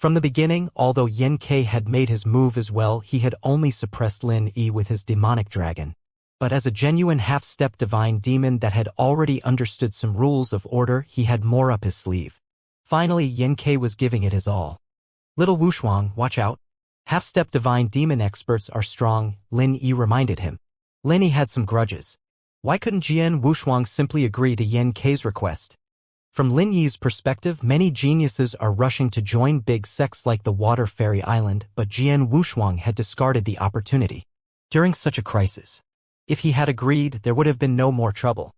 From the beginning, although Yen Ke had made his move as well, he had only suppressed Lin Yi with his demonic dragon. But as a genuine half-step divine demon that had already understood some rules of order, he had more up his sleeve. Finally, Yen Ke was giving it his all. Little Wushuang, watch out. Half-step divine demon experts are strong, Lin Yi reminded him. Lin Yi had some grudges. Why couldn't Jian Wushuang simply agree to Yen Ke's request? From Lin Yi's perspective, many geniuses are rushing to join big sects like the Water Fairy Island, but Jian Wushuang had discarded the opportunity. During such a crisis, if he had agreed, there would have been no more trouble.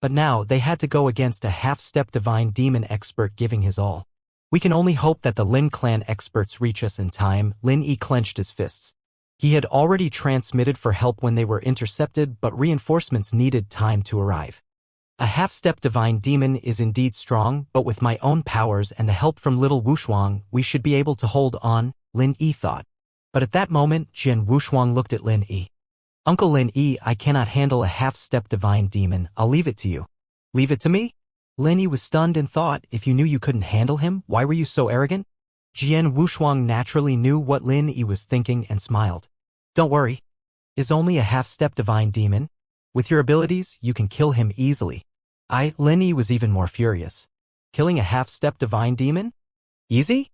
But now they had to go against a half-step divine demon expert giving his all. We can only hope that the Lin clan experts reach us in time. Lin Yi clenched his fists. He had already transmitted for help when they were intercepted, but reinforcements needed time to arrive. A half-step divine demon is indeed strong, but with my own powers and the help from little Wushuang, we should be able to hold on, Lin Yi thought. But at that moment, Jian Wushuang looked at Lin Yi. Uncle Lin Yi, I cannot handle a half-step divine demon. I'll leave it to you. Leave it to me? Lin Yi was stunned and thought, if you knew you couldn't handle him, why were you so arrogant? Jian Wushuang naturally knew what Lin Yi was thinking and smiled. Don't worry. Is only a half-step divine demon. With your abilities, you can kill him easily. Lin Yi was even more furious. Killing a half-step divine demon? Easy?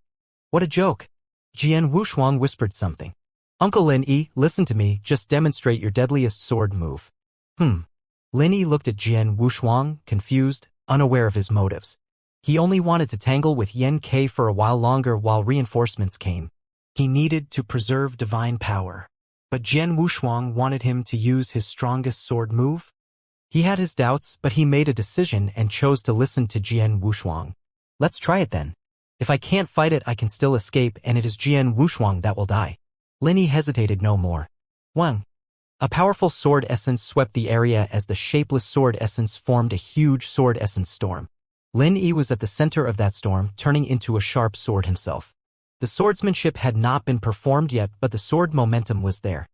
What a joke. Jian Wushuang whispered something. Uncle Lin Yi, listen to me, just demonstrate your deadliest sword move. Lin Yi looked at Jian Wushuang, confused, unaware of his motives. He only wanted to tangle with Yen Ke for a while longer while reinforcements came. He needed to preserve divine power. But Jian Wushuang wanted him to use his strongest sword move? He had his doubts, but he made a decision and chose to listen to Jian Wushuang. Let's try it then. If I can't fight it, I can still escape, and it is Jian Wushuang that will die. Lin Yi hesitated no more. Wang. A powerful sword essence swept the area as the shapeless sword essence formed a huge sword essence storm. Lin Yi was at the center of that storm, turning into a sharp sword himself. The swordsmanship had not been performed yet, but the sword momentum was there.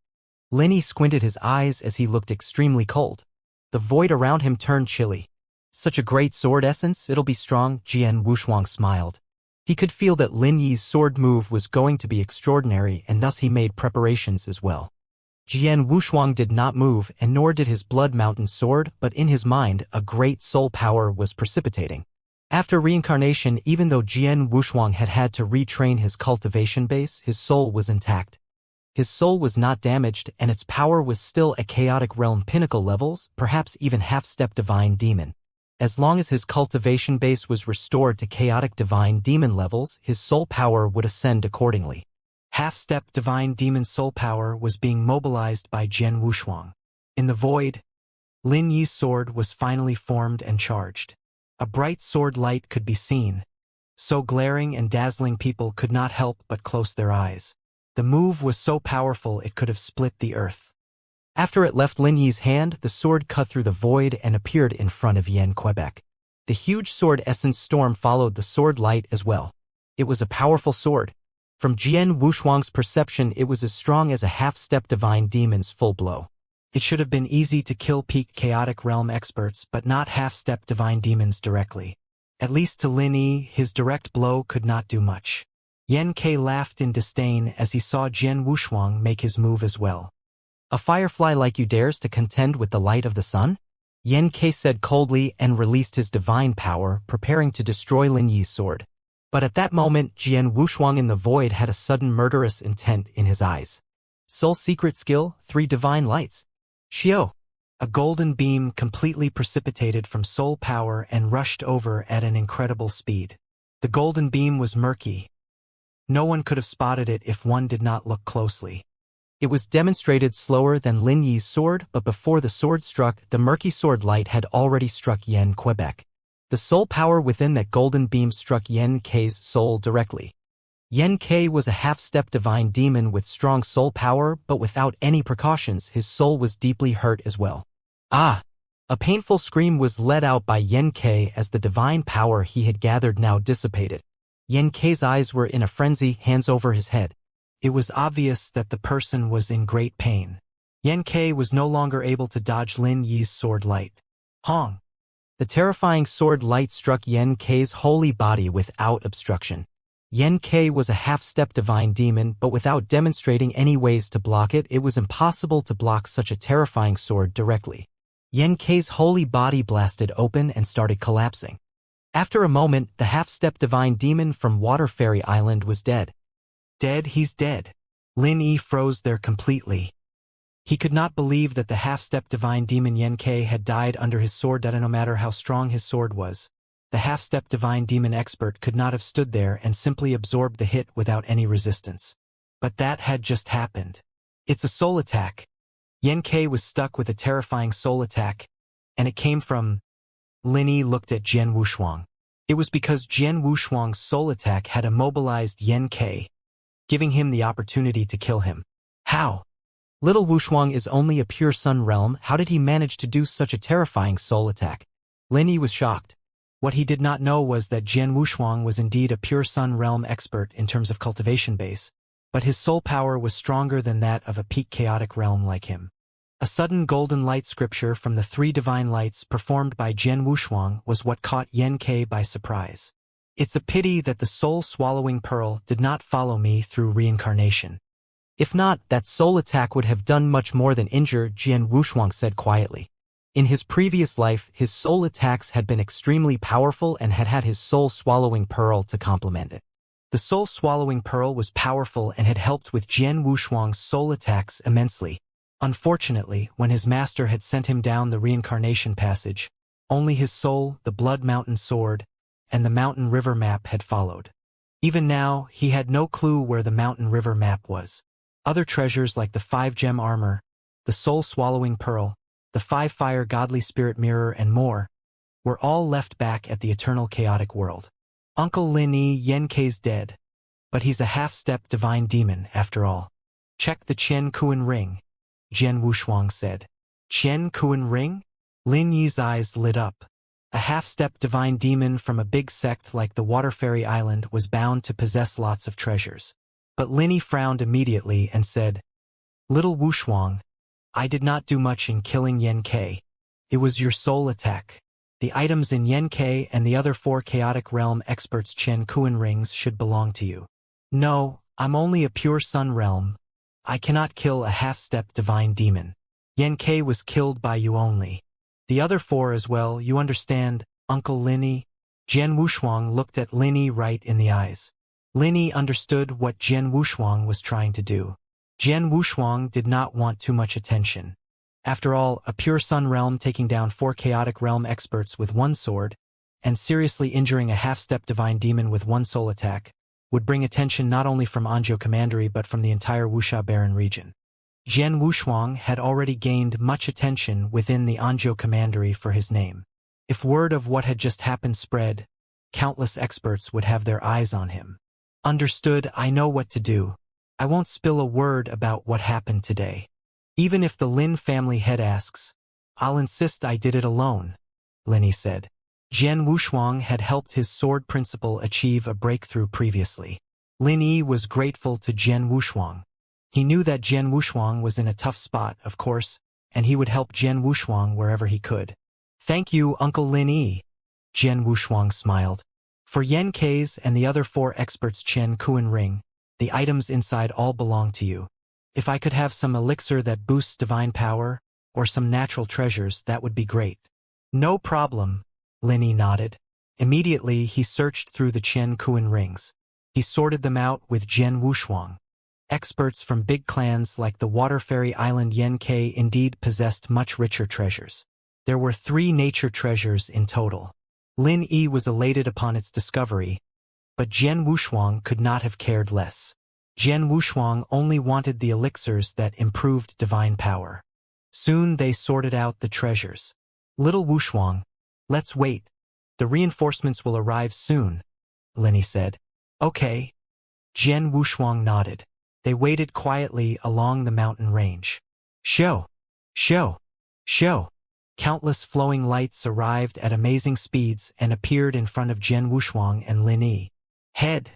Lin Yi squinted his eyes as he looked extremely cold. The void around him turned chilly. Such a great sword essence, it'll be strong, Jian Wushuang smiled. He could feel that Lin Yi's sword move was going to be extraordinary, and thus he made preparations as well. Jian Wushuang did not move, and nor did his Blood Mountain sword, but in his mind, a great soul power was precipitating. After reincarnation, even though Jian Wushuang had had to retrain his cultivation base, his soul was intact. His soul was not damaged, and its power was still at chaotic realm pinnacle levels, perhaps even half-step divine demon. As long as his cultivation base was restored to chaotic divine demon levels, his soul power would ascend accordingly. Half-step divine demon soul power was being mobilized by Jian Wushuang. In the void, Lin Yi's sword was finally formed and charged. A bright sword light could be seen. So glaring and dazzling people could not help but close their eyes. The move was so powerful it could have split the earth. After it left Lin Yi's hand, the sword cut through the void and appeared in front of Yen Quebec. The huge sword essence storm followed the sword light as well. It was a powerful sword. From Jian Wushuang's perception, it was as strong as a half-step divine demon's full blow. It should have been easy to kill peak chaotic realm experts, but not half-step divine demons directly. At least to Lin Yi, his direct blow could not do much. Yen Ke laughed in disdain as he saw Jian Wushuang make his move as well. A firefly like you dares to contend with the light of the sun? Yen Ke said coldly and released his divine power, preparing to destroy Lin Yi's sword. But at that moment, Jian Wushuang in the void had a sudden murderous intent in his eyes. Soul secret skill, 3 divine lights. Xiao. A golden beam completely precipitated from soul power and rushed over at an incredible speed. The golden beam was murky. No one could have spotted it if one did not look closely. It was demonstrated slower than Lin Yi's sword, but before the sword struck, the murky sword light had already struck Yen Quebec. The soul power within that golden beam struck Yen Ke's soul directly. Yen Ke was a half-step divine demon with strong soul power, but without any precautions, his soul was deeply hurt as well. Ah! A painful scream was let out by Yen Ke as the divine power he had gathered now dissipated. Yen Ke's eyes were in a frenzy, hands over his head. It was obvious that the person was in great pain. Yen Ke was no longer able to dodge Lin Yi's sword light. Hong! The terrifying sword light struck Yen Ke's holy body without obstruction. Yen Ke was a half-step divine demon, but without demonstrating any ways to block it, it was impossible to block such a terrifying sword directly. Yen Ke's holy body blasted open and started collapsing. After a moment, the half-step divine demon from Water Fairy Island was dead. Dead, he's dead. Lin Yi froze there completely. He could not believe that the half-step divine demon Yen Ke had died under his sword. That no matter how strong his sword was, the half-step divine demon expert could not have stood there and simply absorbed the hit without any resistance. But that had just happened. It's a soul attack. Yen Ke was stuck with a terrifying soul attack, and it came from... Lin Yi looked at Jian Wushuang. It was because Jian Wushuang's soul attack had immobilized Yen Ke, giving him the opportunity to kill him. How? Little Wushuang is only a pure sun realm. How did he manage to do such a terrifying soul attack? Lin Yi was shocked. What he did not know was that Jian Wushuang was indeed a pure sun realm expert in terms of cultivation base, but his soul power was stronger than that of a peak chaotic realm like him. A sudden golden light scripture from the three divine lights performed by Jian Wushuang was what caught Yen Ke by surprise. It's a pity that the soul-swallowing pearl did not follow me through reincarnation. If not, that soul attack would have done much more than injure, Jian Wushuang said quietly. In his previous life, his soul attacks had been extremely powerful and had had his soul-swallowing pearl to complement it. The soul-swallowing pearl was powerful and had helped with Jian Wushuang's soul attacks immensely. Unfortunately, when his master had sent him down the reincarnation passage, only his soul, the Blood Mountain Sword, and the Mountain River map had followed. Even now, he had no clue where the Mountain River map was. Other treasures like the 5-gem armor, the soul-swallowing pearl, the 5-fire godly spirit mirror and more, were all left back at the eternal chaotic world. Uncle Lin Yi, Yen Ke's dead, but he's a half-step divine demon after all. Check the Qian Kuan ring, Jian Wushuang said. Qian Kuan ring? Lin Yi's eyes lit up. A half-step divine demon from a big sect like the Water Fairy Island was bound to possess lots of treasures. But Lin Yi frowned immediately and said, Little Wushuang, I did not do much in killing Yen Ke. It was your soul attack. The items in Yen Ke and the other 4 chaotic realm experts' Qian Kuan rings should belong to you. No, I'm only a pure sun realm. I cannot kill a half-step divine demon. Yen Ke was killed by you only. The other 4 as well, you understand, Uncle Lin Yi? Jian Wushuang looked at Lin Yi right in the eyes. Lin Yi understood what Jian Wushuang was trying to do. Jian Wushuang did not want too much attention. After all, a pure sun realm taking down 4 chaotic realm experts with 1 sword, and seriously injuring a half-step divine demon with 1 soul attack, would bring attention not only from Anzhou Commandery but from the entire Wuxia Baron region. Jian Wushuang had already gained much attention within the Anzhou Commandery for his name. If word of what had just happened spread, countless experts would have their eyes on him. Understood, I know what to do. I won't spill a word about what happened today. Even if the Lin family head asks, I'll insist I did it alone, Lin Yi said. Jian Wushuang had helped his sword principal achieve a breakthrough previously. Lin Yi was grateful to Jian Wushuang. He knew that Jian Wushuang was in a tough spot, of course, and he would help Jian Wushuang wherever he could. Thank you, Uncle Lin Yi. Jian Wushuang smiled. For Yen Ke's and the other 4 experts' Qian Kuan ring, the items inside all belong to you. If I could have some elixir that boosts divine power, or some natural treasures, that would be great. No problem, Lin Yi nodded. Immediately, he searched through the Qian Kuan rings. He sorted them out with Jian Wushuang. Experts from big clans like the Water Fairy Island Yen Ke indeed possessed much richer treasures. There were 3 nature treasures in total. Lin Yi was elated upon its discovery, but Jian Wushuang could not have cared less. Jian Wushuang only wanted the elixirs that improved divine power. Soon they sorted out the treasures. Little Wushuang, let's wait. The reinforcements will arrive soon, Lin Yi said. Okay. Jian Wushuang nodded. They waited quietly along the mountain range. Show! Show! Show! Countless flowing lights arrived at amazing speeds and appeared in front of Jian Wushuang and Lin Yi. Head,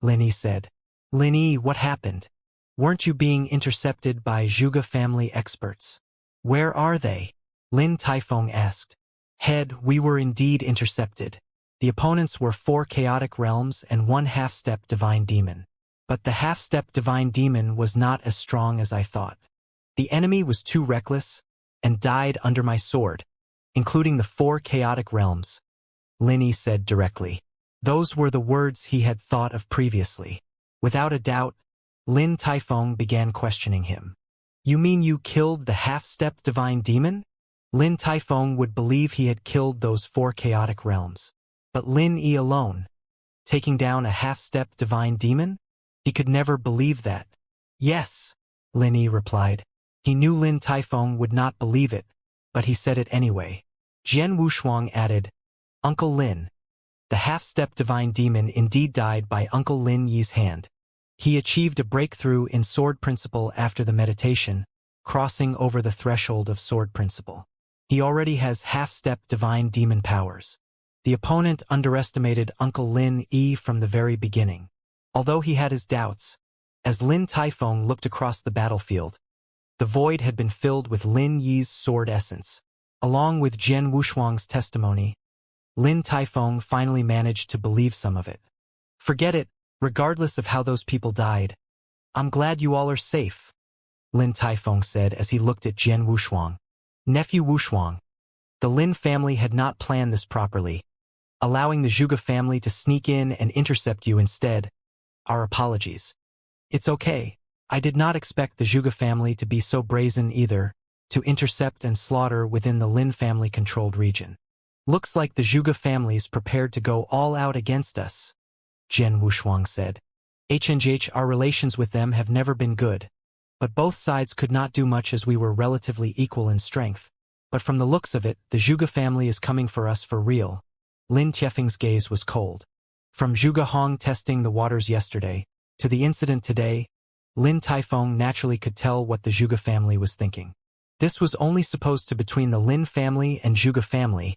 Lin Yi said. Lin Yi, what happened? Weren't you being intercepted by Zhuge family experts? Where are they? Lin Taifeng asked. Head, we were indeed intercepted. The opponents were 4 chaotic realms and 1 half-step divine demon. But the half-step divine demon was not as strong as I thought. The enemy was too reckless and died under my sword, including the 4 chaotic realms, Lin Yi said directly. Those were the words he had thought of previously. Without a doubt, Lin Taifeng began questioning him. You mean you killed the half-step divine demon? Lin Taifeng would believe he had killed those 4 chaotic realms. But Lin Yi alone, taking down a half-step divine demon? He could never believe that. Yes, Lin Yi replied. He knew Lin Taifeng would not believe it, but he said it anyway. Jian Wushuang added, Uncle Lin. The half-step divine demon indeed died by Uncle Lin Yi's hand. He achieved a breakthrough in sword principle after the meditation, crossing over the threshold of sword principle. He already has half-step divine demon powers. The opponent underestimated Uncle Lin Yi from the very beginning. Although he had his doubts, as Lin Taifeng looked across the battlefield, the void had been filled with Lin Yi's sword essence. Along with Jian Wushuang's testimony, Lin Taifeng finally managed to believe some of it. Forget it, regardless of how those people died. I'm glad you all are safe, Lin Taifeng said as he looked at Jian Wushuang. Nephew Wushuang. The Lin family had not planned this properly, allowing the Zhuge family to sneak in and intercept you instead. Our apologies. It's okay. I did not expect the Zhuge family to be so brazen either, to intercept and slaughter within the Lin family-controlled region. Looks like the Zhuge family's prepared to go all out against us, Jian Wushuang said. Our relations with them have never been good, but both sides could not do much as we were relatively equal in strength. But from the looks of it, the Zhuge family is coming for us for real. Lin Tiefeng's gaze was cold. From Zhuge Hong testing the waters yesterday, to the incident today, Lin Taifeng naturally could tell what the Zhuge family was thinking. This was only supposed to be between the Lin family and Zhuge family.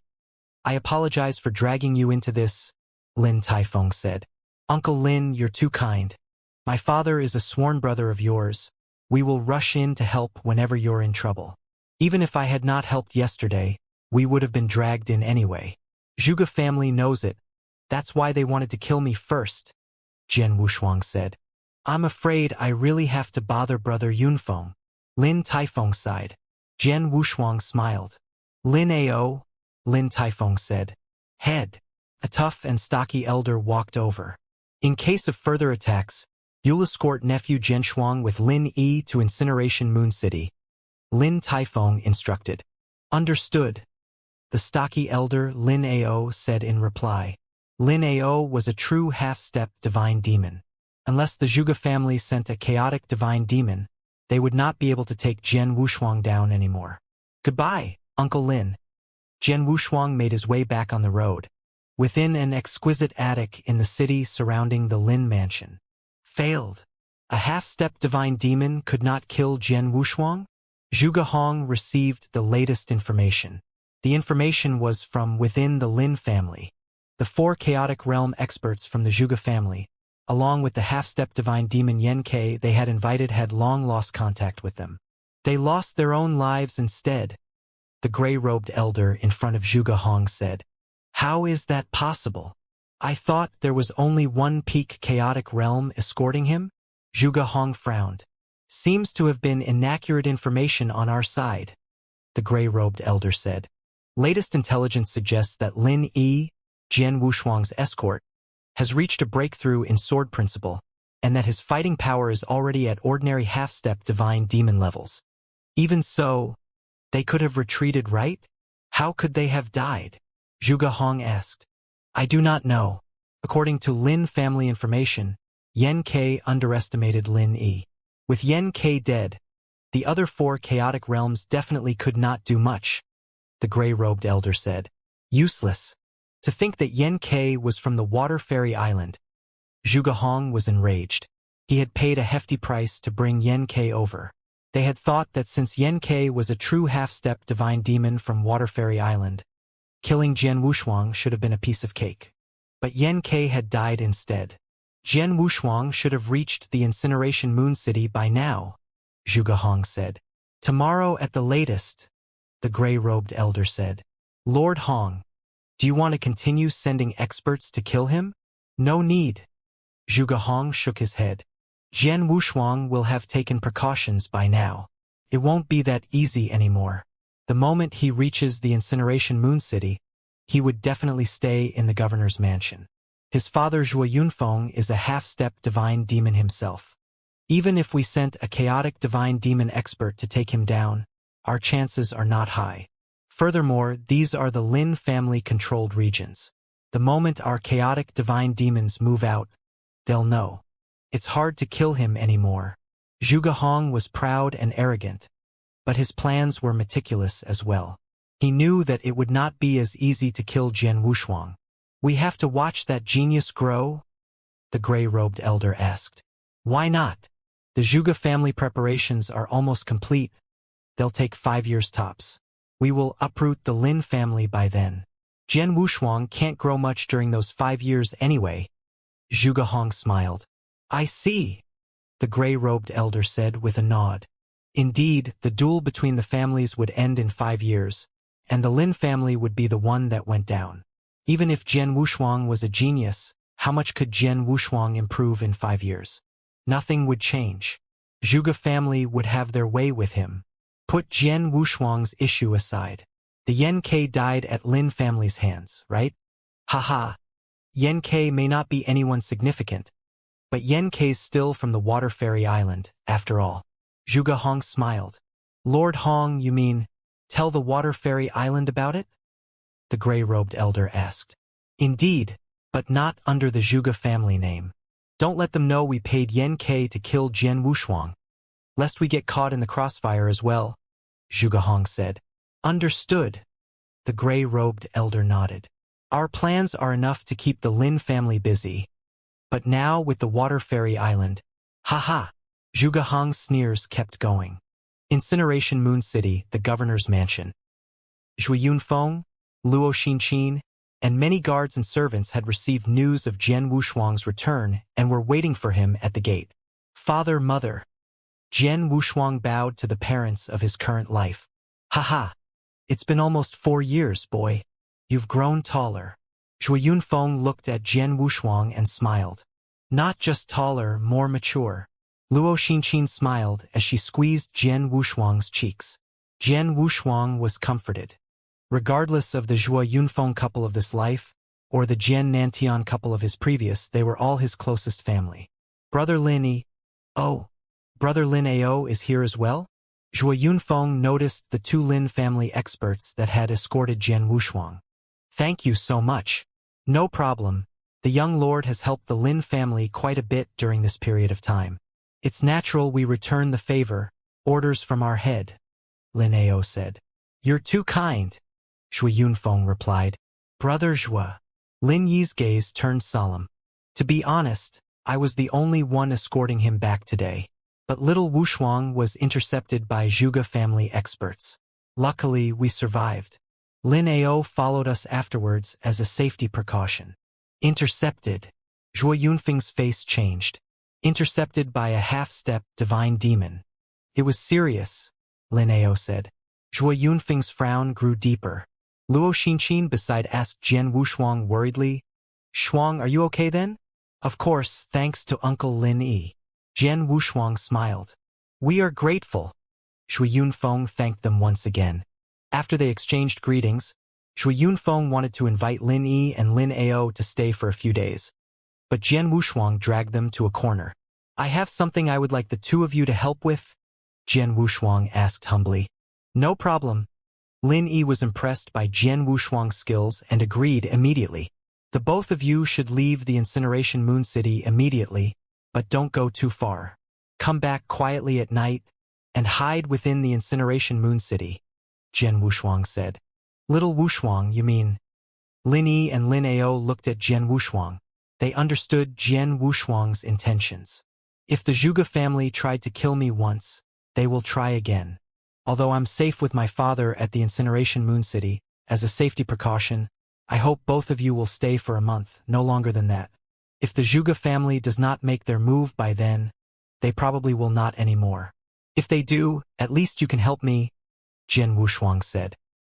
I apologize for dragging you into this, Lin Taifeng said. Uncle Lin, you're too kind. My father is a sworn brother of yours. We will rush in to help whenever you're in trouble. Even if I had not helped yesterday, we would have been dragged in anyway. Zhuge family knows it. That's why they wanted to kill me first, Jian Wushuang said. I'm afraid I really have to bother Brother Yunfeng. Lin Taifeng sighed. Jian Wushuang smiled. Lin Ao, Lin Taifeng said. Head. A tough and stocky elder walked over. In case of further attacks, you'll escort nephew Zhenshuang with Lin Yi to Incineration Moon City, Lin Taifeng instructed. Understood, the stocky elder Lin Ao said in reply. Lin Ao was a true half-step divine demon. Unless the Zhuge family sent a chaotic divine demon, they would not be able to take Jian Wushuang down anymore. Goodbye, Uncle Lin. Jian Wushuang made his way back on the road, within an exquisite attic in the city surrounding the Lin mansion. Failed. A half-step divine demon could not kill Jian Wushuang? Zhuge Hong received the latest information. The information was from within the Lin family. The 4 chaotic realm experts from the Zhuge family, along with the half-step divine demon Xianxia they had invited, had long lost contact with them. They lost their own lives instead, the gray-robed elder in front of Zhuge Hong said. How is that possible? I thought there was only one peak chaotic realm escorting him? Zhuge Hong frowned. Seems to have been inaccurate information on our side, the gray-robed elder said. Latest intelligence suggests that Lin Yi, Jian Wushuang's escort, has reached a breakthrough in sword principle, and that his fighting power is already at ordinary half-step divine demon levels. Even so, they could have retreated, right? How could they have died? Zhuge Hong asked. I do not know. According to Lin family information, Xianxia underestimated Lin Yi. With Xianxia dead, the other 4 chaotic realms definitely could not do much, the gray-robed elder said. Useless. To think that Xianxia was from the Water Fairy Island. Zhuge Hong was enraged. He had paid a hefty price to bring Xianxia over. They had thought that since Xianxia was a true half-step divine demon from Water Fairy Island, killing Jian Wushuang should have been a piece of cake. But Xianxia had died instead. Jian Wushuang should have reached the Incineration Moon City by now, Zhuge Hong said. Tomorrow at the latest, the gray-robed elder said. Lord Hong, Do you want to continue sending experts to kill him? No need. Zhuge Hong shook his head. Jian Wushuang will have taken precautions by now. It won't be that easy anymore. The moment he reaches the Incineration Moon City, he would definitely stay in the governor's mansion. His father Zhuo Yunfeng is a half-step divine demon himself. Even if we sent a chaotic divine demon expert to take him down, our chances are not high. Furthermore, these are the Lin family-controlled regions. The moment our chaotic divine demons move out, they'll know. It's hard to kill him anymore. Zhuge Hong was proud and arrogant, but his plans were meticulous as well. He knew that it would not be as easy to kill Jian Wushuang. We have to watch that genius grow? The gray-robed elder asked. Why not? The Zhuge family preparations are almost complete. They'll take 5 years tops. We will uproot the Lin family by then. Jian Wushuang can't grow much during those 5 years anyway. Zhuge Hong smiled. I see, the gray-robed elder said with a nod. Indeed, the duel between the families would end in 5 years, and the Lin family would be the one that went down. Even if Jian Wushuang was a genius, how much could Jian Wushuang improve in 5 years? Nothing would change. Zhuge family would have their way with him. Put Jian Wushuang's issue aside. The Yan Ke died at Lin family's hands, right? Haha. Yan Ke may not be anyone significant, but Yan Ke's still from the Water Fairy Island, after all. Zhuge Hong smiled. Lord Hong, you mean, tell the Water Fairy Island about it? The gray-robed elder asked. Indeed, but not under the Zhuge family name. Don't let them know we paid Yan Ke to kill Jian Wushuang, lest we get caught in the crossfire as well, Zhuge Hong said. Understood. The gray-robed elder nodded. Our plans are enough to keep the Lin family busy. But now with the Water Fairy Island, haha, Zhuge Hong's sneers kept going. Incineration Moon City, the governor's mansion. Zhuo Yunfeng, Luo Xinqin, and many guards and servants had received news of Jian Wushuang's return and were waiting for him at the gate. Father, mother. Jian Wushuang bowed to the parents of his current life. Haha, it's been almost 4 years, boy. You've grown taller. Zhuo Yunfeng looked at Jian Wushuang and smiled. Not just taller, more mature. Luo Xinqin smiled as she squeezed Jian Wushuang's cheeks. Jian Wushuang was comforted. Regardless of the Zhuo Yunfeng couple of this life, or the Jian Nantian couple of his previous, they were all his closest family. Brother Lin Yi. Oh, Brother Lin Ao is here as well? Zhuo Yunfeng noticed the 2 Lin family experts that had escorted Jian Wushuang. Thank you so much. No problem. The young lord has helped the Lin family quite a bit during this period of time. It's natural we return the favor. Orders from our head, Lin Ao said. You're too kind, Zhuo Yunfeng replied. Brother Zhuo. Lin Yi's gaze turned solemn. To be honest, I was the only one escorting him back today. But little Wushuang was intercepted by Zhuge family experts. Luckily, we survived. Lin Ao followed us afterwards as a safety precaution. Intercepted. Zhuo Yunfeng's face changed. Intercepted by a half-step divine demon. It was serious, Lin Ao said. Zhuo Yunfeng's frown grew deeper. Luo Xinqin beside asked Jian Wushuang worriedly, Shuang, are you okay then? Of course, thanks to Uncle Lin Yi. Jian Wushuang smiled. We are grateful. Zhuo Yunfeng thanked them once again. After they exchanged greetings, Zhuo Yunfeng wanted to invite Lin Yi and Lin Ao to stay for a few days. But Jian Wushuang dragged them to a corner. I have something I would like the 2 of you to help with, Jian Wushuang asked humbly. No problem. Lin Yi was impressed by Jian Wushuang's skills and agreed immediately. The both of you should leave the Incineration Moon City immediately, but don't go too far. Come back quietly at night and hide within the Incineration Moon City, Jian Wushuang said. Little Wushuang, you mean? Lin Yi and Lin Ao looked at Jian Wushuang. They understood Jian Wushuang's intentions. If the Zhuge family tried to kill me once, they will try again. Although I'm safe with my father at the Incineration Moon City, as a safety precaution, I hope both of you will stay for a month, no longer than that. If the Zhuge family does not make their move by then, they probably will not anymore. If they do, at least you can help me, Jian Wushuang said.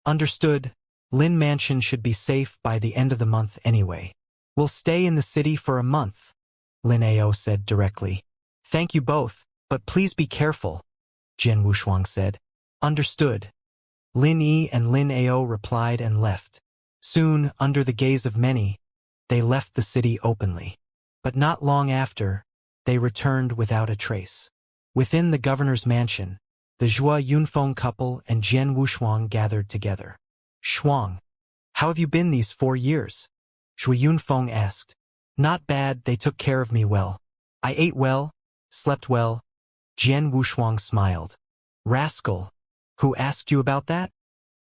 Understood, Lin Mansion should be safe by the end of the month anyway. We'll stay in the city for a month, Lin Ao said directly. Thank you both, but please be careful, Jian Wushuang said. Understood. Lin Yi and Lin Ao replied and left. Soon, under the gaze of many, they left the city openly. But not long after, they returned without a trace. Within the governor's mansion, the Zhua Yunfeng couple and Jian Wushuang gathered together. Shuang, how have you been these 4 years? Zhua Yunfeng asked. Not bad, they took care of me well. I ate well, slept well. Jian Wushuang smiled. Rascal, who asked you about that?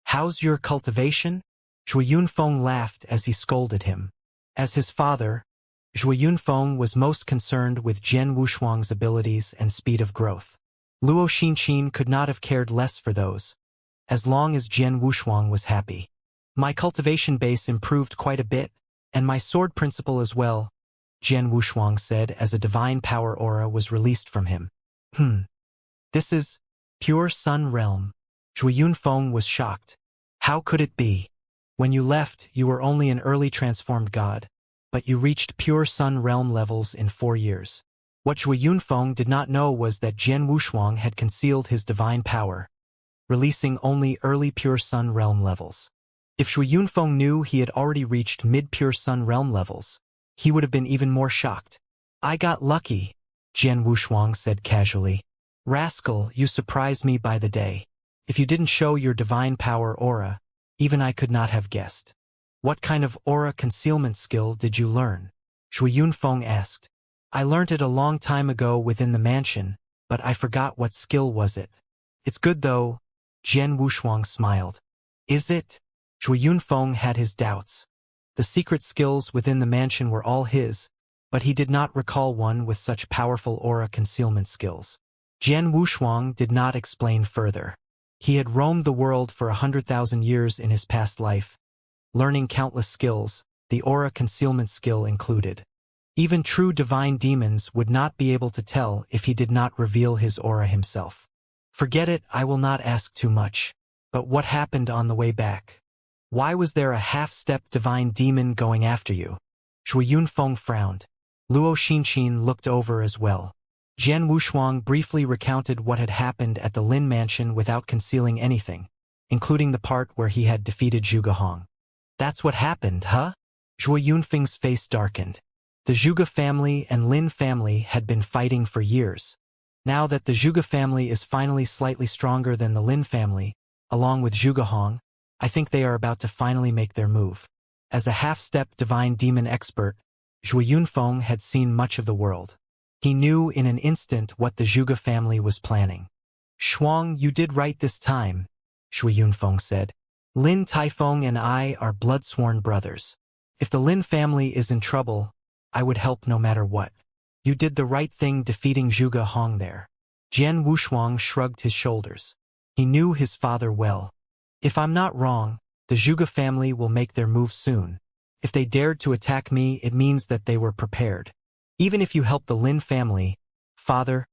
How's your cultivation? Zhua Yunfeng laughed as he scolded him. As his father, Zhua Yunfeng was most concerned with Jian Wushuang's abilities and speed of growth. Luo Xinqin could not have cared less for those, as long as Jian Wushuang was happy. My cultivation base improved quite a bit, and my sword principle as well, Jian Wushuang said as a divine power aura was released from him. This is pure sun realm. Zhua Yunfeng was shocked. How could it be? When you left, you were only an early transformed god, but you reached pure sun realm levels in 4 years. What Zhua Yunfeng did not know was that Jian Wushuang had concealed his divine power, releasing only early pure sun realm levels. If Zhua Yunfeng knew he had already reached mid-pure sun realm levels, he would have been even more shocked. I got lucky, Jian Wushuang said casually. Rascal, you surprised me by the day. If you didn't show your divine power aura, even I could not have guessed. What kind of aura concealment skill did you learn? Zhua Yunfeng asked. I learned it a long time ago within the mansion, but I forgot what skill was it. It's good though, Jian Wushuang smiled. Is it? Zhua Yunfeng had his doubts. The secret skills within the mansion were all his, but he did not recall one with such powerful aura concealment skills. Jian Wushuang did not explain further. He had roamed the world for 100,000 years in his past life, learning countless skills, the aura concealment skill included. Even true divine demons would not be able to tell if he did not reveal his aura himself. Forget it, I will not ask too much. But what happened on the way back? Why was there a half-step divine demon going after you? Zhua Yunfeng frowned. Luo Xinqin looked over as well. Jian Wushuang briefly recounted what had happened at the Lin Mansion without concealing anything, including the part where he had defeated Zhuge Hong. That's what happened, huh? Zhua Yunfeng's face darkened. The Zhuge family and Lin family had been fighting for years. Now that the Zhuge family is finally slightly stronger than the Lin family, along with Zhuge Hong, I think they are about to finally make their move. As a half-step divine demon expert, Zhua Yunfeng had seen much of the world. He knew in an instant what the Zhuge family was planning. Shuang, you did right this time, Zhua Yunfeng said. Lin Taifeng and I are blood-sworn brothers. If the Lin family is in trouble, I would help no matter what. You did the right thing defeating Zhuge Hong there. Jian Wushuang shrugged his shoulders. He knew his father well. If I'm not wrong, the Zhuge family will make their move soon. If they dared to attack me, it means that they were prepared. Even if you help the Lin family, father,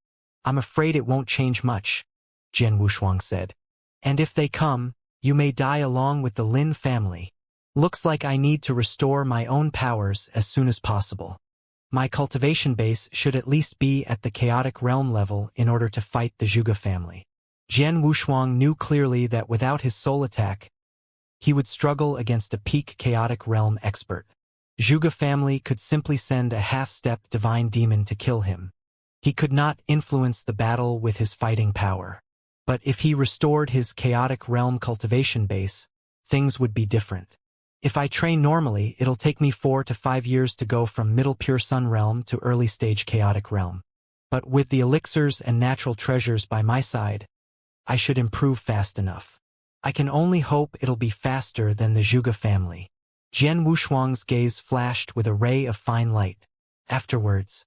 I'm afraid it won't change much, Jian Wushuang said. And if they come, you may die along with the Lin family. Looks like I need to restore my own powers as soon as possible. My cultivation base should at least be at the chaotic realm level in order to fight the Zhuge family. Jian Wushuang knew clearly that without his soul attack, he would struggle against a peak chaotic realm expert. Zhuge family could simply send a half-step divine demon to kill him. He could not influence the battle with his fighting power. But if he restored his chaotic realm cultivation base, things would be different. If I train normally, it'll take me 4 to 5 years to go from middle pure sun realm to early stage chaotic realm. But with the elixirs and natural treasures by my side, I should improve fast enough. I can only hope it'll be faster than the Zhuge family. Jian Wushuang's gaze flashed with a ray of fine light. Afterwards,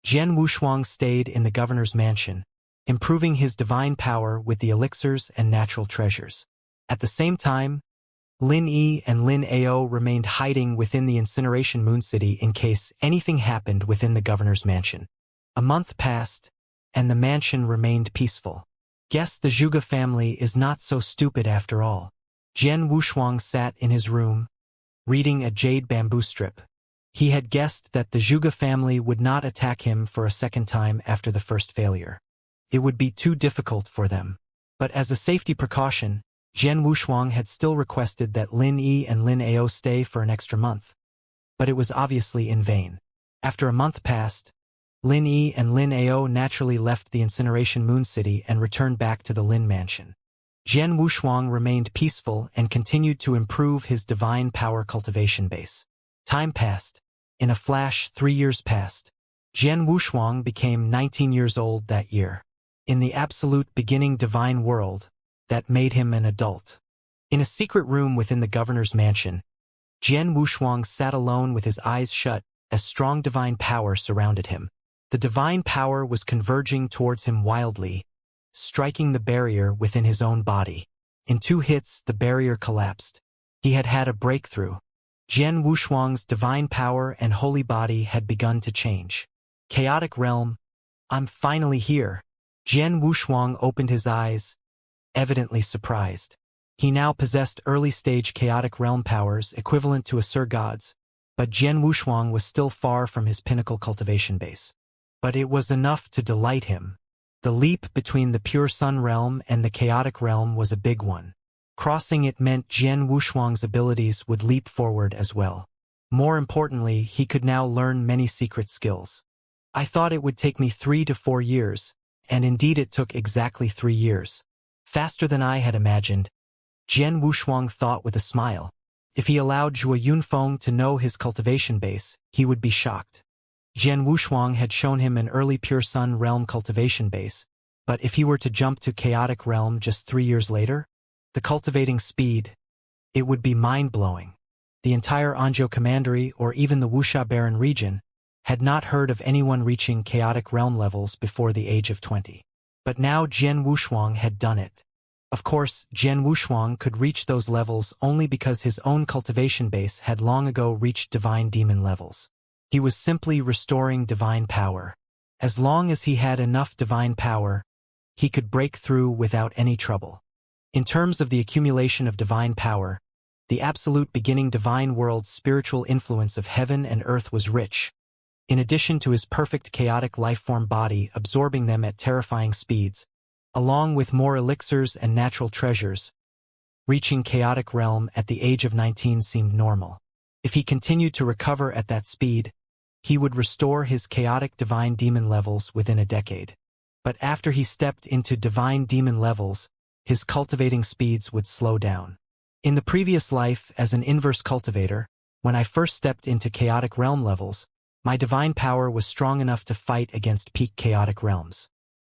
Jian Wushuang stayed in the governor's mansion, improving his divine power with the elixirs and natural treasures. At the same time, Lin Yi and Lin Ao remained hiding within the incineration moon city in case anything happened within the governor's mansion. A month passed, and the mansion remained peaceful. Guess the Zhuge family is not so stupid after all. Jian Wushuang sat in his room, reading a jade bamboo strip. He had guessed that the Zhuge family would not attack him for a second time after the first failure. It would be too difficult for them. But as a safety precaution, Jian Wushuang had still requested that Lin Yi and Lin Ao stay for an extra month. But it was obviously in vain. After a month passed, Lin Yi and Lin Ao naturally left the incineration moon city and returned back to the Lin mansion. Jian Wushuang remained peaceful and continued to improve his divine power cultivation base. Time passed. In a flash, 3 years passed. Jian Wushuang became 19 years old that year. In the absolute beginning divine world, that made him an adult. In a secret room within the governor's mansion, Jian Wushuang sat alone with his eyes shut as strong divine power surrounded him. The divine power was converging towards him wildly, striking the barrier within his own body. In 2 hits, the barrier collapsed. He had had a breakthrough. Jian Wushuang's divine power and holy body had begun to change. Chaotic realm, I'm finally here. Jian Wushuang opened his eyes, evidently surprised. He now possessed early-stage chaotic realm powers equivalent to a Sir God's, but Jian Wushuang was still far from his pinnacle cultivation base. But it was enough to delight him. The leap between the pure sun realm and the chaotic realm was a big one. Crossing it meant Jian Wushuang's abilities would leap forward as well. More importantly, he could now learn many secret skills. I thought it would take me 3 to 4 years, and indeed it took exactly 3 years. Faster than I had imagined, Jian Wushuang thought with a smile. If he allowed Zhuo Yunfeng to know his cultivation base, he would be shocked. Jian Wushuang had shown him an early pure sun realm cultivation base, but if he were to jump to chaotic realm just 3 years later, the cultivating speed, it would be mind-blowing. The entire Anzhou Commandery or even the Wuxia Baron region had not heard of anyone reaching chaotic realm levels before the age of 20. But now Jian Wushuang had done it. Of course, Jian Wushuang could reach those levels only because his own cultivation base had long ago reached divine demon levels. He was simply restoring divine power. As long as he had enough divine power, he could break through without any trouble. In terms of the accumulation of divine power, the absolute beginning divine world's spiritual influence of heaven and earth was rich. In addition to his perfect chaotic life-form body absorbing them at terrifying speeds, along with more elixirs and natural treasures, reaching chaotic realm at the age of 19 seemed normal. If he continued to recover at that speed, he would restore his chaotic divine demon levels within a decade. But after he stepped into divine demon levels, his cultivating speeds would slow down. In the previous life as an inverse cultivator, when I first stepped into chaotic realm levels, my divine power was strong enough to fight against peak chaotic realms.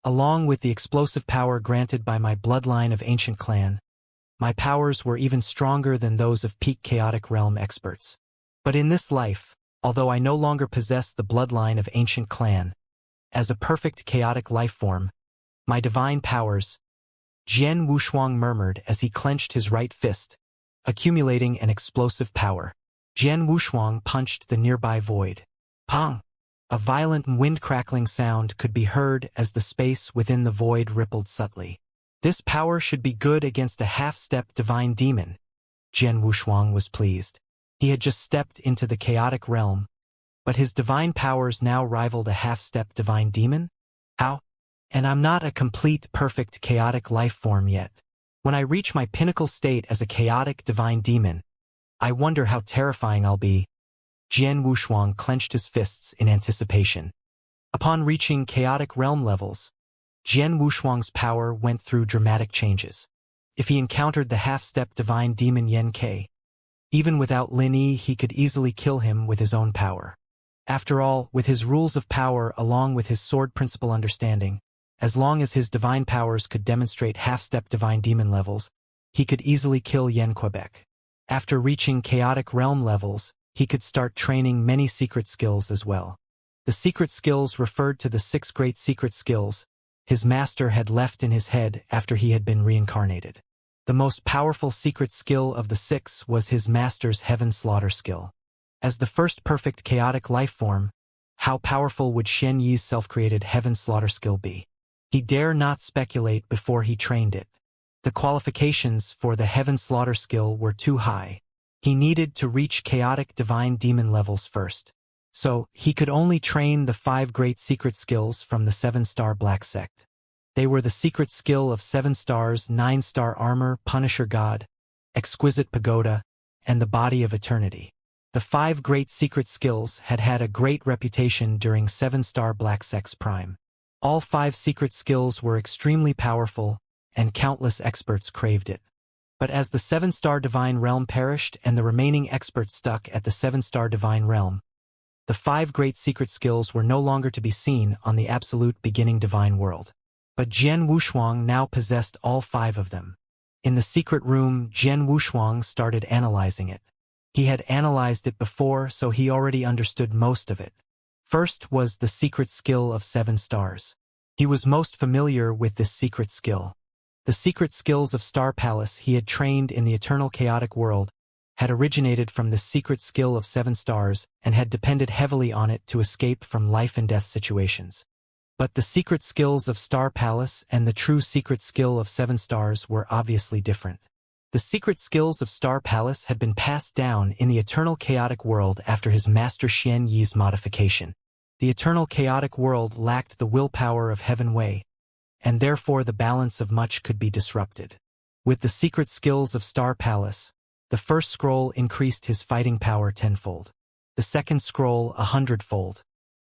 Along with the explosive power granted by my bloodline of ancient clan, my powers were even stronger than those of peak chaotic realm experts. But in this life, although I no longer possess the bloodline of ancient clan, as a perfect chaotic life form, my divine powers, Jian Wushuang murmured as he clenched his right fist, accumulating an explosive power. Jian Wushuang punched the nearby void. Pong! A violent wind-crackling sound could be heard as the space within the void rippled subtly. This power should be good against a half-step divine demon. Jian Wushuang was pleased. He had just stepped into the chaotic realm, but his divine powers now rivaled a half-step divine demon? How? And I'm not a complete, perfect chaotic life form yet. When I reach my pinnacle state as a chaotic divine demon, I wonder how terrifying I'll be. Jian Wushuang clenched his fists in anticipation. Upon reaching chaotic realm levels, Jian Wushuang's power went through dramatic changes. If he encountered the half-step divine demon Yen Ke, even without Lin Yi, he could easily kill him with his own power. After all, with his rules of power along with his sword principle understanding, as long as his divine powers could demonstrate half-step divine demon levels, he could easily kill Yen Quebec. After reaching chaotic realm levels, he could start training many secret skills as well. The secret skills referred to the 6 great secret skills his master had left in his head after he had been reincarnated. The most powerful secret skill of the 6 was his master's heaven slaughter skill. As the first perfect chaotic life form, how powerful would Shen Yi's self-created heaven slaughter skill be? He dare not speculate before he trained it. The qualifications for the Heaven Slaughter skill were too high. He needed to reach chaotic divine demon levels first. So, he could only train the 5 great secret skills from the 7-star Black Sect. They were the secret skill of 7 stars, 9-star armor, Punisher God, Exquisite Pagoda, and the Body of Eternity. The 5 great secret skills had had a great reputation during 7-star Black Sect's prime. All 5 secret skills were extremely powerful, and countless experts craved it. But as the 7-star Divine Realm perished and the remaining experts stuck at the 7-star Divine Realm, the 5 great secret skills were no longer to be seen on the absolute beginning Divine World. But Jian Wushuang now possessed all 5 of them. In the secret room, Jian Wushuang started analyzing it. He had analyzed it before, so he already understood most of it. First was the secret skill of 7 stars. He was most familiar with this secret skill. The secret skills of Star Palace he had trained in the eternal chaotic world had originated from the secret skill of 7 stars and had depended heavily on it to escape from life and death situations. But the secret skills of Star Palace and the true secret skill of 7 stars were obviously different. The secret skills of Star Palace had been passed down in the eternal chaotic world after his master Xian Yi's modification. The eternal chaotic world lacked the willpower of Heaven Wei, and therefore the balance of much could be disrupted. With the secret skills of Star Palace, the first scroll increased his fighting power 10-fold. The second scroll 100-fold.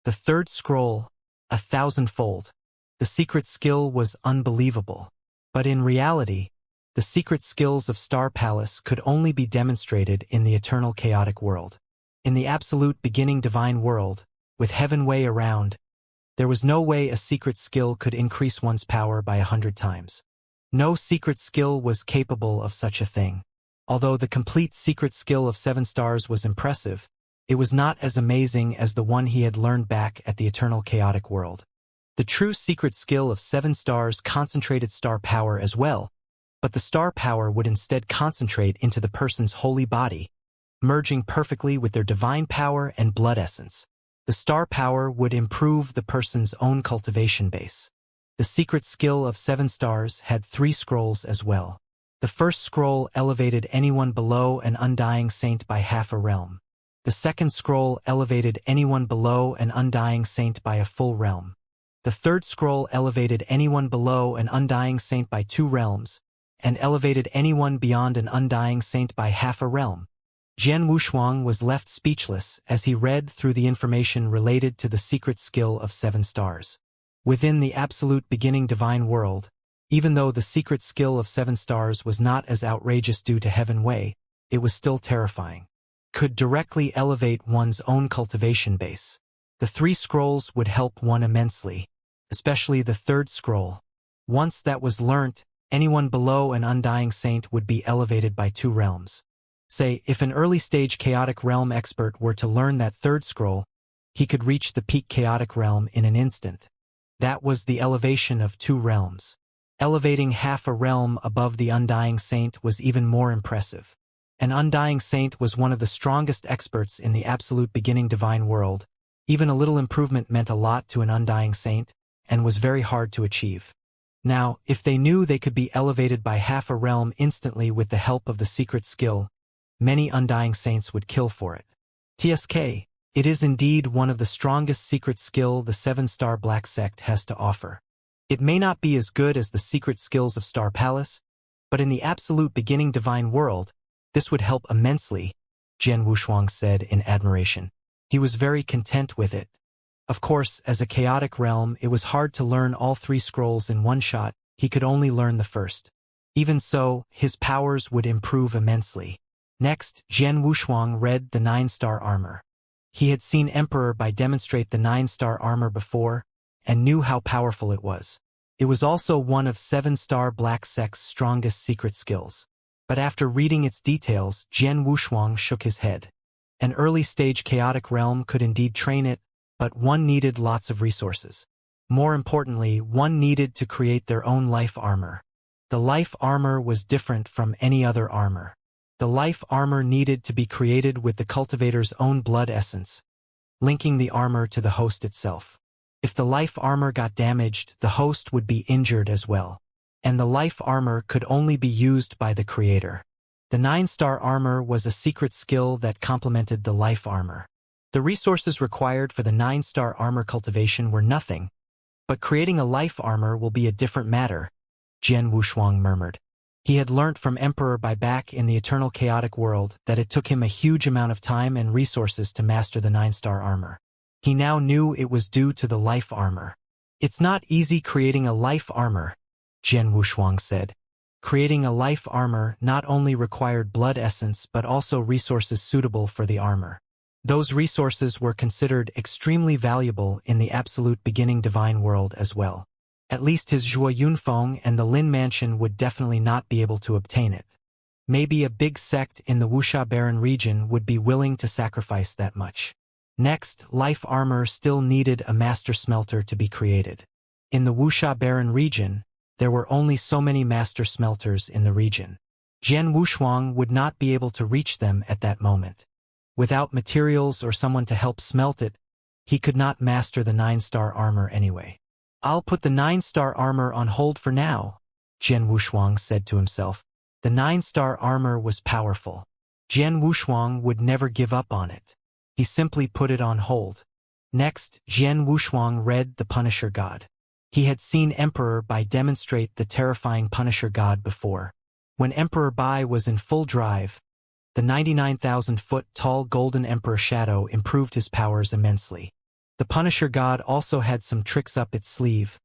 The third scroll 1,000-fold. The secret skill was unbelievable. But in reality, the secret skills of Star Palace could only be demonstrated in the eternal chaotic world. In the absolute beginning divine world, with Heaven Wei around, there was no way a secret skill could increase one's power by 100 times. No secret skill was capable of such a thing. Although the complete secret skill of 7 stars was impressive, it was not as amazing as the one he had learned back at the eternal chaotic world. The true secret skill of 7 stars concentrated star power as well, but the star power would instead concentrate into the person's holy body, merging perfectly with their divine power and blood essence. The star power would improve the person's own cultivation base. The secret skill of 7 stars had 3 scrolls as well. The first scroll elevated anyone below an undying saint by half a realm. The second scroll elevated anyone below an undying saint by a full realm. The third scroll elevated anyone below an undying saint by 2 realms, and elevated anyone beyond an undying saint by half a realm. Jian Wushuang was left speechless as he read through the information related to the secret skill of 7 stars. Within the absolute beginning divine world, even though the secret skill of 7 stars was not as outrageous due to Heaven Wei, it was still terrifying. Could directly elevate one's own cultivation base. The 3 scrolls would help one immensely, especially the third scroll. Once that was learnt, anyone below an undying saint would be elevated by 2 realms. Say, if an early-stage chaotic realm expert were to learn that third scroll, he could reach the peak chaotic realm in an instant. That was the elevation of 2 realms. Elevating half a realm above the undying saint was even more impressive. An undying saint was one of the strongest experts in the absolute beginning divine world. Even a little improvement meant a lot to an undying saint, and was very hard to achieve. Now, if they knew they could be elevated by half a realm instantly with the help of the secret skill, many undying saints would kill for it. TSK, it is indeed one of the strongest secret skill the 7-star Black Sect has to offer. It may not be as good as the secret skills of Star Palace, but in the absolute beginning divine world, this would help immensely, Jian Wushuang said in admiration. He was very content with it. Of course, as a chaotic realm, it was hard to learn all 3 scrolls in one shot. He could only learn the first. Even so, his powers would improve immensely. Next, Jian Wushuang read the 9-star armor. He had seen Emperor Bai demonstrate the 9-star armor before, and knew how powerful it was. It was also one of 7-star Black Sect's strongest secret skills. But after reading its details, Jian Wushuang shook his head. An early-stage chaotic realm could indeed train it, but one needed lots of resources. More importantly, one needed to create their own life armor. The life armor was different from any other armor. The life armor needed to be created with the cultivator's own blood essence, linking the armor to the host itself. If the life armor got damaged, the host would be injured as well. and the life armor could only be used by the creator. The 9-star armor was a secret skill that complemented the life armor. The resources required for the 9-star armor cultivation were nothing, but creating a life armor will be a different matter, Jian Wushuang murmured. He had learnt from Emperor Bai back in the eternal chaotic world that it took him a huge amount of time and resources to master the 9-star armor. He now knew it was due to the life armor. It's not easy creating a life armor, Jian Wushuang said. Creating a life armor not only required blood essence but also resources suitable for the armor. Those resources were considered extremely valuable in the absolute beginning divine world as well. At least his Zhuo Yunfeng and the Lin Mansion would definitely not be able to obtain it. Maybe a big sect in the Wuxia barren region would be willing to sacrifice that much. Next, life armor still needed a master smelter to be created. In the Wuxia barren region, there were only so many master smelters in the region. Jian Wushuang would not be able to reach them at that moment. Without materials or someone to help smelt it, he could not master the 9-star armor anyway. I'll put the 9-star armor on hold for now, Jian Wushuang said to himself. The 9-star armor was powerful. Jian Wushuang would never give up on it. He simply put it on hold. Next, Jian Wushuang read the Punisher God. He had seen Emperor Bai demonstrate the terrifying Punisher God before. When Emperor Bai was in full drive, the 99,000-foot-tall Golden Emperor Shadow improved his powers immensely. The Punisher God also had some tricks up its sleeve,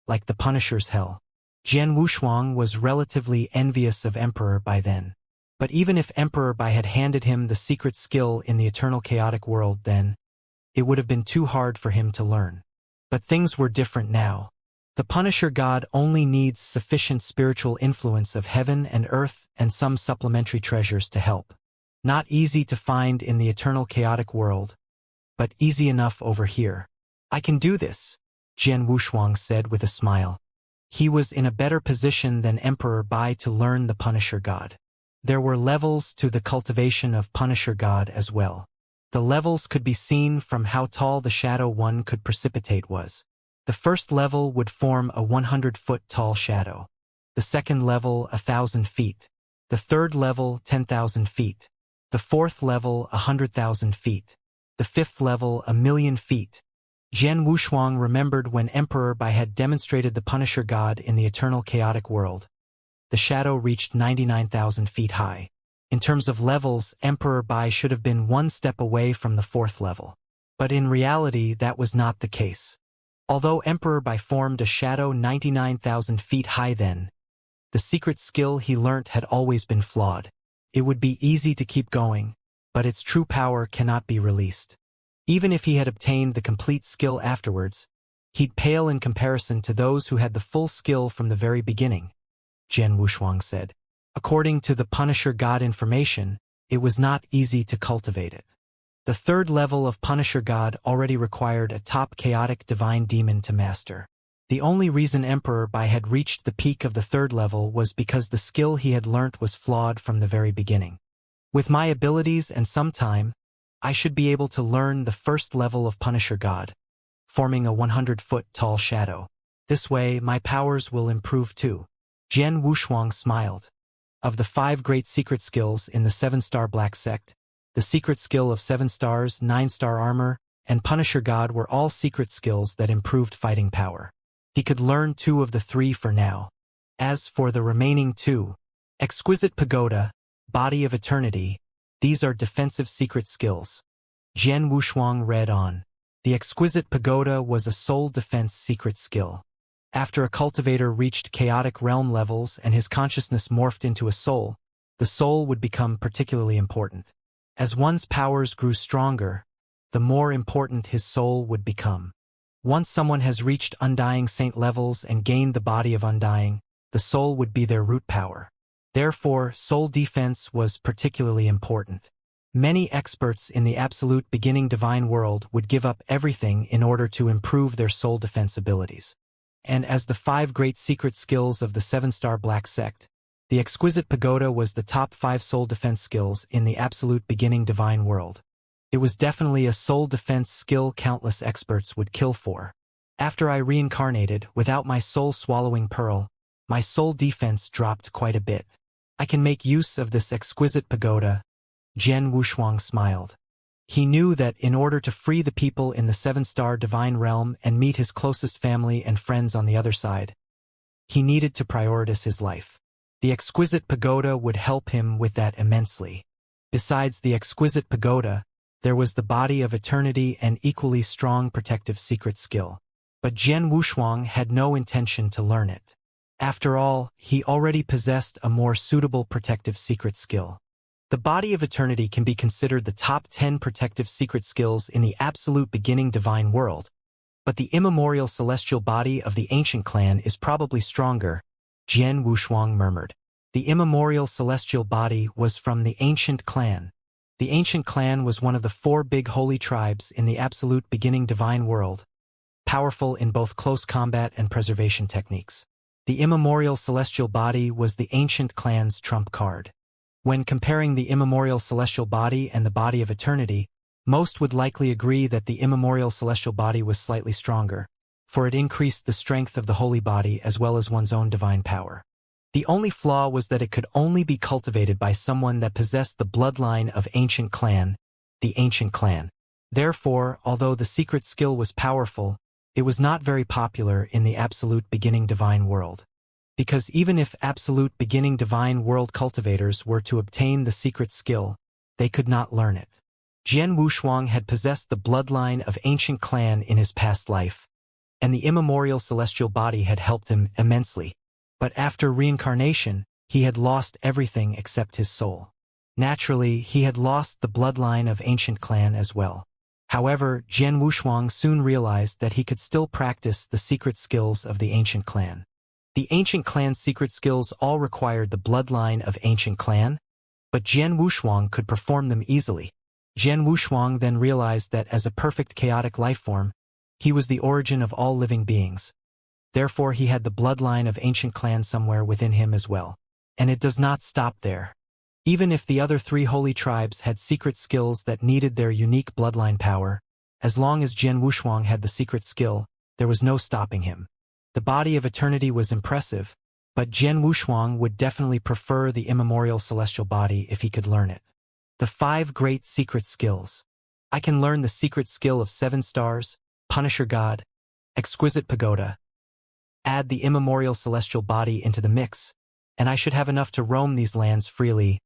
like the Punisher's Hell. Jian Wushuang was relatively envious of Emperor Bai then. But even if Emperor Bai had handed him the secret skill in the eternal chaotic world then, it would have been too hard for him to learn. But things were different now. The Punisher God only needs sufficient spiritual influence of heaven and earth and some supplementary treasures to help. Not easy to find in the eternal chaotic world, but easy enough over here. I can do this, Jian Wushuang said with a smile. He was in a better position than Emperor Bai to learn the Punisher God. There were levels to the cultivation of Punisher God as well. The levels could be seen from how tall the shadow one could precipitate was. The first level would form a 100-foot tall shadow. The second level 1,000 feet. The third level 10,000 feet. The fourth level 100,000 feet. The fifth level 1,000,000 feet. Jian Wushuang remembered when Emperor Bai had demonstrated the Punisher God in the eternal chaotic world. The shadow reached 99,000 feet high. In terms of levels, Emperor Bai should have been one step away from the fourth level. But in reality, that was not the case. Although Emperor Bai formed a shadow 99,000 feet high then, the secret skill he learnt had always been flawed. It would be easy to keep going, but its true power cannot be released. Even if he had obtained the complete skill afterwards, he'd pale in comparison to those who had the full skill from the very beginning, Jian Wushuang said. According to the Punisher God information, it was not easy to cultivate it. The third level of Punisher God already required a top chaotic divine demon to master. The only reason Emperor Bai had reached the peak of the third level was because the skill he had learnt was flawed from the very beginning. With my abilities and some time, I should be able to learn the first level of Punisher God, forming a 100-foot tall shadow. This way, my powers will improve too. Jian Wushuang smiled. Of the 5 great secret skills in the 7-star Black Sect, the secret skill of 7 stars, 9-star armor, and Punisher God were all secret skills that improved fighting power. He could learn 2 of the 3 for now. As for the remaining 2, Exquisite Pagoda, Body of Eternity, these are defensive secret skills. Jian Wushuang read on. The Exquisite Pagoda was a soul defense secret skill. After a cultivator reached chaotic realm levels and his consciousness morphed into a soul, the soul would become particularly important. As one's powers grew stronger, the more important his soul would become. Once someone has reached Undying Saint levels and gained the body of Undying, the soul would be their root power. Therefore, soul defense was particularly important. Many experts in the absolute beginning divine world would give up everything in order to improve their soul defense abilities. And as the 5 great secret skills of the 7-star Black Sect, the Exquisite Pagoda was the top 5 soul defense skills in the absolute beginning divine world. It was definitely a soul defense skill countless experts would kill for. After I reincarnated, without my soul-swallowing pearl, My soul defense dropped quite a bit. I can make use of this exquisite pagoda. Jian Wushuang smiled. He knew that in order to free the people in the 7-star divine realm and meet his closest family and friends on the other side, he needed to prioritize his life. The exquisite pagoda would help him with that immensely. Besides the exquisite pagoda, there was the body of eternity and equally strong protective secret skill. But Jian Wushuang had no intention to learn it. After all, he already possessed a more suitable protective secret skill. The body of eternity can be considered the top 10 protective secret skills in the absolute beginning divine world, but the immemorial celestial body of the ancient clan is probably stronger, Jian Wushuang murmured. The immemorial celestial body was from the ancient clan. The ancient clan was one of the 4 big holy tribes in the absolute beginning divine world, powerful in both close combat and preservation techniques. The immemorial celestial body was the ancient clan's trump card. When comparing the immemorial celestial body and the body of eternity, most would likely agree that the immemorial celestial body was slightly stronger, for it increased the strength of the holy body as well as one's own divine power. The only flaw was that it could only be cultivated by someone that possessed the bloodline of ancient clan, the ancient clan. Therefore, although the secret skill was powerful, it was not very popular in the absolute beginning divine world. Because even if absolute beginning divine world cultivators were to obtain the secret skill, they could not learn it. Jian Wushuang had possessed the bloodline of ancient clan in his past life, and the immemorial celestial body had helped him immensely. But after reincarnation, he had lost everything except his soul. Naturally, he had lost the bloodline of ancient clan as well. However, Jian Wushuang soon realized that he could still practice the secret skills of the ancient clan. The ancient clan's secret skills all required the bloodline of ancient clan, but Jian Wushuang could perform them easily. Jian Wushuang then realized that as a perfect chaotic life form, he was the origin of all living beings. Therefore he had the bloodline of ancient clan somewhere within him as well. And it does not stop there. Even if the other 3 holy tribes had secret skills that needed their unique bloodline power, as long as Jian Wushuang had the secret skill, there was no stopping him. The body of eternity was impressive, but Jian Wushuang would definitely prefer the immemorial celestial body if he could learn it. The 5 great secret skills. I can learn the secret skill of 7 stars, Punisher God, exquisite pagoda. Add the immemorial celestial body into the mix, and I should have enough to roam these lands freely,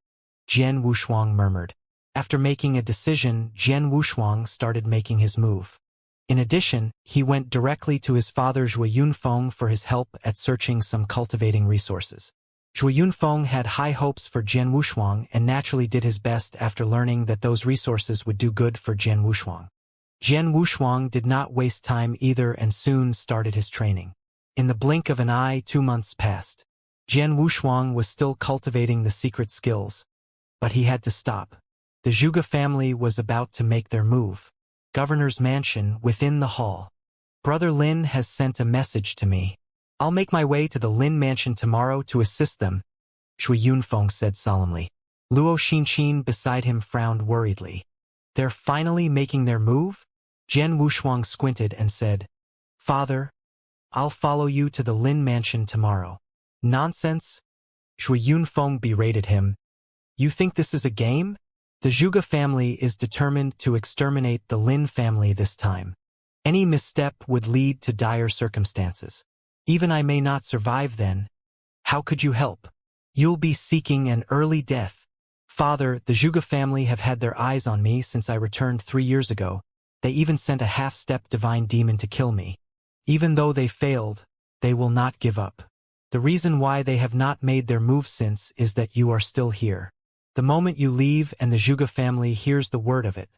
Jian Wushuang murmured. After making a decision, Jian Wushuang started making his move. In addition, he went directly to his father Zhuo Yunfeng for his help at searching some cultivating resources. Zhuo Yunfeng had high hopes for Jian Wushuang and naturally did his best after learning that those resources would do good for Jian Wushuang. Jian Wushuang did not waste time either and soon started his training. In the blink of an eye, 2 months passed. Jian Wushuang was still cultivating the secret skills, but he had to stop. The Zhuge family was about to make their move. Governor's mansion within the hall. Brother Lin has sent a message to me. I'll make my way to the Lin mansion tomorrow to assist them, Zhuo Yunfeng said solemnly. Luo Xinqin beside him frowned worriedly. They're finally making their move? Jian Wushuang squinted and said, Father, I'll follow you to the Lin mansion tomorrow. Nonsense? Zhuo Yunfeng berated him. You think this is a game? The Zhuge family is determined to exterminate the Lin family this time. Any misstep would lead to dire circumstances. Even I may not survive then. How could you help? You'll be seeking an early death. Father, the Zhuge family have had their eyes on me since I returned 3 years ago. They even sent a half-step divine demon to kill me. Even though they failed, they will not give up. The reason why they have not made their move since is that you are still here. The moment you leave and the Zhuge family hears the word of it,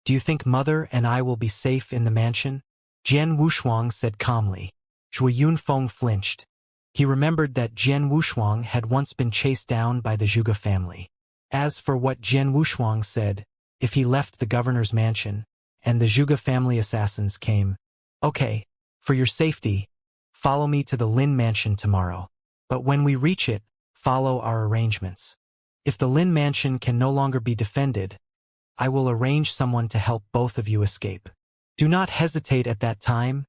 do you think Mother and I will be safe in the mansion? Jian Wushuang said calmly. Zhuo Yunfeng flinched. He remembered that Jian Wushuang had once been chased down by the Zhuge family. As for what Jian Wushuang said, if he left the governor's mansion, and the Zhuge family assassins came, okay, for your safety, follow me to the Lin mansion tomorrow. But when we reach it, follow our arrangements. If the Lin mansion can no longer be defended, I will arrange someone to help both of you escape. Do not hesitate at that time,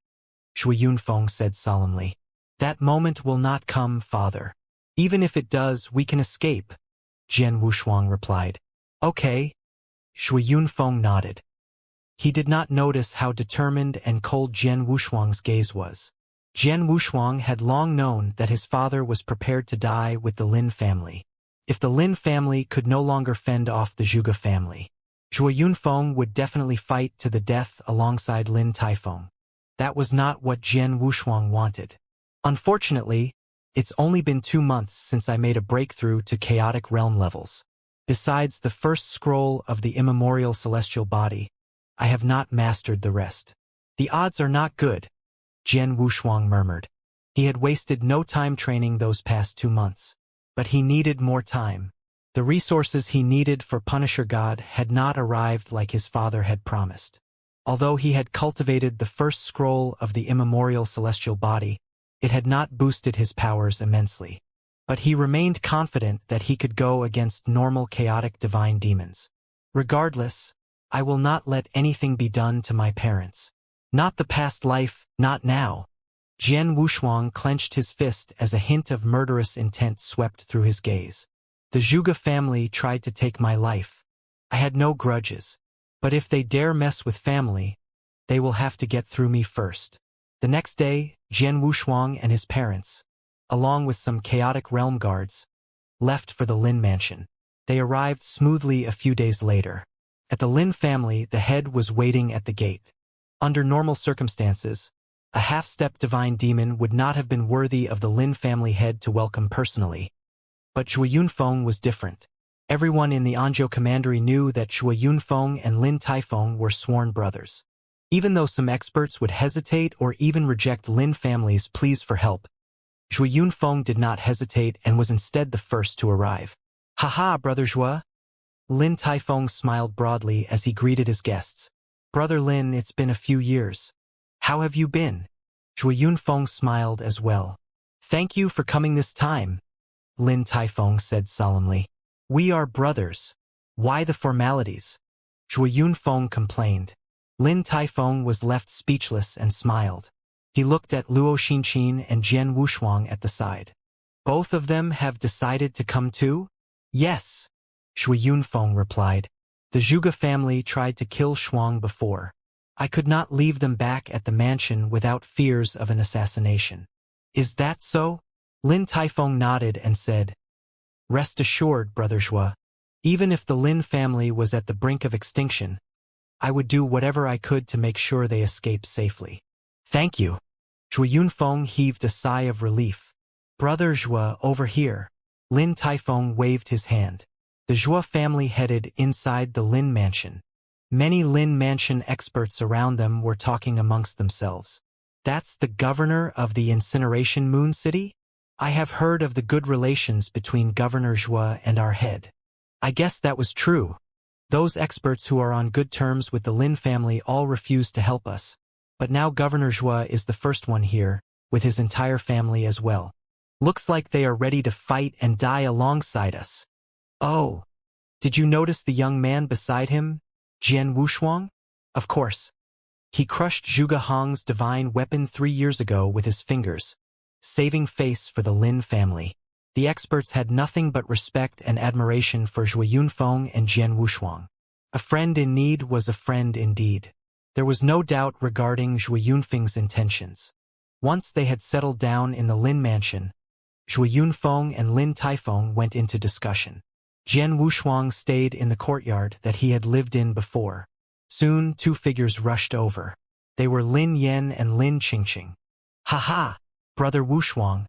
Zhuo Yunfeng said solemnly. That moment will not come, father. Even if it does, we can escape, Jian Wushuang replied. Okay. Shui Yunfeng nodded. He did not notice how determined and cold Jian Wushuang's gaze was. Jian Wushuang had long known that his father was prepared to die with the Lin family. If the Lin family could no longer fend off the Zhuge family, Shui Yunfeng would definitely fight to the death alongside Lin Taifeng. That was not what Jian Wushuang wanted. Unfortunately, it's only been 2 months since I made a breakthrough to chaotic realm levels. Besides the first scroll of the immemorial celestial body, I have not mastered the rest. The odds are not good, Jian Wushuang murmured. He had wasted no time training those past 2 months. But he needed more time. The resources he needed for Punisher God had not arrived like his father had promised. Although he had cultivated the first scroll of the immemorial celestial body, it had not boosted his powers immensely. But he remained confident that he could go against normal chaotic divine demons. Regardless, I will not let anything be done to my parents. Not the past life, not now. Jian Wushuang clenched his fist as a hint of murderous intent swept through his gaze. The Zhuge family tried to take my life. I had no grudges. But if they dare mess with family, they will have to get through me first. The next day, Jian Wushuang and his parents, along with some chaotic realm guards, left for the Lin mansion. They arrived smoothly a few days later. At the Lin family, the head was waiting at the gate. Under normal circumstances, a half-step divine demon would not have been worthy of the Lin family head to welcome personally. But Shui Yunfeng was different. Everyone in the Anzhou commandery knew that Shui Yunfeng and Lin Taifeng were sworn brothers. Even though some experts would hesitate or even reject Lin family's pleas for help, Shui Yunfeng did not hesitate and was instead the first to arrive. "Haha, Brother Zhua." Lin Taifeng smiled broadly as he greeted his guests. "Brother Lin, it's been a few years. How have you been?" Shui Yunfeng smiled as well. "Thank you for coming this time," Lin Taifeng said solemnly. "We are brothers. Why the formalities?" Shui Yunfeng complained. Lin Taifeng was left speechless and smiled. He looked at Luo Xinqin and Jian Wushuang at the side. "Both of them have decided to come too?" "Yes," Shui Yunfeng replied. "The Zhuge family tried to kill Shuang before. I could not leave them back at the mansion without fears of an assassination." "Is that so?" Lin Taifeng nodded and said, "Rest assured, Brother Zhua, even if the Lin family was at the brink of extinction, I would do whatever I could to make sure they escape safely." "Thank you." Shui Yunfeng heaved a sigh of relief. "Brother Zhua, over here." Lin Taifeng waved his hand. The Zhua family headed inside the Lin mansion. Many Lin mansion experts around them were talking amongst themselves. "That's the governor of the incineration moon city? I have heard of the good relations between Governor Zhua and our head." "I guess that was true. Those experts who are on good terms with the Lin family all refused to help us. But now Governor Zhua is the first one here, with his entire family as well. Looks like they are ready to fight and die alongside us." "Oh, did you notice the young man beside him, Jian Wushuang?" "Of course. He crushed Zhuge Hong's divine weapon 3 years ago with his fingers, saving face for the Lin family." The experts had nothing but respect and admiration for Shui Yunfeng and Jian Wushuang. A friend in need was a friend indeed. There was no doubt regarding Shui Yunfeng's intentions. Once they had settled down in the Lin mansion, Shui Yunfeng and Lin Taifeng went into discussion. Jian Wushuang stayed in the courtyard that he had lived in before. Soon 2 figures rushed over. They were Lin Yan and Lin Qingqing. "Ha-ha, Brother Wushuang."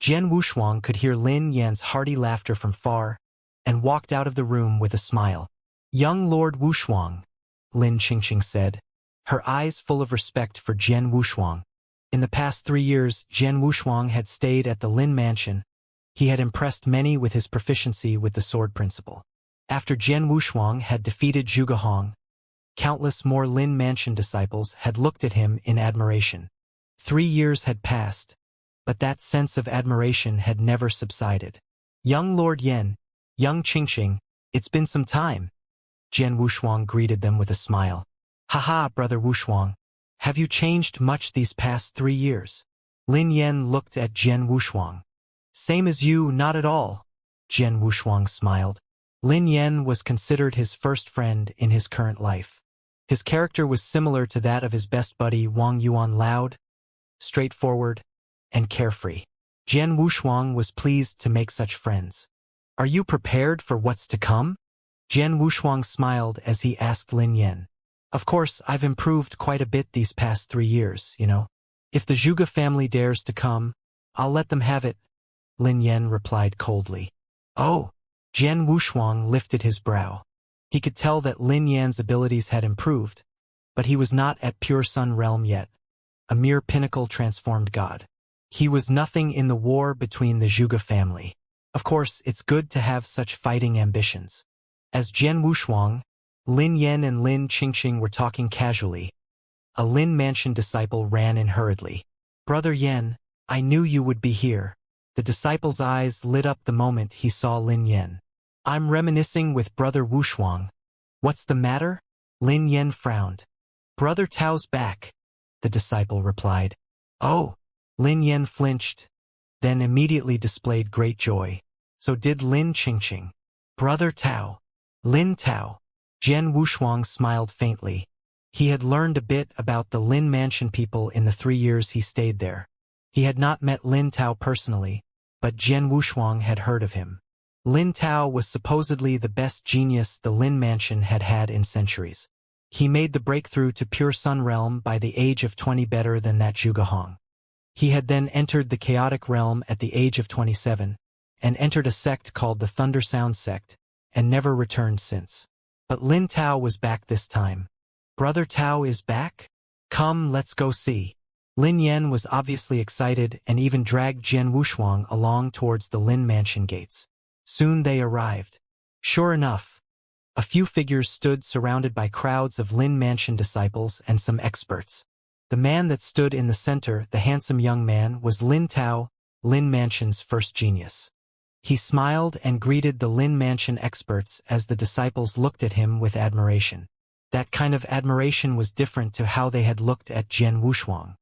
Jian Wushuang could hear Lin Yan's hearty laughter from far, and walked out of the room with a smile. "Young Lord Wushuang," Lin Qingqing said, her eyes full of respect for Jian Wushuang. In the past 3 years, Jian Wushuang had stayed at the Lin mansion. He had impressed many with his proficiency with the sword principle. After Jian Wushuang had defeated Zhuge Hong, countless more Lin mansion disciples had looked at him in admiration. 3 years had passed, but that sense of admiration had never subsided. "Young Lord Yan, young Qingqing, it's been some time." Jian Wushuang greeted them with a smile. "Haha, Brother Wushuang, have you changed much these past 3 years?" Lin Yan looked at Jian Wushuang. Same as you, not at all. Jian Wushuang smiled. Lin Yan was considered his first friend in his current life. His character was similar to that of his best buddy Wang Yuan, loud, straightforward, and carefree. Jian Wushuang was pleased to make such friends. Are you prepared for what's to come? Jian Wushuang smiled as he asked Lin Yan. Of course, I've improved quite a bit these past 3 years, you know. If the Zhuge family dares to come, I'll let them have it, Lin Yan replied coldly. Oh! Jian Wushuang lifted his brow. He could tell that Lin Yan's abilities had improved, but he was not at pure sun realm yet, a mere pinnacle transformed god. He was nothing in the war between the Zhuge family. Of course, it's good to have such fighting ambitions. As Jian Wushuang, Lin Yan and Lin Qingqing were talking casually, a Lin Mansion disciple ran in hurriedly. Brother Yan, I knew you would be here. The disciple's eyes lit up the moment he saw Lin Yan. I'm reminiscing with Brother Wushuang. What's the matter? Lin Yan frowned. Brother Tao's back, the disciple replied. Oh! Lin Yan flinched, then immediately displayed great joy. So did Lin Qingqing. Brother Tao. Lin Tao. Jian Wushuang smiled faintly. He had learned a bit about the Lin Mansion people in the 3 years he stayed there. He had not met Lin Tao personally, but Jian Wushuang had heard of him. Lin Tao was supposedly the best genius the Lin Mansion had had in centuries. He made the breakthrough to pure sun realm by the age of 20, better than that Zhuge Hong. He had then entered the chaotic realm at the age of 27, and entered a sect called the Thunder Sound sect, and never returned since. But Lin Tao was back this time. Brother Tao is back? Come, let's go see. Lin Yan was obviously excited and even dragged Jian Wushuang along towards the Lin Mansion gates. Soon they arrived. Sure enough, a few figures stood surrounded by crowds of Lin Mansion disciples and some experts. The man that stood in the center, the handsome young man, was Lin Tao, Lin Mansion's first genius. He smiled and greeted the Lin Mansion experts as the disciples looked at him with admiration. That kind of admiration was different to how they had looked at Jian Wushuang.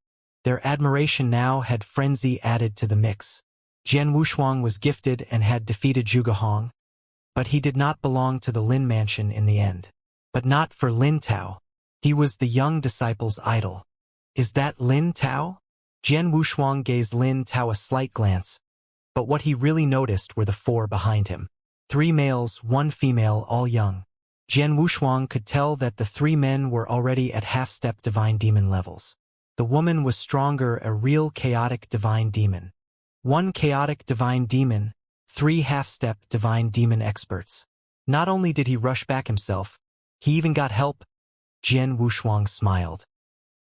Their admiration now had frenzy added to the mix. Jian Wushuang was gifted and had defeated Zhuge Hong, but he did not belong to the Lin Mansion in the end. But not for Lin Tao. He was the young disciple's idol. Is that Lin Tao? Jian Wushuang gave Lin Tao a slight glance, but what he really noticed were the 4 behind him. 3 males, 1 female, all young. Jian Wushuang could tell that the 3 men were already at half-step divine demon levels. The woman was stronger, a real chaotic divine demon. 1 chaotic divine demon, 3 half-step divine demon experts. Not only did he rush back himself, he even got help. Jian Wushuang smiled.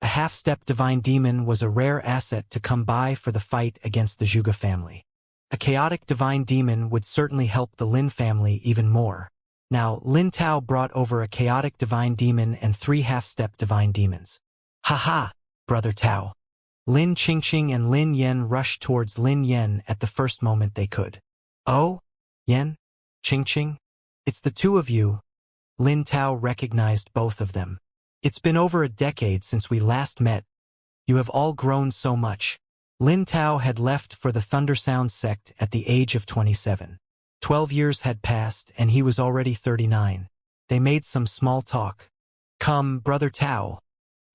A half-step divine demon was a rare asset to come by for the fight against the Zhuge family. A chaotic divine demon would certainly help the Lin family even more. Now, Lin Tao brought over a chaotic divine demon and 3 half-step divine demons. Ha! Brother Tao. Lin Qingqing and Lin Yan rushed towards Lin Yan at the first moment they could. Oh? Yan? Qingqing? It's the 2 of you. Lin Tao recognized both of them. It's been over a decade since we last met. You have all grown so much. Lin Tao had left for the Thunder Sound sect at the age of 27. 12 years had passed and he was already 39. They made some small talk. Come, Brother Tao.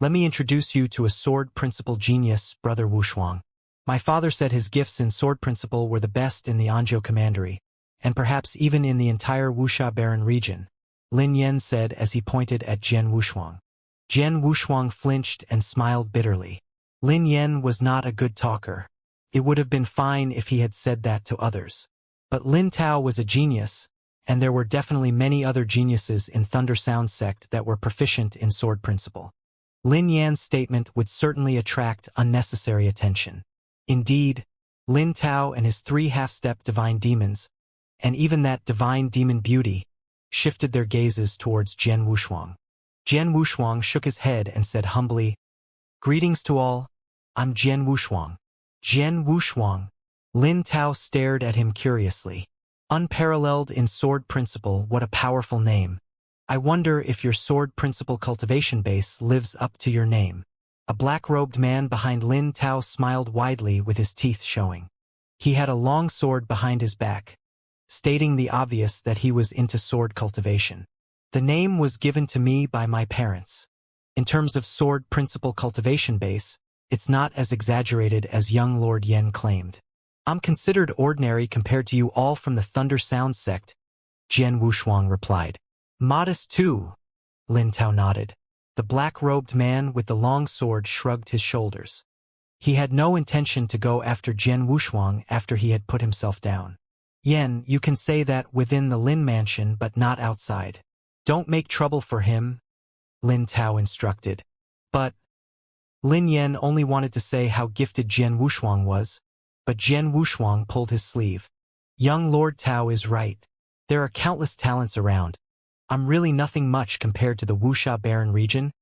Let me introduce you to a sword principle genius, Brother Wushuang. My father said his gifts in sword principle were the best in the Anzhou Commandery, and perhaps even in the entire Wuxia Baron region, Lin Yan said as he pointed at Jian Wushuang. Jian Wushuang flinched and smiled bitterly. Lin Yan was not a good talker. It would have been fine if he had said that to others. But Lin Tao was a genius, and there were definitely many other geniuses in Thunder Sound sect that were proficient in sword principle. Lin Yan's statement would certainly attract unnecessary attention. Indeed, Lin Tao and his 3 half-step divine demons, and even that divine demon beauty, shifted their gazes towards Jian Wushuang. Jian Wushuang shook his head and said humbly, Greetings to all, I'm Jian Wushuang. Jian Wushuang. Lin Tao stared at him curiously. Unparalleled in sword principle, what a powerful name. I wonder if your sword principle cultivation base lives up to your name. A black-robed man behind Lin Tao smiled widely with his teeth showing. He had a long sword behind his back, stating the obvious that he was into sword cultivation. The name was given to me by my parents. In terms of sword principle cultivation base, it's not as exaggerated as young Lord Yen claimed. I'm considered ordinary compared to you all from the Thunder Sound sect, Jian Wushuang replied. Modest too, Lin Tao nodded. The black-robed man with the long sword shrugged his shoulders. He had no intention to go after Jian Wushuang after he had put himself down. Yen, you can say that within the Lin mansion but not outside. Don't make trouble for him, Lin Tao instructed. But Lin Yen only wanted to say how gifted Jian Wushuang was, but Jian Wushuang pulled his sleeve. Young Lord Tao is right. There are countless talents around. I'm really nothing much compared to the Wuxia Barren region.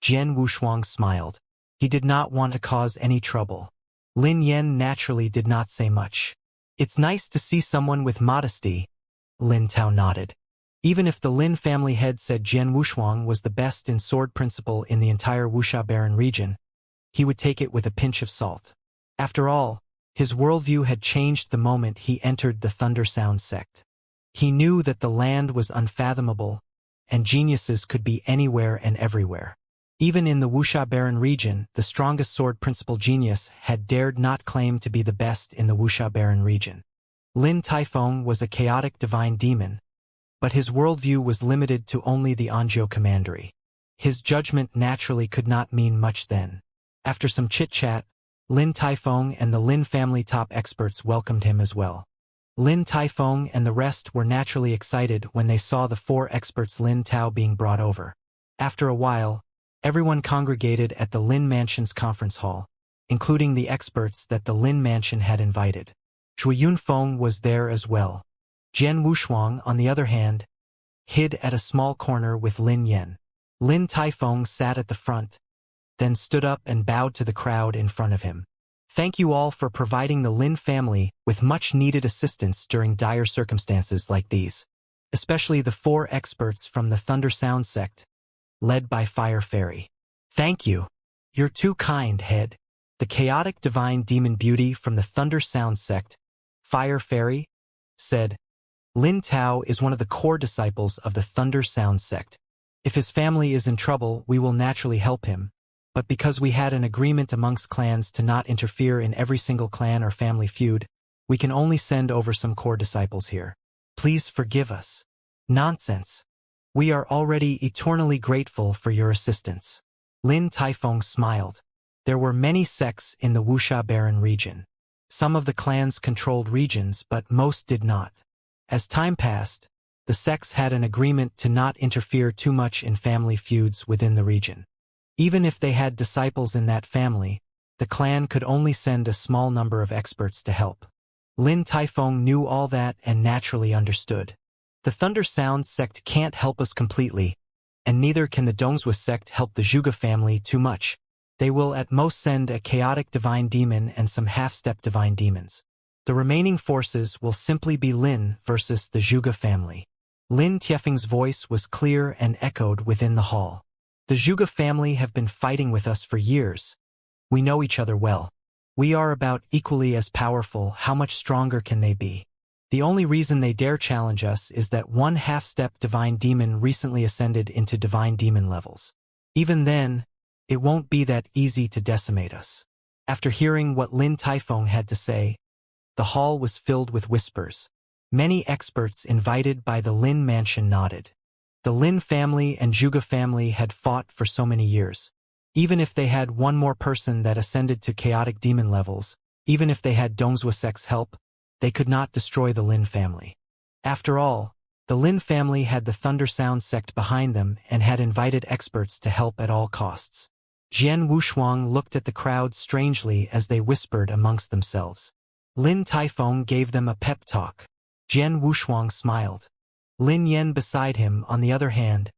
Jian Wushuang smiled. He did not want to cause any trouble. Lin Yen naturally did not say much. It's nice to see someone with modesty, Lin Tao nodded. Even if the Lin family head said Jian Wushuang was the best in sword principle in the entire Wuxia Barren region, he would take it with a pinch of salt. After all, his worldview had changed the moment he entered the Thunder Sound sect. He knew that the land was unfathomable, and geniuses could be anywhere and everywhere. Even in the Wuxia Barren region, the strongest sword principle genius had dared not claim to be the best in the Wuxia Barren region. Lin Taifeng was a chaotic divine demon, but his worldview was limited to only the Anzhou commandery. His judgment naturally could not mean much then. After some chit-chat, Lin Taifeng and the Lin family top experts welcomed him as well. Lin Taifeng and the rest were naturally excited when they saw the 4 experts Lin Tao being brought over. After a while, everyone congregated at the Lin Mansion's conference hall, including the experts that the Lin Mansion had invited. Zhu Yunfeng was there as well. Jian Wushuang, on the other hand, hid at a small corner with Lin Yen. Lin Taifeng sat at the front, then stood up and bowed to the crowd in front of him. Thank you all for providing the Lin family with much-needed assistance during dire circumstances like these, especially the 4 experts from the Thunder Sound sect, led by Fire Fairy. Thank you. You're too kind, head. The chaotic divine demon beauty from the Thunder Sound sect, Fire Fairy, said. Lin Tao is one of the core disciples of the Thunder Sound sect. If his family is in trouble, we will naturally help him. But because we had an agreement amongst clans to not interfere in every single clan or family feud, we can only send over some core disciples here. Please forgive us. Nonsense. We are already eternally grateful for your assistance. Lin Taifeng smiled. There were many sects in the Wuxia Barren region. Some of the clans controlled regions, but most did not. As time passed, the sects had an agreement to not interfere too much in family feuds within the region. Even if they had disciples in that family, the clan could only send a small number of experts to help. Lin Taifeng knew all that and naturally understood. The Thunder Sound sect can't help us completely, and neither can the Dongzhou sect help the Zhuge family too much. They will at most send a chaotic divine demon and some half-step divine demons. The remaining forces will simply be Lin versus the Zhuge family. Lin Tiefeng's voice was clear and echoed within the hall. The Zhuge family have been fighting with us for years. We know each other well. We are about equally as powerful. How much stronger can they be? The only reason they dare challenge us is that one half-step divine demon recently ascended into divine demon levels. Even then, it won't be that easy to decimate us. After hearing what Lin Taifeng had to say, the hall was filled with whispers. Many experts invited by the Lin Mansion nodded. The Lin family and Zhuge family had fought for so many years. Even if they had one more person that ascended to chaotic demon levels, even if they had Dongzhou sect's help, they could not destroy the Lin family. After all, the Lin family had the Thunder Sound sect behind them and had invited experts to help at all costs. Jian Wushuang looked at the crowd strangely as they whispered amongst themselves. Lin Taifeng gave them a pep talk. Jian Wushuang smiled. Lin Yen beside him, on the other hand,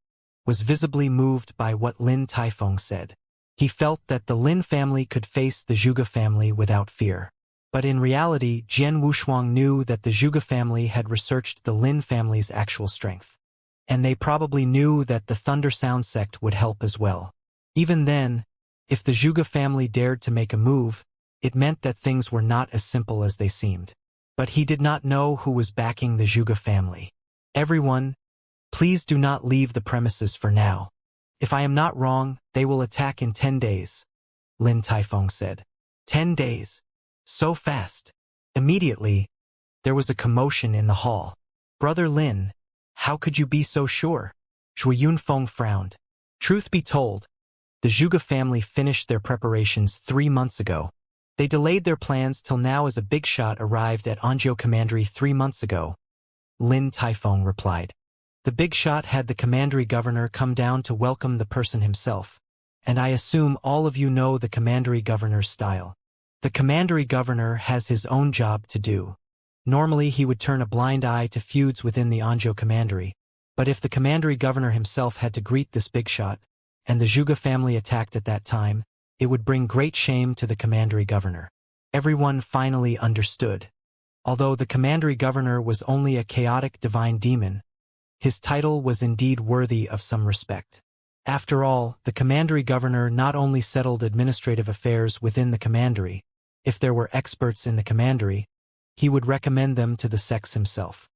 was visibly moved by what Lin Taifeng said. He felt that the Lin family could face the Zhuge family without fear. But in reality, Jian Wushuang knew that the Zhuge family had researched the Lin family's actual strength. And they probably knew that the Thunder Sound sect would help as well. Even then, If the Zhuge family dared to make a move, it meant that things were not as simple as they seemed. But he did not know who was backing the Zhuge family. Everyone, please do not leave the premises for now. If I am not wrong, they will attack in 10 days, Lin Taifeng said. 10 days? So fast. Immediately, there was a commotion in the hall. Brother Lin, how could you be so sure? Zhui Yunfeng frowned. Truth be told, the Zhuge family finished their preparations 3 months ago. They delayed their plans till now as a big shot arrived at Anzhou Commandery 3 months ago. Lin Taifeng replied. The big shot had the commandery governor come down to welcome the person himself. And I assume all of you know the commandery governor's style. The commandery governor has his own job to do. Normally he would turn a blind eye to feuds within the Anzhou commandery. But if the commandery governor himself had to greet this big shot, and the Zhuge family attacked at that time, it would bring great shame to the commandery governor. Everyone finally understood. Although the commandery governor was only a chaotic divine demon, his title was indeed worthy of some respect. After all, the commandery governor not only settled administrative affairs within the commandery, if there were experts in the commandery, he would recommend them to the sects himself.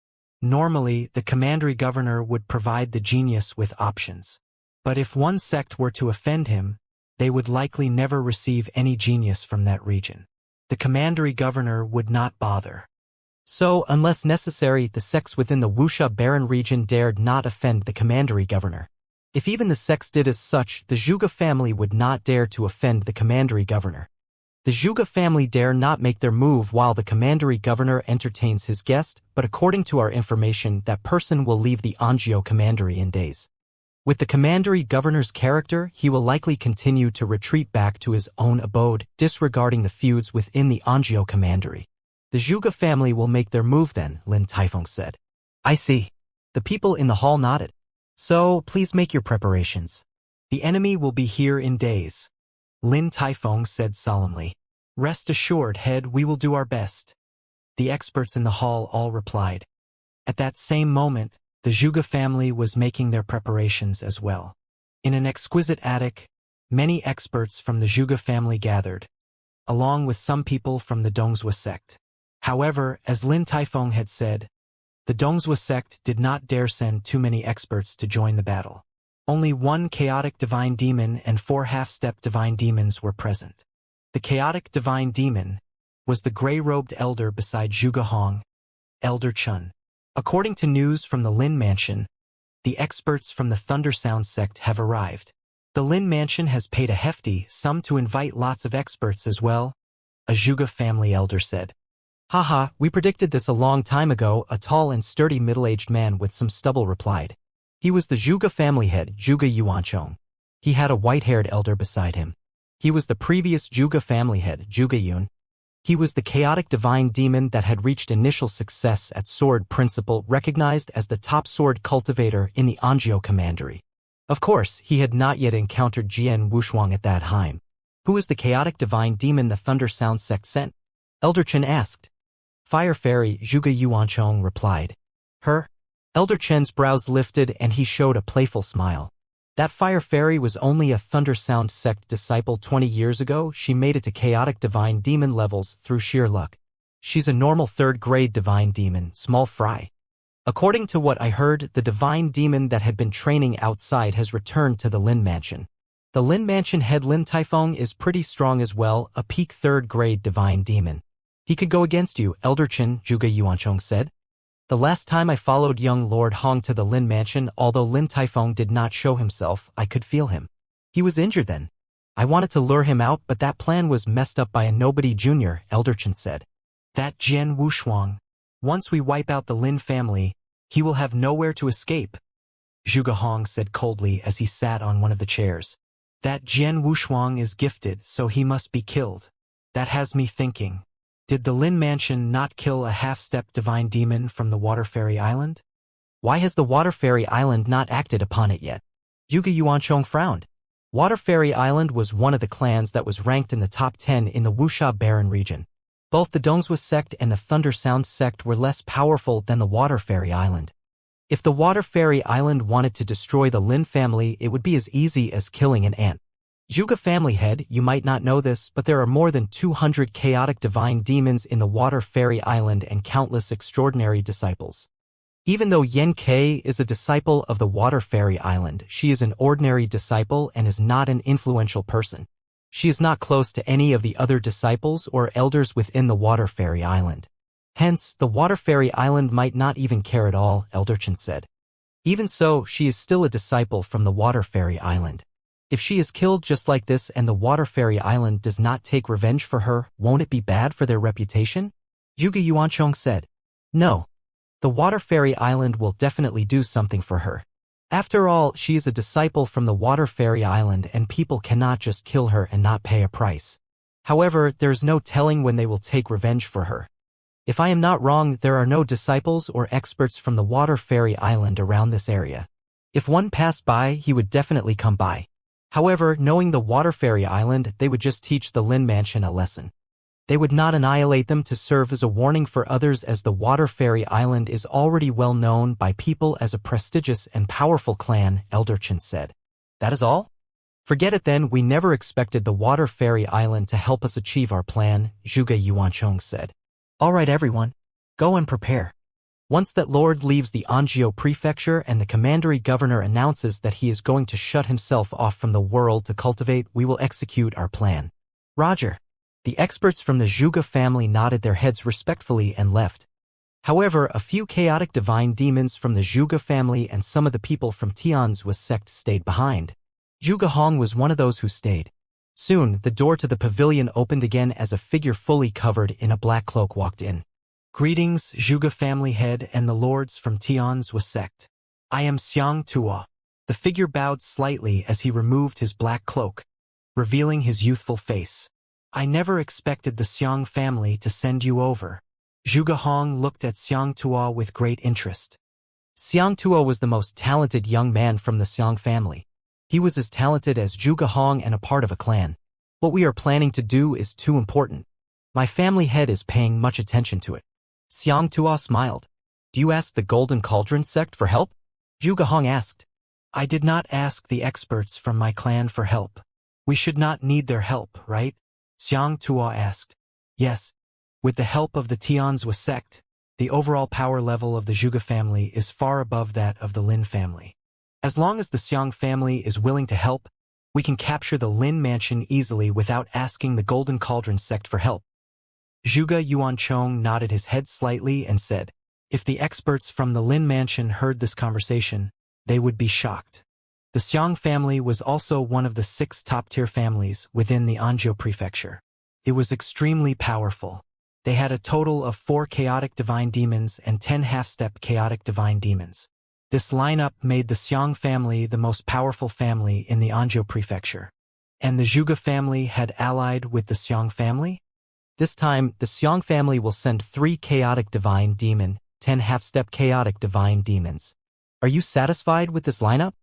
Normally, the commandery governor would provide the genius with options. But if one sect were to offend him, they would likely never receive any genius from that region. The commandery governor would not bother. So, unless necessary, the sects within the Wuxia barren region dared not offend the commandery governor. If even the sects did as such, the Zhuge family would not dare to offend the commandery governor. The Zhuge family dare not make their move while the commandery governor entertains his guest, but according to our information, that person will leave the Anzhou commandery in days. With the commandery governor's character, he will likely continue to retreat back to his own abode, disregarding the feuds within the Anzhou commandery. The Zhuge family will make their move then, Lin Taifeng said. I see. The people in the hall nodded. So, please make your preparations. The enemy will be here in days. Lin Taifeng said solemnly. Rest assured, head, we will do our best. The experts in the hall all replied. At that same moment, the Zhuge family was making their preparations as well. In an exquisite attic, many experts from the Zhuge family gathered, along with some people from the Dongzhou sect. However, as Lin Taifeng had said, the Dongzhou sect did not dare send too many experts to join the battle. Only 1 chaotic divine demon and 4 half-step divine demons were present. The chaotic divine demon was the gray-robed elder beside Zhuge Hong, Elder Chun. According to news from the Lin Mansion, the experts from the Thundersound sect have arrived. The Lin Mansion has paid a hefty sum to invite lots of experts as well, a Zhuge family elder said. Haha, we predicted this a long time ago, a tall and sturdy middle-aged man with some stubble replied. He was the Zhuge family head, Zhuge Yuanchong. He had a white-haired elder beside him. He was the previous Zhuge family head, Zhuge Yun. He was the chaotic divine demon that had reached initial success at Sword Principle, recognized as the top sword cultivator in the Anzhou commandery. Of course, he had not yet encountered Jian Wushuang at that time. Who is the chaotic divine demon the Thunder Sound sect sent? Elder Chen asked. Fire Fairy, Zhuge Yuanchong replied. Her? Elder Chen's brows lifted and he showed a playful smile. That Fire Fairy was only a Thunder Sound sect disciple 20 years ago. She made it to chaotic divine demon levels through sheer luck. She's a normal 3rd grade divine demon, small fry. According to what I heard, the divine demon that had been training outside has returned to the Lin Mansion. The Lin Mansion head Lin Taifeng is pretty strong as well, a peak 3rd grade divine demon. He could go against you, Elder Chen, Zhuge Yuanchong said. The last time I followed young Lord Hong to the Lin Mansion, although Lin Taifeng did not show himself, I could feel him. He was injured then. I wanted to lure him out, but that plan was messed up by a nobody junior, Elder Chen said. That Jian Wushuang. Once we wipe out the Lin family, he will have nowhere to escape, Zhuge Hong said coldly as he sat on one of the chairs. That Jian Wushuang is gifted, so he must be killed. That has me thinking. Did the Lin Mansion not kill a half-step divine demon from the Water Fairy Island? Why has the Water Fairy Island not acted upon it yet? Zhuge Yuanchong frowned. Water Fairy Island was one of the clans that was ranked in the top 10 in the Wuxia barren region. Both the Dongzhou sect and the Thunder Sound sect were less powerful than the Water Fairy Island. If the Water Fairy Island wanted to destroy the Lin family, it would be as easy as killing an ant. Zhuge family head, you might not know this, but there are more than 200 chaotic divine demons in the Water Fairy Island and countless extraordinary disciples. Even though Xianxia is a disciple of the Water Fairy Island, she is an ordinary disciple and is not an influential person. She is not close to any of the other disciples or elders within the Water Fairy Island. Hence, the Water Fairy Island might not even care at all, Elderchin said. Even so, she is still a disciple from the Water Fairy Island. If she is killed just like this and the Water Fairy Island does not take revenge for her, won't it be bad for their reputation? Zhuge Yuanchong said. No. The Water Fairy Island will definitely do something for her. After all, she is a disciple from the Water Fairy Island and people cannot just kill her and not pay a price. However, there is no telling when they will take revenge for her. If I am not wrong, there are no disciples or experts from the Water Fairy Island around this area. If one passed by, he would definitely come by. However, knowing the Water Fairy Island, they would just teach the Lin Mansion a lesson. They would not annihilate them to serve as a warning for others, as the Water Fairy Island is already well known by people as a prestigious and powerful clan, Elderchin said. That is all? Forget it then, we never expected the Water Fairy Island to help us achieve our plan, Zhuge Yuanchong said. All right everyone, go and prepare. Once that lord leaves the Anzhou prefecture and the commandery governor announces that he is going to shut himself off from the world to cultivate, we will execute our plan. Roger. The experts from the Zhuge family nodded their heads respectfully and left. However, a few chaotic divine demons from the Zhuge family and some of the people from Tianzhu's sect stayed behind. Zhuge Hong was one of those who stayed. Soon, the door to the pavilion opened again as a figure fully covered in a black cloak walked in. Greetings, Zhuge family head and the lords from Tianzhu's sect. I am Xianxia. The figure bowed slightly as he removed his black cloak, revealing his youthful face. I never expected the Xiang family to send you over. Zhuge Hong looked at Xianxia with great interest. Xianxia was the most talented young man from the Xiang family. He was as talented as Zhuge Hong and a part of a clan. What we are planning to do is too important. My family head is paying much attention to it. Xianxia smiled. Do you ask the Golden Cauldron sect for help? Zhuge Hong asked. I did not ask the experts from my clan for help. We should not need their help, right? Xianxia asked. Yes. With the help of the Tianzhu sect, the overall power level of the Zhuge family is far above that of the Lin family. As long as the Xiang family is willing to help, we can capture the Lin Mansion easily without asking the Golden Cauldron sect for help. Zhuge Yuanchong nodded his head slightly and said, if the experts from the Lin Mansion heard this conversation, they would be shocked. The Xiang family was also one of the 6 top-tier families within the Anzhou prefecture. It was extremely powerful. They had a total of 4 chaotic divine demons and 10 half-step chaotic divine demons. This lineup made the Xiang family the most powerful family in the Anzhou prefecture. And the Zhuge family had allied with the Xiang family? This time, the Xiang family will send 3 chaotic divine demon, 10 half-step chaotic divine demons. Are you satisfied with this lineup?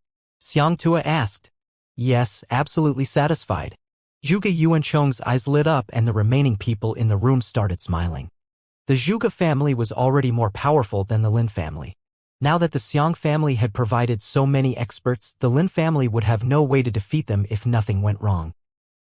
Xianxia asked. Yes, absolutely satisfied. Zhuge Yuanchong's eyes lit up and the remaining people in the room started smiling. The Zhuge family was already more powerful than the Lin family. Now that the Xiang family had provided so many experts, the Lin family would have no way to defeat them if nothing went wrong.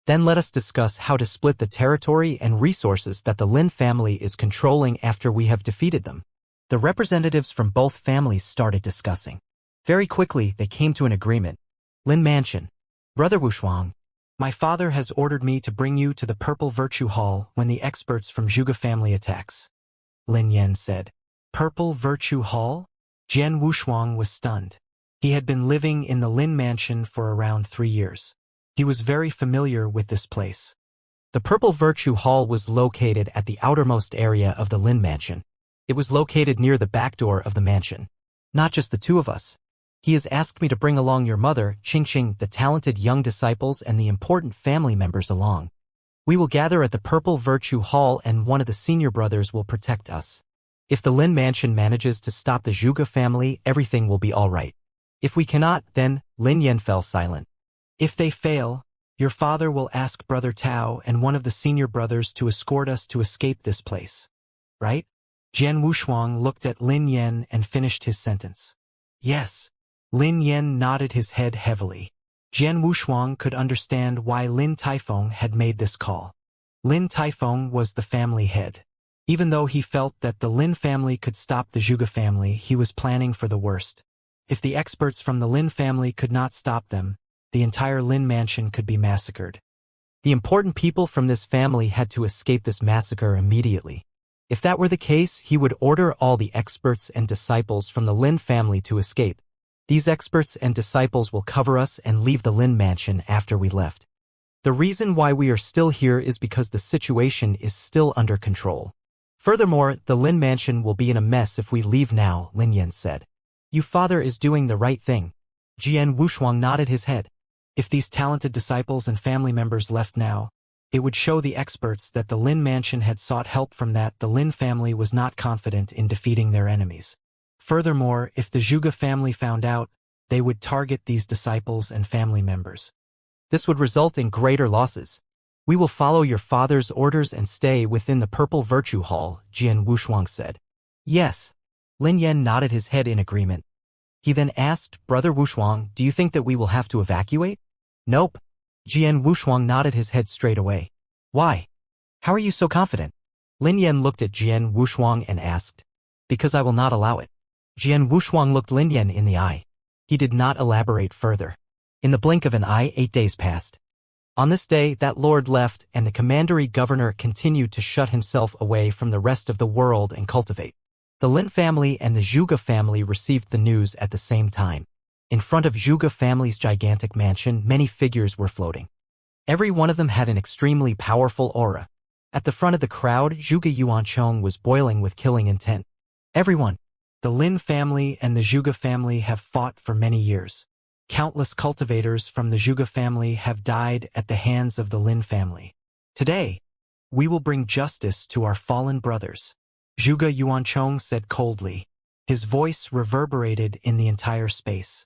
Then let us discuss how to split the territory and resources that the Lin family is controlling after we have defeated them. The representatives from both families started discussing. Very quickly, they came to an agreement. Lin Mansion. Brother Wushuang, my father has ordered me to bring you to the Purple Virtue Hall when the experts from Zhuge family attacks. Lin Yan said. Purple Virtue Hall? Jian Wushuang was stunned. He had been living in the Lin Mansion for around 3 years. He was very familiar with this place. The Purple Virtue Hall was located at the outermost area of the Lin Mansion. It was located near the back door of the mansion. Not just the 2 of us. He has asked me to bring along your mother, Qingqing, the talented young disciples and the important family members along. We will gather at the Purple Virtue Hall and one of the senior brothers will protect us. If the Lin Mansion manages to stop the Zhuge family, everything will be all right. If we cannot, then, Lin Yan fell silent. If they fail, your father will ask Brother Tao and one of the senior brothers to escort us to escape this place. Right? Jian Wushuang looked at Lin Yan and finished his sentence. Yes. Lin Yan nodded his head heavily. Jian Wushuang could understand why Lin Taifeng had made this call. Lin Taifeng was the family head. Even though he felt that the Lin family could stop the Zhuge family, he was planning for the worst. If the experts from the Lin family could not stop them, the entire Lin mansion could be massacred. The important people from this family had to escape this massacre immediately. If that were the case, he would order all the experts and disciples from the Lin family to escape. These experts and disciples will cover us and leave the Lin mansion after we left. The reason why we are still here is because the situation is still under control. Furthermore, the Lin mansion will be in a mess if we leave now, Lin Yan said. Your father is doing the right thing. Jian Wushuang nodded his head. If these talented disciples and family members left now, it would show the experts that the Lin mansion had sought help from that the Lin family was not confident in defeating their enemies. Furthermore, if the Zhuge family found out, they would target these disciples and family members. This would result in greater losses. We will follow your father's orders and stay within the Purple Virtue Hall, Jian Wushuang said. Yes. Lin Yan nodded his head in agreement. He then asked, Brother Wushuang, do you think that we will have to evacuate? Nope. Jian Wushuang nodded his head straight away. Why? How are you so confident? Lin Yan looked at Jian Wushuang and asked. Because I will not allow it. Jian Wushuang looked Lin Yan in the eye. He did not elaborate further. In the blink of an eye, 8 days passed. On this day, that lord left, and the commandery governor continued to shut himself away from the rest of the world and cultivate. The Lin family and the Zhuge family received the news at the same time. In front of Zhuge family's gigantic mansion, many figures were floating. Every one of them had an extremely powerful aura. At the front of the crowd, Zhuge Yuanchong was boiling with killing intent. Everyone, the Lin family and the Zhuge family have fought for many years. Countless cultivators from the Zhuge family have died at the hands of the Lin family. Today, we will bring justice to our fallen brothers. Zhuge Yuanchong said coldly. His voice reverberated in the entire space.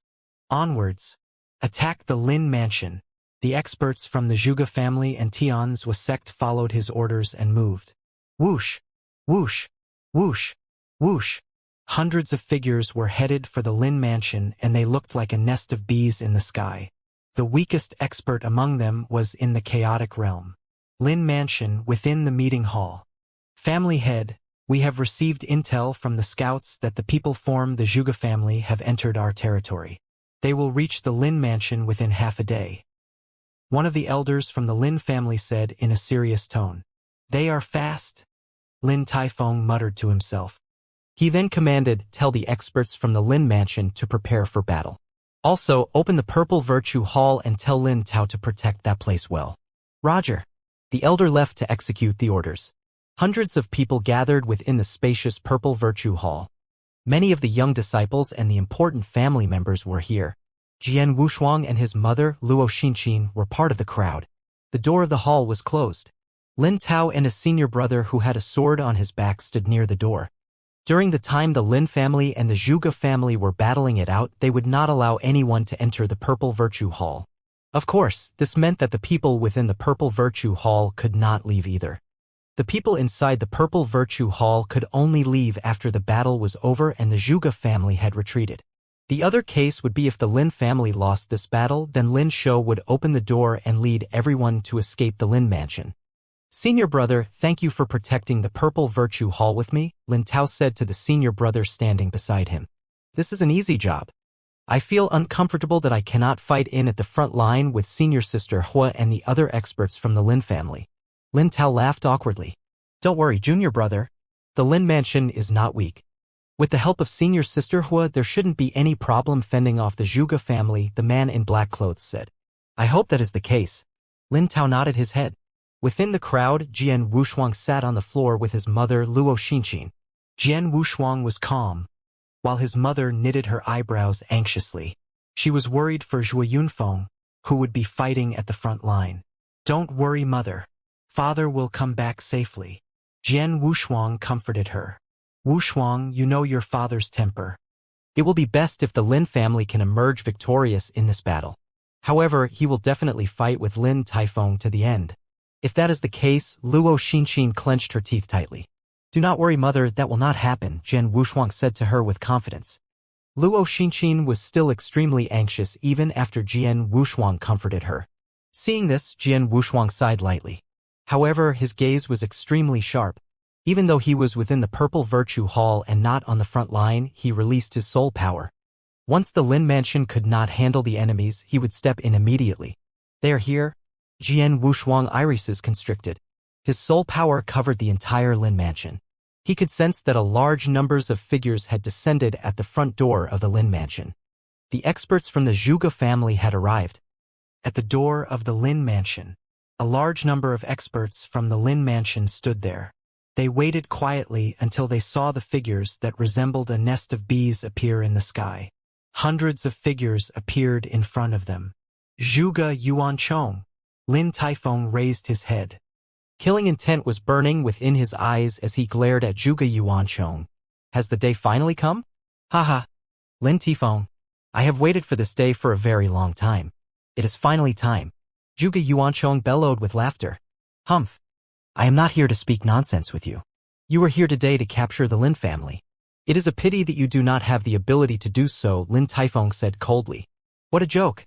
Onwards. Attack the Lin mansion. The experts from the Zhuge family and Tian's sect followed his orders and moved. Whoosh! Whoosh! Whoosh! Whoosh! Hundreds of figures were headed for the Lin mansion, and they looked like a nest of bees in the sky. The weakest expert among them was in the chaotic realm. Lin mansion within the meeting hall. Family head, we have received intel from the scouts that the people formed the Zhuge family have entered our territory. They will reach the Lin mansion within half a day. One of the elders from the Lin family said in a serious tone. They are fast. Lin Taifeng muttered to himself. He then commanded, tell the experts from the Lin mansion to prepare for battle. Also, open the Purple Virtue Hall and tell Lin Tao to protect that place well. Roger. The elder left to execute the orders. Hundreds of people gathered within the spacious Purple Virtue Hall. Many of the young disciples and the important family members were here. Jian Wushuang and his mother, Luo Xinqin, were part of the crowd. The door of the hall was closed. Lin Tao and a senior brother who had a sword on his back stood near the door. During the time the Lin family and the Zhuge family were battling it out, they would not allow anyone to enter the Purple Virtue Hall. Of course, this meant that the people within the Purple Virtue Hall could not leave either. The people inside the Purple Virtue Hall could only leave after the battle was over and the Zhuge family had retreated. The other case would be if the Lin family lost this battle, then Lin Shou would open the door and lead everyone to escape the Lin mansion. Senior brother, thank you for protecting the Purple Virtue Hall with me, Lin Tao said to the senior brother standing beside him. This is an easy job. I feel uncomfortable that I cannot fight in at the front line with senior sister Hua and the other experts from the Lin family. Lin Tao laughed awkwardly. Don't worry, junior brother. The Lin mansion is not weak. With the help of senior sister Hua, there shouldn't be any problem fending off the Zhuge family, the man in black clothes said. I hope that is the case. Lin Tao nodded his head. Within the crowd, Jian Wushuang sat on the floor with his mother, Luo Xinqin. Jian Wushuang was calm, while his mother knitted her eyebrows anxiously. She was worried for Zhuo Yunfeng, who would be fighting at the front line. Don't worry, mother. Father will come back safely. Jian Wushuang comforted her. Wushuang, you know your father's temper. It will be best if the Lin family can emerge victorious in this battle. However, he will definitely fight with Lin Taifeng to the end. If that is the case, Luo Xinqin clenched her teeth tightly. Do not worry, mother, that will not happen, Jian Wushuang said to her with confidence. Luo Xinqin was still extremely anxious even after Jian Wushuang comforted her. Seeing this, Jian Wushuang sighed lightly. However, his gaze was extremely sharp. Even though he was within the Purple Virtue Hall and not on the front line, he released his soul power. Once the Lin Mansion could not handle the enemies, he would step in immediately. They are here? Jian Wushuang irises constricted. His soul power covered the entire Lin Mansion. He could sense that a large numbers of figures had descended at the front door of the Lin Mansion. The experts from the Zhuge family had arrived. At the door of the Lin Mansion, a large number of experts from the Lin Mansion stood there. They waited quietly until they saw the figures that resembled a nest of bees appear in the sky. Hundreds of figures appeared in front of them. Zhuge Yuanchong. Lin Taifeng raised his head. Killing intent was burning within his eyes as he glared at Zhuge Yuanchong. Has the day finally come? Haha. Lin Taifeng. I have waited for this day for a very long time. It is finally time. Zhuge Yuanchong bellowed with laughter. Humph. I am not here to speak nonsense with you. You are here today to capture the Lin family. It is a pity that you do not have the ability to do so, Lin Taifeng said coldly. What a joke.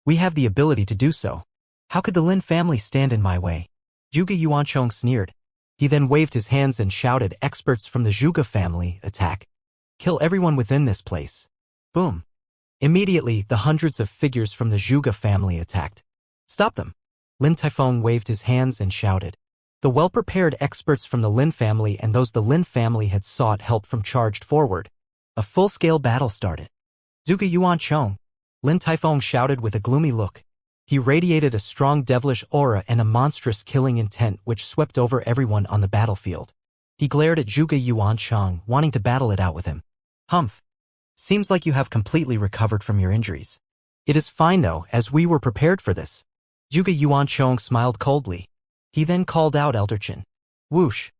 We have the ability to do so. How could the Lin family stand in my way? Zhuge Yuanchong sneered. He then waved his hands and shouted, experts from the Zhuge family, attack. Kill everyone within this place. Boom. Immediately, the hundreds of figures from the Zhuge family attacked. Stop them. Lin Taifeng waved his hands and shouted. The well-prepared experts from the Lin family and those the Lin family had sought help from charged forward. A full-scale battle started. Zhuge Yuanchong. Lin Taifeng shouted with a gloomy look. He radiated a strong devilish aura and a monstrous killing intent which swept over everyone on the battlefield. He glared at Zhuge Yuanchong, wanting to battle it out with him. Humph. Seems like you have completely recovered from your injuries. It is fine though, as we were prepared for this. Zhuge Yuanchong smiled coldly. He then called out Elderchen. Whoosh.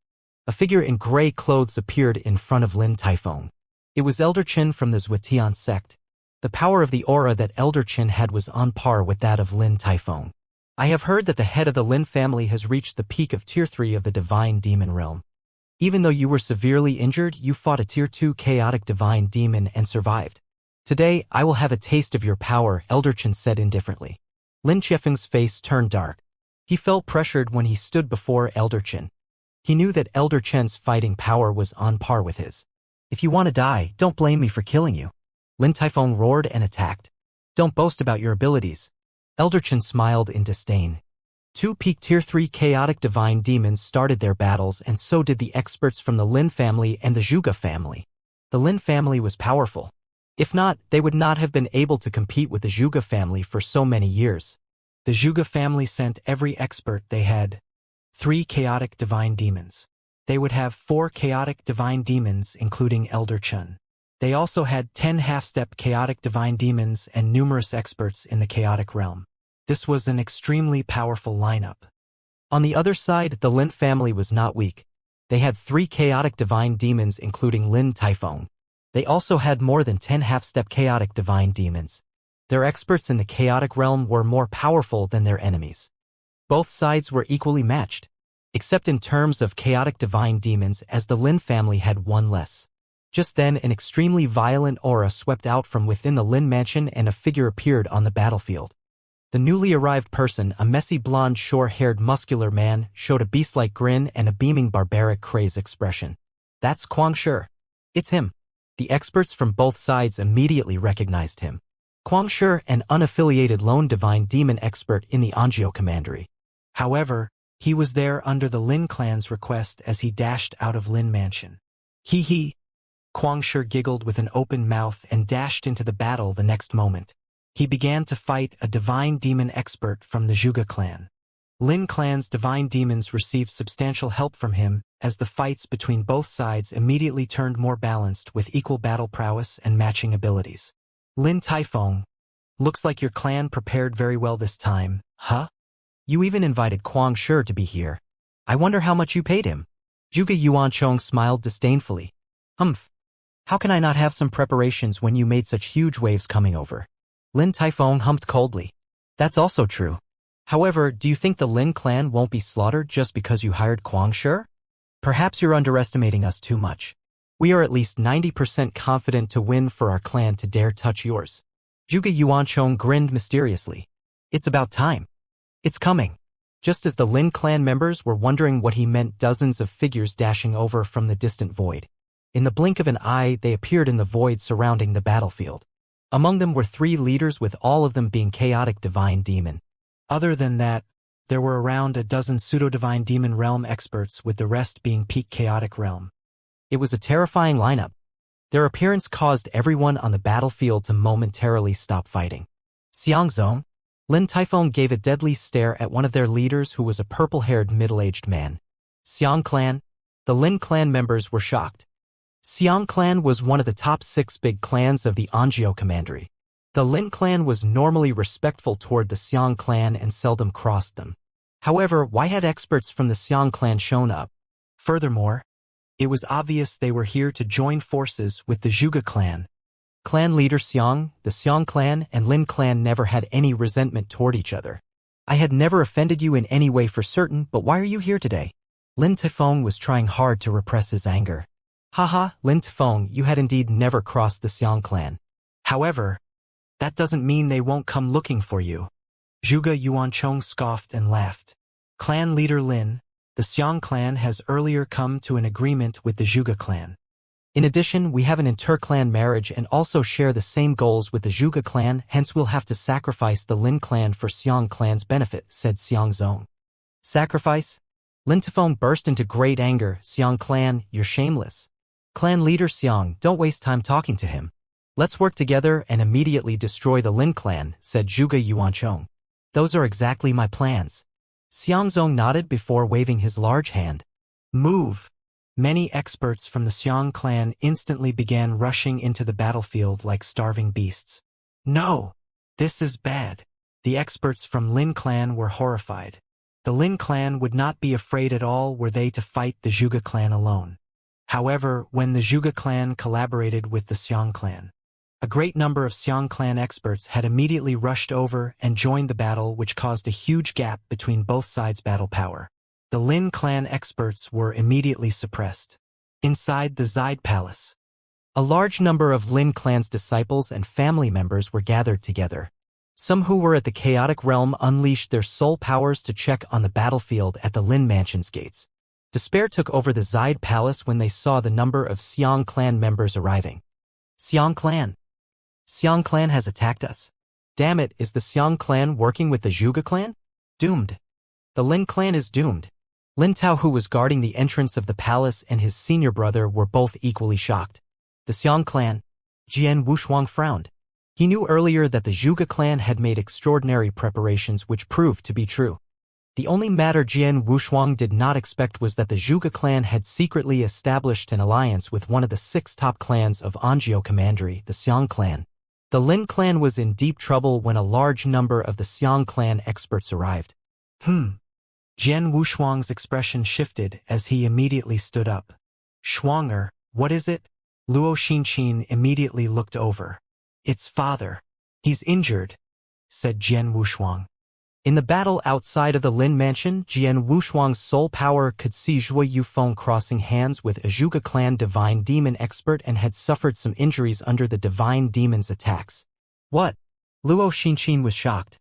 A figure in gray clothes appeared in front of Lin Taifeng. It was Elderchen from the Zhuetian sect. The power of the aura that Elderchen had was on par with that of Lin Taifeng. I have heard that the head of the Lin family has reached the peak of Tier 3 of the Divine Demon realm. Even though you were severely injured, you fought a Tier 2 chaotic divine demon and survived. Today, I will have a taste of your power, Elderchen said indifferently. Lin Chiefeng's face turned dark. He felt pressured when he stood before Elderchen. He knew that Elderchen's fighting power was on par with his. If you want to die, don't blame me for killing you. Lin Taifeng roared and attacked. Don't boast about your abilities. Elderchen smiled in disdain. Two peak Tier 3 chaotic divine demons started their battles, and so did the experts from the Lin family and the Zhuge family. The Lin family was powerful. If not, they would not have been able to compete with the Zhuge family for so many years. The Zhuge family sent every expert they had. 3 chaotic divine demons. They would have 4 chaotic divine demons, including Elderchen. They also had 10 half-step chaotic divine demons and numerous experts in the chaotic realm. This was an extremely powerful lineup. On the other side, the Lin family was not weak. They had 3 chaotic divine demons, including Lin Taifeng. They also had more than 10 half-step chaotic divine demons. Their experts in the chaotic realm were more powerful than their enemies. Both sides were equally matched, except in terms of chaotic divine demons, as the Lin family had 1 less. Just then, an extremely violent aura swept out from within the Lin mansion and a figure appeared on the battlefield. The newly arrived person, a messy blonde short-haired muscular man, showed a beast-like grin and a beaming barbaric craze expression. That's Kuang Shi. It's him. The experts from both sides immediately recognized him. Kuang Shi, an unaffiliated lone divine demon expert in the Anjiu Commandery. However, he was there under the Lin clan's request as he dashed out of Lin mansion. Hee hee. Kuang Shi giggled with an open mouth and dashed into the battle the next moment. He began to fight a divine demon expert from the Zhuge clan. Lin clan's divine demons received substantial help from him, as the fights between both sides immediately turned more balanced with equal battle prowess and matching abilities. Lin Taifeng. Looks like your clan prepared very well this time, huh? You even invited Kuang Shi to be here. I wonder how much you paid him. Zhuge Yuanchong smiled disdainfully. Humph. How can I not have some preparations when you made such huge waves coming over? Lin Taifeng humped coldly. That's also true. However, do you think the Lin clan won't be slaughtered just because you hired Kuang Shi? Perhaps you're underestimating us too much. We are at least 90% confident to win for our clan to dare touch yours. Zhuge Yuanchong grinned mysteriously. It's about time. It's coming. Just as the Lin clan members were wondering what he meant, dozens of figures dashing over from the distant void. In the blink of an eye, they appeared in the void surrounding the battlefield. Among them were 3 leaders, with all of them being chaotic divine demon. Other than that, there were around a dozen pseudo-divine demon realm experts, with the rest being peak chaotic realm. It was a terrifying lineup. Their appearance caused everyone on the battlefield to momentarily stop fighting. Xianxia, Lin Typhon gave a deadly stare at one of their leaders, who was a purple-haired middle-aged man. Xiang clan? The Lin clan members were shocked. Xiang clan was one of the top 6 big clans of the Anjou commandery. The Lin clan was normally respectful toward the Xiang clan and seldom crossed them. However, why had experts from the Xiang clan shown up? Furthermore, it was obvious they were here to join forces with the Zhuge clan. Clan leader Xiang, the Xiang clan, and Lin clan never had any resentment toward each other. I had never offended you in any way for certain, but why are you here today? Lin Typhon was trying hard to repress his anger. Haha, Lin Typhon, you had indeed never crossed the Xiang clan. However, that doesn't mean they won't come looking for you. Zhuge Yuanchong scoffed and laughed. Clan leader Lin, the Xiang clan has earlier come to an agreement with the Zhuge clan. In addition, we have an inter-clan marriage and also share the same goals with the Zhuge clan, hence we'll have to sacrifice the Lin clan for Xiang clan's benefit, said Xianxia. Sacrifice? Lin Typhon burst into great anger. Xiang clan, you're shameless. Clan leader Xiang, don't waste time talking to him. Let's work together and immediately destroy the Lin clan, said Zhuge Yuanchong. Those are exactly my plans. Xianxia nodded before waving his large hand. Move! Many experts from the Xiang clan instantly began rushing into the battlefield like starving beasts. No! This is bad. The experts from Lin clan were horrified. The Lin clan would not be afraid at all were they to fight the Zhuge clan alone. However, when the Zhuge clan collaborated with the Xiang clan, a great number of Xiang clan experts had immediately rushed over and joined the battle, which caused a huge gap between both sides' battle power. The Lin clan experts were immediately suppressed. Inside the Zide Palace, a large number of Lin clan's disciples and family members were gathered together. Some who were at the chaotic realm unleashed their soul powers to check on the battlefield at the Lin mansion's gates. Despair took over the Zide Palace when they saw the number of Xiang clan members arriving. Xiang clan. Xiang clan has attacked us. Damn it, is the Xiang clan working with the Zhuge clan? Doomed. The Lin clan is doomed. Lin Tao, who was guarding the entrance of the palace, and his senior brother were both equally shocked. The Xiang clan. Jian Wushuang frowned. He knew earlier that the Zhuge clan had made extraordinary preparations, which proved to be true. The only matter Jian Wushuang did not expect was that the Zhuge clan had secretly established an alliance with one of the 6 top clans of Anjou commandery, the Xiang clan. The Lin clan was in deep trouble when a large number of the Xiang clan experts arrived. Jian Wushuang's expression shifted as he immediately stood up. Shuanger, what is it? Luo Xinqin immediately looked over. It's father. He's injured, said Jian Wushuang. In the battle outside of the Lin mansion, Jian Wushuang's soul power could see Zhuge Yufeng crossing hands with a Zhuge clan divine demon expert and had suffered some injuries under the divine demon's attacks. What? Luo Xinqin was shocked.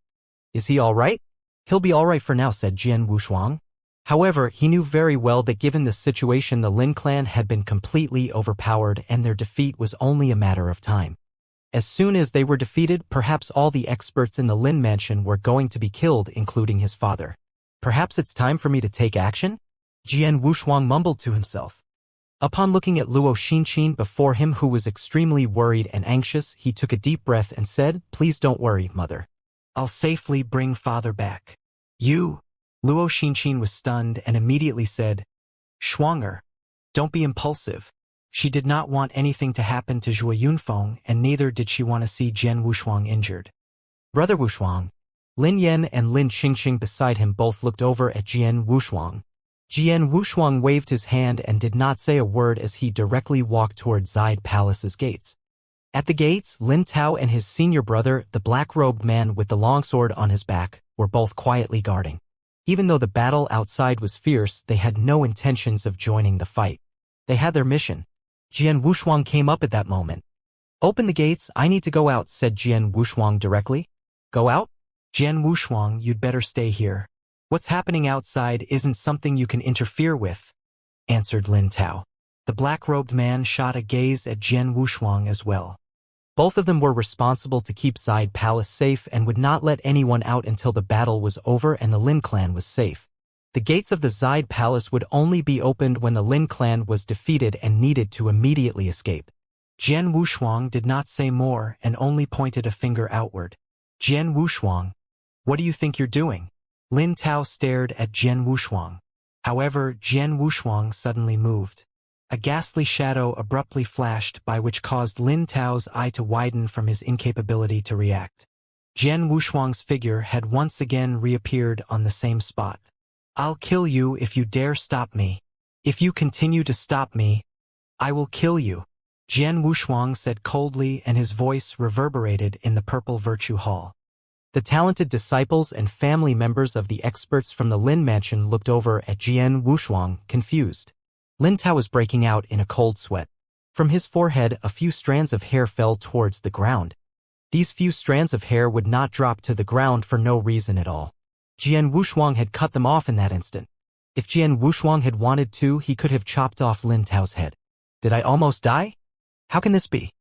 Is he all right? He'll be all right for now, said Jian Wushuang. However, he knew very well that given the situation, the Lin clan had been completely overpowered and their defeat was only a matter of time. As soon as they were defeated, perhaps all the experts in the Lin mansion were going to be killed, including his father. Perhaps it's time for me to take action? Jian Wushuang mumbled to himself. Upon looking at Luo Xinqin before him, who was extremely worried and anxious, he took a deep breath and said, Please don't worry, mother. I'll safely bring father back. You? Luo Xinqin was stunned and immediately said, Shuanger, don't be impulsive. She did not want anything to happen to Zhuge Yunfeng, and neither did she want to see Jian Wushuang injured. Brother Wushuang. Lin Yan and Lin Xingxing beside him both looked over at Jian Wushuang. Jian Wushuang waved his hand and did not say a word as he directly walked toward Zide Palace's gates. At the gates, Lin Tao and his senior brother, the black-robed man with the longsword on his back, were both quietly guarding. Even though the battle outside was fierce, they had no intentions of joining the fight. They had their mission. Jian Wushuang came up at that moment. "Open the gates, I need to go out," said Jian Wushuang directly. "Go out? Jian Wushuang, you'd better stay here. What's happening outside isn't something you can interfere with," answered Lin Tao. The black-robed man shot a gaze at Jian Wushuang as well. Both of them were responsible to keep Zide Palace safe and would not let anyone out until the battle was over and the Lin clan was safe. The gates of the Zide Palace would only be opened when the Lin clan was defeated and needed to immediately escape. Jian Wushuang did not say more and only pointed a finger outward. "Jian Wushuang, what do you think you're doing?" Lin Tao stared at Jian Wushuang. However, Jian Wushuang suddenly moved. A ghastly shadow abruptly flashed by which caused Lin Tao's eye to widen from his incapability to react. Jian Wushuang's figure had once again reappeared on the same spot. "I'll kill you if you dare stop me. If you continue to stop me, I will kill you," Jian Wushuang said coldly, and his voice reverberated in the Purple Virtue Hall. The talented disciples and family members of the experts from the Lin Mansion looked over at Jian Wushuang, confused. Lin Tao was breaking out in a cold sweat. From his forehead, a few strands of hair fell towards the ground. These few strands of hair would not drop to the ground for no reason at all. Jian Wushuang had cut them off in that instant. If Jian Wushuang had wanted to, he could have chopped off Lin Tao's head. "Did I almost die? How can this be?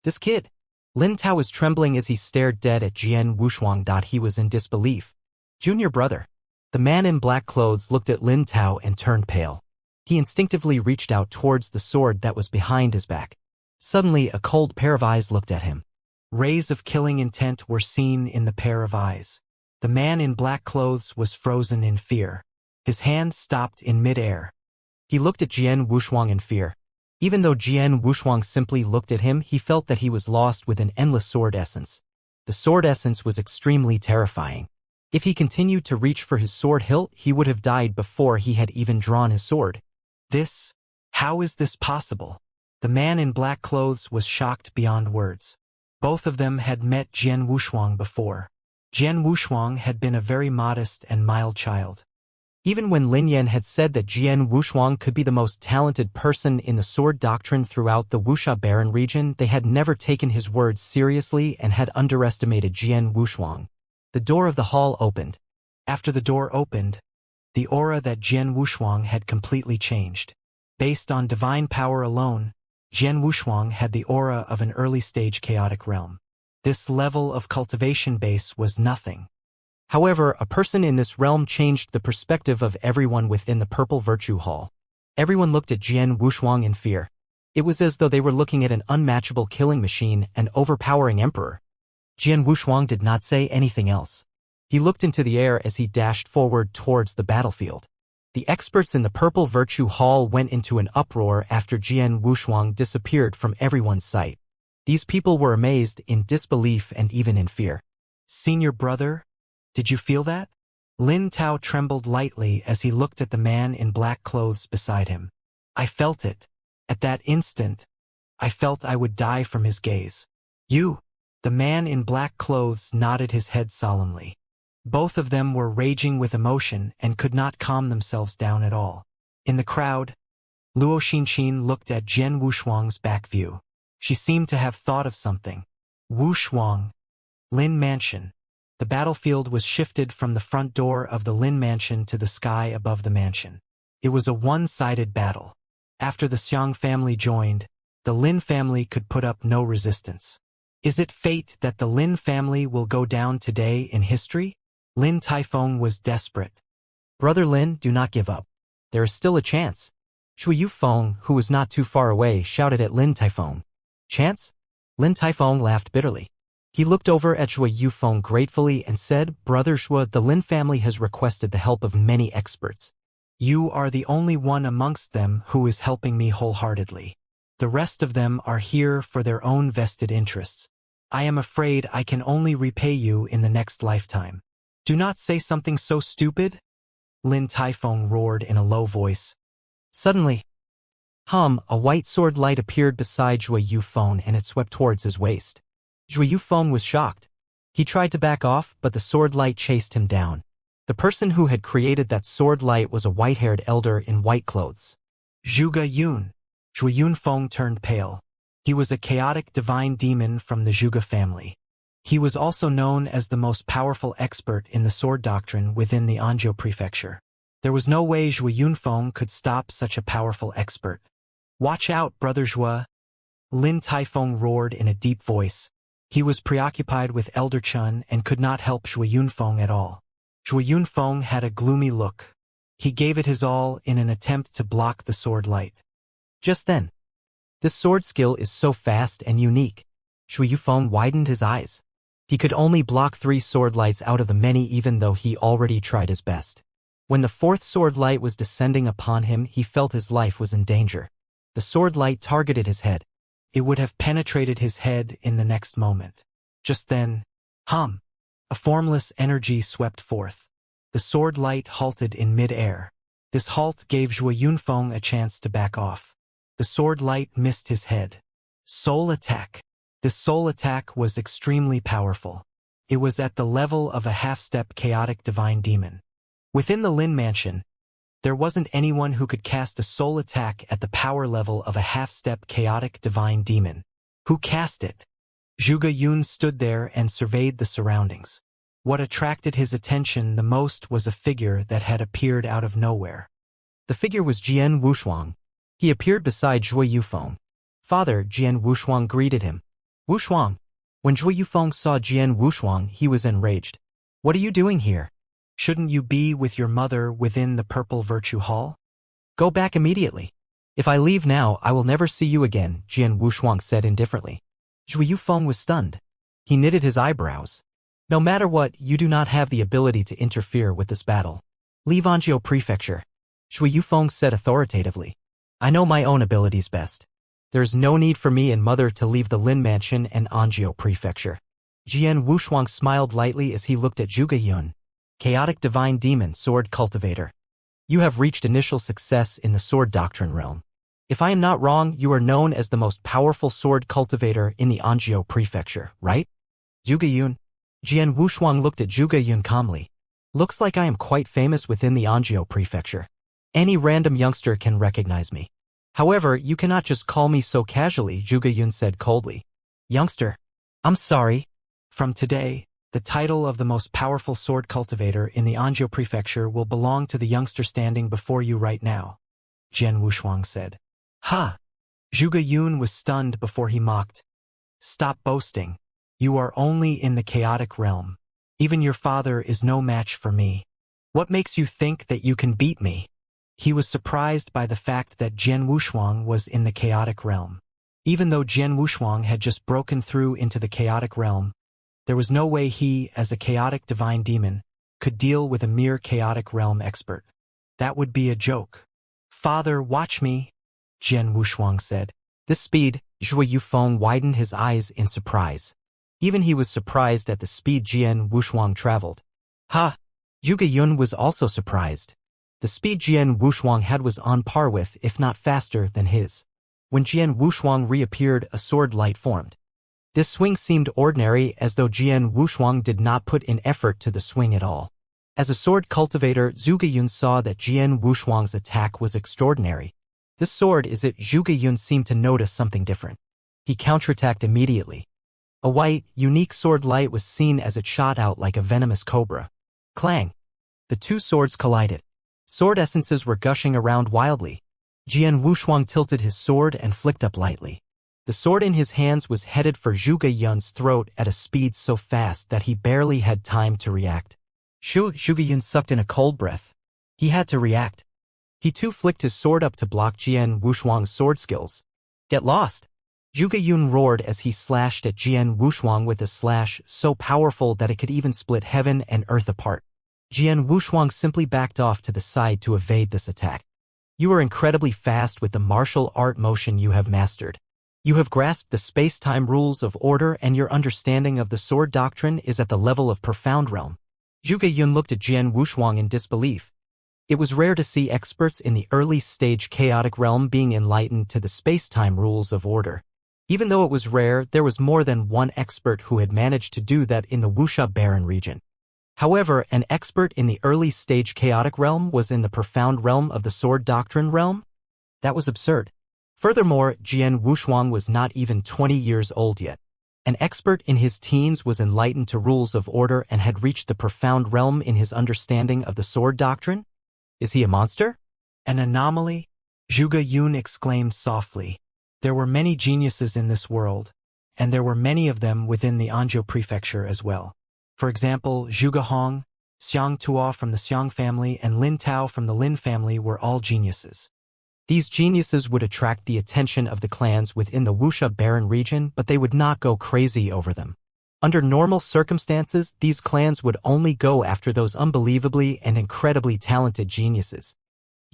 This kid?" Lin Tao was trembling as he stared dead at Jian Wushuang. He was in disbelief. "Junior brother." The man in black clothes looked at Lin Tao and turned pale. He instinctively reached out towards the sword that was behind his back. Suddenly, a cold pair of eyes looked at him. Rays of killing intent were seen in the pair of eyes. The man in black clothes was frozen in fear. His hand stopped in mid-air. He looked at Jian Wushuang in fear. Even though Jian Wushuang simply looked at him, he felt that he was lost with an endless sword essence. The sword essence was extremely terrifying. If he continued to reach for his sword hilt, he would have died before he had even drawn his sword. How is this possible? The man in black clothes was shocked beyond words. Both of them had met Jian Wushuang before. Jian Wushuang had been a very modest and mild child. Even when Lin Yan had said that Jian Wushuang could be the most talented person in the sword doctrine throughout the Wuxia Baron region, they had never taken his words seriously and had underestimated Jian Wushuang. The door of the hall opened. After the door opened, the aura that Jian Wushuang had completely changed. Based on divine power alone, Jian Wushuang had the aura of an early-stage chaotic realm. This level of cultivation base was nothing. However, a person in this realm changed the perspective of everyone within the Purple Virtue Hall. Everyone looked at Jian Wushuang in fear. It was as though they were looking at an unmatchable killing machine, an overpowering emperor. Jian Wushuang did not say anything else. He looked into the air as he dashed forward towards the battlefield. The experts in the Purple Virtue Hall went into an uproar after Jian Wushuang disappeared from everyone's sight. These people were amazed, in disbelief, and even in fear. "Senior brother, did you feel that?" Lin Tao trembled lightly as he looked at the man in black clothes beside him. "I felt it. At that instant, I felt I would die from his gaze." "You?" The man in black clothes nodded his head solemnly. Both of them were raging with emotion and could not calm themselves down at all. In the crowd, Luo Xinqin looked at Jian Wushuang's back view. She seemed to have thought of something. Wushuang. Lin Mansion. The battlefield was shifted from the front door of the Lin Mansion to the sky above the mansion. It was a one-sided battle. After the Xiang family joined, the Lin family could put up no resistance. Is it fate that the Lin family will go down today in history? Lin Taifeng was desperate. "Brother Lin, do not give up. There is still a chance." Shui Yufeng, who was not too far away, shouted at Lin Taifeng. "Chance?" Lin Taifeng laughed bitterly. He looked over at Shui Yufeng gratefully and said, "Brother Shui, the Lin family has requested the help of many experts. You are the only one amongst them who is helping me wholeheartedly. The rest of them are here for their own vested interests. I am afraid I can only repay you in the next lifetime." "Do not say something so stupid," Lin Taifeng roared in a low voice. Suddenly, a white sword light appeared beside Shui Yufeng and it swept towards his waist. Shui Yufeng was shocked. He tried to back off, but the sword light chased him down. The person who had created that sword light was a white-haired elder in white clothes. "Zhuge Yun." Zhui Yunfeng turned pale. He was a chaotic divine demon from the Zhuge family. He was also known as the most powerful expert in the sword doctrine within the Anzhou prefecture. There was no way Zhui Yunfeng could stop such a powerful expert. "Watch out, Brother Zhua!" Lin Taifeng roared in a deep voice. He was preoccupied with Elder Chun and could not help Zhui Yunfeng at all. Zhui Yunfeng had a gloomy look. He gave it his all in an attempt to block the sword light. Just then, "This sword skill is so fast and unique." Zhui Yunfeng widened his eyes. He could only block 3 sword lights out of the many, even though he already tried his best. When the 4th sword light was descending upon him, he felt his life was in danger. The sword light targeted his head. It would have penetrated his head in the next moment. Just then, a formless energy swept forth. The sword light halted in mid-air. This halt gave Zhui Yunfeng a chance to back off. The sword light missed his head. Soul attack. This soul attack was extremely powerful. It was at the level of a half-step chaotic divine demon. Within the Lin Mansion, there wasn't anyone who could cast a soul attack at the power level of a half-step chaotic divine demon. Who cast it? Zhuge Yun stood there and surveyed the surroundings. What attracted his attention the most was a figure that had appeared out of nowhere. The figure was Jian Wushuang. He appeared beside Zhui Yunfeng. Father Jian Wushuang greeted him. "Wushuang." When Zhui Yunfeng saw Jian Wushuang, he was enraged. "What are you doing here? Shouldn't you be with your mother within the Purple Virtue Hall? Go back immediately. If I leave now, I will never see you again," Jian Wushuang said indifferently. Zhui Yunfeng was stunned. He knitted his eyebrows. "No matter what, you do not have the ability to interfere with this battle. Leave Anzhou Prefecture," Zhui Yunfeng said authoritatively. "I know my own abilities best. There is no need for me and mother to leave the Lin Mansion and Anzhou Prefecture." Jian Wushuang smiled lightly as he looked at Zhuge Yun. "Chaotic Divine Demon, Sword Cultivator. You have reached initial success in the sword doctrine realm. If I am not wrong, you are known as the most powerful sword cultivator in the Anzhou Prefecture, right?" Zhuge Yun. Jian Wushuang looked at Zhuge Yun calmly. "Looks like I am quite famous within the Anzhou Prefecture. Any random youngster can recognize me. However, you cannot just call me so casually," Zhuge Yun said coldly. "Youngster. I'm sorry. From today, the title of the most powerful sword cultivator in the Anzhou Prefecture will belong to the youngster standing before you right now," Jian Wushuang said. "Ha!" Zhuge Yun was stunned before he mocked. "Stop boasting. You are only in the chaotic realm. Even your father is no match for me. What makes you think that you can beat me?" He was surprised by the fact that Jian Wushuang was in the chaotic realm. Even though Jian Wushuang had just broken through into the chaotic realm, there was no way he, as a chaotic divine demon, could deal with a mere chaotic realm expert. That would be a joke. "Father, watch me," Jian Wushuang said. This speed, Zhui Yunfeng widened his eyes in surprise. Even he was surprised at the speed Jian Wushuang traveled. "Ha!" Zhuge Yun was also surprised. The speed Jian Wushuang had was on par with, if not faster, than his. When Jian Wushuang reappeared, a sword light formed. This swing seemed ordinary, as though Jian Wushuang did not put in effort to the swing at all. As a sword cultivator, Zhuge Yun saw that Jian Wushuang's attack was extraordinary. "This sword is it?" Zhuge Yun seemed to notice something different. He counterattacked immediately. A white, unique sword light was seen as it shot out like a venomous cobra. Clang! The 2 swords collided. Sword essences were gushing around wildly. Jian Wushuang tilted his sword and flicked up lightly. The sword in his hands was headed for Zhuge Yun's throat at a speed so fast that he barely had time to react. Zhuge Yun sucked in a cold breath. He had to react. He too flicked his sword up to block Jian Wushuang's sword skills. "Get lost!" Zhuge Yun roared as he slashed at Jian Wushuang with a slash so powerful that it could even split heaven and earth apart. Jian Wushuang simply backed off to the side to evade this attack. "You are incredibly fast with the martial art motion you have mastered. You have grasped the space-time rules of order, and your understanding of the sword doctrine is at the level of profound realm." Zhuge Yun looked at Jian Wushuang in disbelief. It was rare to see experts in the early-stage chaotic realm being enlightened to the space-time rules of order. Even though it was rare, there was more than one expert who had managed to do that in the Wuxia barren region. However, an expert in the early-stage chaotic realm was in the profound realm of the sword doctrine realm? That was absurd. Furthermore, Jian Wushuang was not even 20 years old yet. An expert in his teens, was enlightened to rules of order and had reached the profound realm in his understanding of the sword doctrine? Is he a monster? An anomaly? Zhuge Yun exclaimed softly. There were many geniuses in this world, and there were many of them within the Anzhou prefecture as well. For example, Zhuge Hong, Xiang Tuo from the Xiang family, and Lin Tao from the Lin family were all geniuses. These geniuses would attract the attention of the clans within the Wuxia barren region, but they would not go crazy over them. Under normal circumstances, these clans would only go after those unbelievably and incredibly talented geniuses.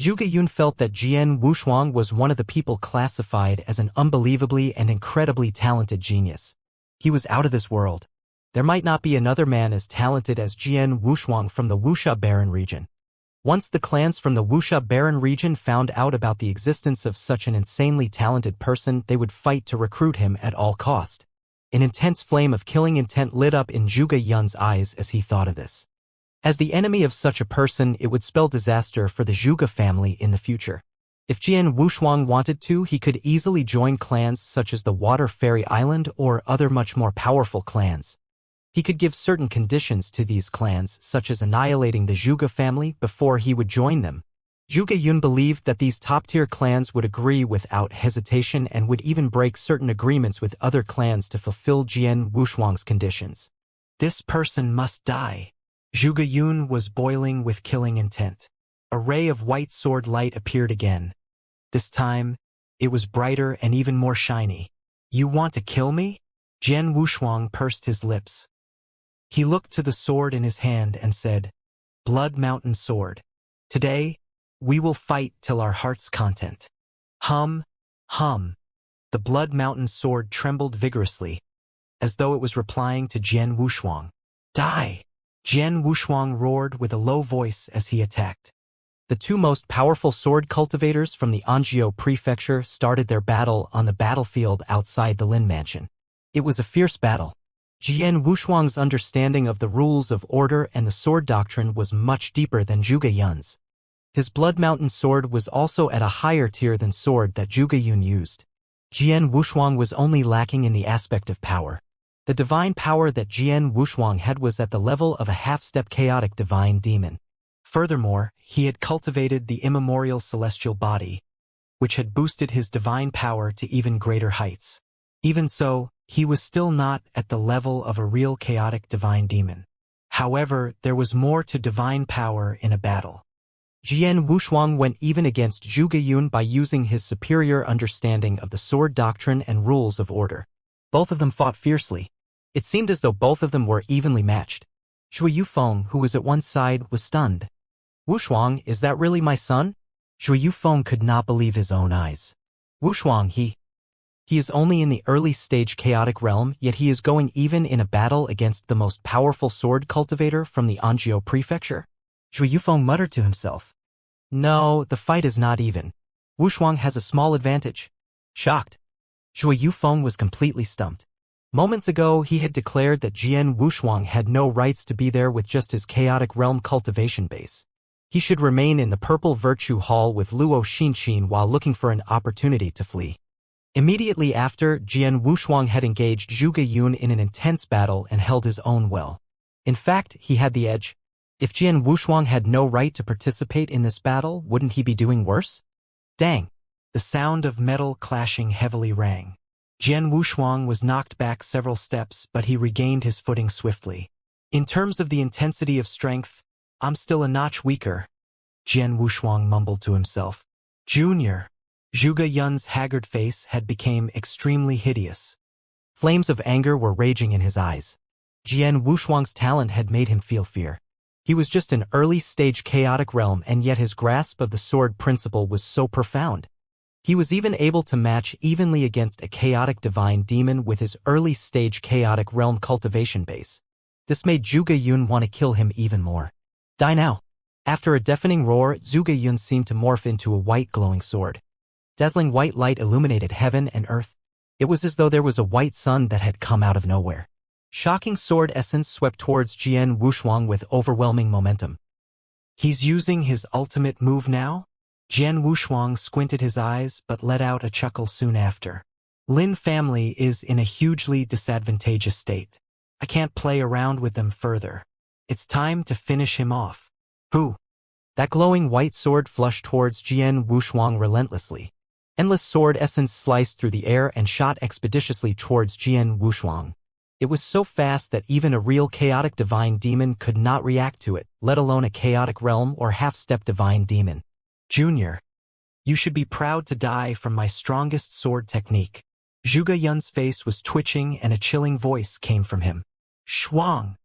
Zhuge Yun felt that Jian Wushuang was one of the people classified as an unbelievably and incredibly talented genius. He was out of this world. There might not be another man as talented as Jian Wushuang from the Wuxia barren region. Once the clans from the Wuxia barren region found out about the existence of such an insanely talented person, they would fight to recruit him at all cost. An intense flame of killing intent lit up in Zhuge Yun's eyes as he thought of this. As the enemy of such a person, it would spell disaster for the Zhuge family in the future. If Jian Wushuang wanted to, he could easily join clans such as the Water Fairy Island or other much more powerful clans. He could give certain conditions to these clans, such as annihilating the Zhuge family before he would join them. Zhuge Yun believed that these top-tier clans would agree without hesitation and would even break certain agreements with other clans to fulfill Jian Wushuang's conditions. This person must die. Zhuge Yun was boiling with killing intent. A ray of white sword light appeared again. This time, it was brighter and even more shiny. You want to kill me? Jian Wushuang pursed his lips. He looked to the sword in his hand and said, Blood Mountain Sword. Today, we will fight till our heart's content. Hum, hum. The Blood Mountain Sword trembled vigorously, as though it was replying to Jian Wushuang. Die! Jian Wushuang roared with a low voice as he attacked. The two most powerful sword cultivators from the Anzhou prefecture started their battle on the battlefield outside the Lin mansion. It was a fierce battle. Jian Wushuang's understanding of the rules of order and the sword doctrine was much deeper than Zhuge Yun's. His Blood Mountain Sword was also at a higher tier than sword that Zhuge Yun used. Jian Wushuang was only lacking in the aspect of power. The divine power that Jian Wushuang had was at the level of a half-step chaotic divine demon. Furthermore, he had cultivated the immemorial celestial body, which had boosted his divine power to even greater heights. Even so, he was still not at the level of a real chaotic divine demon. However, there was more to divine power in a battle. Jian Wushuang went even against Zhuge Yun by using his superior understanding of the sword doctrine and rules of order. Both of them fought fiercely. It seemed as though both of them were evenly matched. Shui Yufeng, who was at one side, was stunned. Wushuang, is that really my son? Shui Yufeng could not believe his own eyes. Wushuang, he is only in the early stage chaotic realm, yet he is going even in a battle against the most powerful sword cultivator from the Anzhou prefecture. Shui Yufeng muttered to himself. No, the fight is not even. Wushuang has a small advantage. Shocked, Shui Yufeng was completely stumped. Moments ago, he had declared that Jian Wushuang had no rights to be there with just his chaotic realm cultivation base. He should remain in the Purple Virtue Hall with Luo Xinxin while looking for an opportunity to flee. Immediately after, Jian Wushuang had engaged Zhuge Yun in an intense battle and held his own well. In fact, he had the edge. If Jian Wushuang had no right to participate in this battle, wouldn't he be doing worse? Dang! The sound of metal clashing heavily rang. Jian Wushuang was knocked back several steps, but he regained his footing swiftly. In terms of the intensity of strength, I'm still a notch weaker, Jian Wushuang mumbled to himself. Junior. Zhuge Yun's haggard face had become extremely hideous. Flames of anger were raging in his eyes. Jian Wushuang's talent had made him feel fear. He was just an early-stage chaotic realm, and yet his grasp of the sword principle was so profound. He was even able to match evenly against a chaotic divine demon with his early-stage chaotic realm cultivation base. This made Zhuge Yun want to kill him even more. Die now! After a deafening roar, Zhuge Yun seemed to morph into a white glowing sword. Dazzling white light illuminated heaven and earth. It was as though there was a white sun that had come out of nowhere. Shocking sword essence swept towards Jian Wushuang with overwhelming momentum. He's using his ultimate move now? Jian Wushuang squinted his eyes but let out a chuckle soon after. Lin family is in a hugely disadvantageous state. I can't play around with them further. It's time to finish him off. Who? That glowing white sword flushed towards Jian Wushuang relentlessly. Endless sword essence sliced through the air and shot expeditiously towards Jian Wushuang. It was so fast that even a real chaotic divine demon could not react to it, let alone a chaotic realm or half-step divine demon. Junior, you should be proud to die from my strongest sword technique. Zhuge Yun's face was twitching and a chilling voice came from him. Shuang!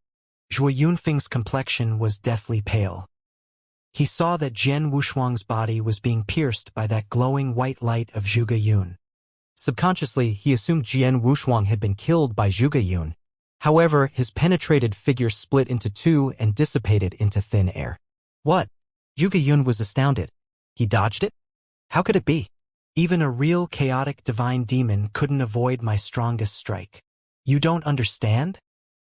Zhuge Yunfeng's complexion was deathly pale. He saw that Jian Wushuang's body was being pierced by that glowing white light of Zhuge Yun. Subconsciously, he assumed Jian Wushuang had been killed by Zhuge Yun. However, his penetrated figure split into two and dissipated into thin air. What? Zhuge Yun was astounded. He dodged it? How could it be? Even a real chaotic divine demon couldn't avoid my strongest strike. You don't understand?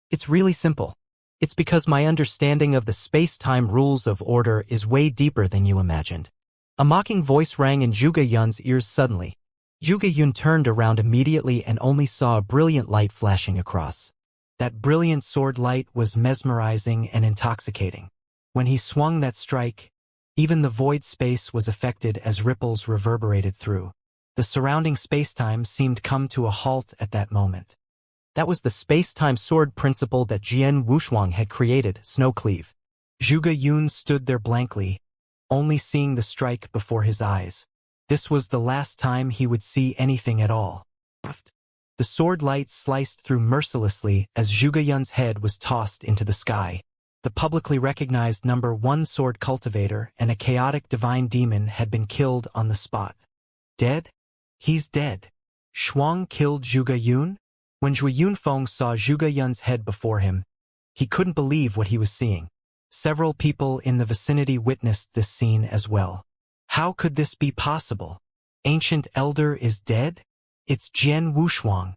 It's really simple. It's because my understanding of the space-time rules of order is way deeper than you imagined. A mocking voice rang in Zhuge Yun's ears suddenly. Zhuge Yun turned around immediately and only saw a brilliant light flashing across. That brilliant sword light was mesmerizing and intoxicating. When he swung that strike, even the void space was affected as ripples reverberated through. The surrounding space-time seemed come to a halt at that moment. That was the space-time sword principle that Jian Wushuang had created, Snowcleave. Zhuge Yun stood there blankly, only seeing the strike before his eyes. This was the last time he would see anything at all. The sword light sliced through mercilessly as Zhuge Yun's head was tossed into the sky. The publicly recognized number 1 sword cultivator and a chaotic divine demon had been killed on the spot. Dead? He's dead. Shuang killed Zhuge Yun? When Zhuge Yunfeng saw Zhuge Yun's head before him, he couldn't believe what he was seeing. Several people in the vicinity witnessed this scene as well. How could this be possible? Ancient Elder is dead? It's Jian Wushuang.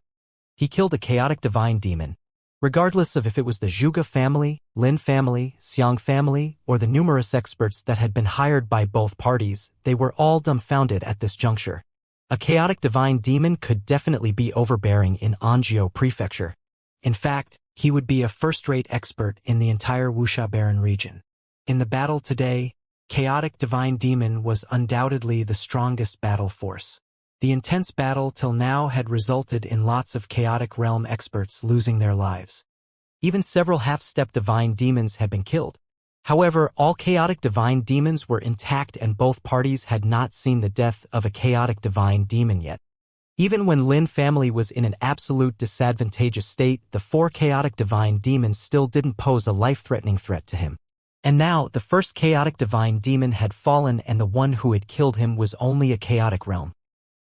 He killed a chaotic divine demon. Regardless of if it was the Zhuge family, Lin family, Xiang family, or the numerous experts that had been hired by both parties, they were all dumbfounded at this juncture. A chaotic divine demon could definitely be overbearing in Anzhou Prefecture. In fact, he would be a first-rate expert in the entire Wuxia Baron region. In the battle today, chaotic divine demon was undoubtedly the strongest battle force. The intense battle till now had resulted in lots of chaotic realm experts losing their lives. Even several half-step divine demons had been killed. However, all chaotic divine demons were intact and both parties had not seen the death of a chaotic divine demon yet. Even when Lin family was in an absolute disadvantageous state, the 4 chaotic divine demons still didn't pose a life-threatening threat to him. And now, the first chaotic divine demon had fallen and the one who had killed him was only a chaotic realm.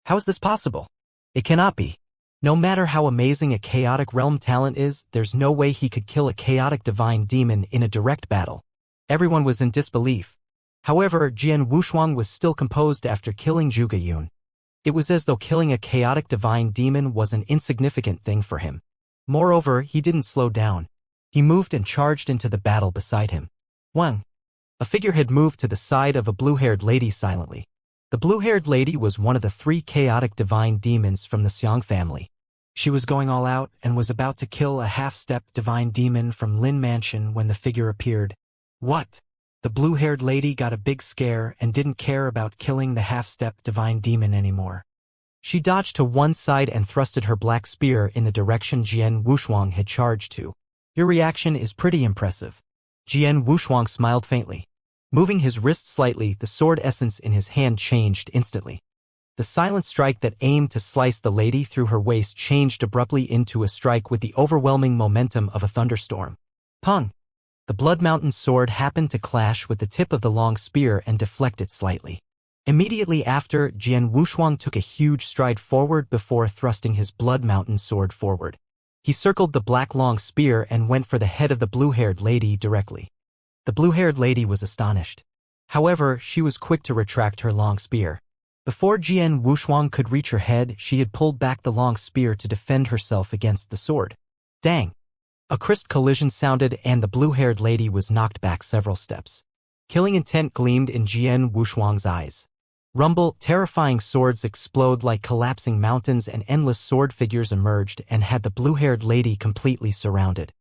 How is this possible? It cannot be. No matter how amazing a chaotic realm talent is, there's no way he could kill a chaotic divine demon in a direct battle. Everyone was in disbelief. However, Jian Wushuang was still composed after killing Zhuge Yun. It was as though killing a chaotic divine demon was an insignificant thing for him. Moreover, he didn't slow down. He moved and charged into the battle beside him. Wang. A figure had moved to the side of a blue-haired lady silently. The blue-haired lady was one of the 3 chaotic divine demons from the Xiang family. She was going all out and was about to kill a half-step divine demon from Lin Mansion when the figure appeared. What? The blue-haired lady got a big scare and didn't care about killing the half-step divine demon anymore. She dodged to one side and thrusted her black spear in the direction Jian Wushuang had charged to. Your reaction is pretty impressive. Jian Wushuang smiled faintly. Moving his wrist slightly, the sword essence in his hand changed instantly. The silent strike that aimed to slice the lady through her waist changed abruptly into a strike with the overwhelming momentum of a thunderstorm. Pung! The Blood Mountain sword happened to clash with the tip of the long spear and deflect it slightly. Immediately after, Jian Wushuang took a huge stride forward before thrusting his Blood Mountain sword forward. He circled the black long spear and went for the head of the blue-haired lady directly. The blue-haired lady was astonished. However, she was quick to retract her long spear. Before Jian Wushuang could reach her head, she had pulled back the long spear to defend herself against the sword. Dang! A crisp collision sounded and the blue-haired lady was knocked back several steps. Killing intent gleamed in Jian Wushuang's eyes. Rumble, terrifying swords explode like collapsing mountains and endless sword figures emerged and had the blue-haired lady completely surrounded.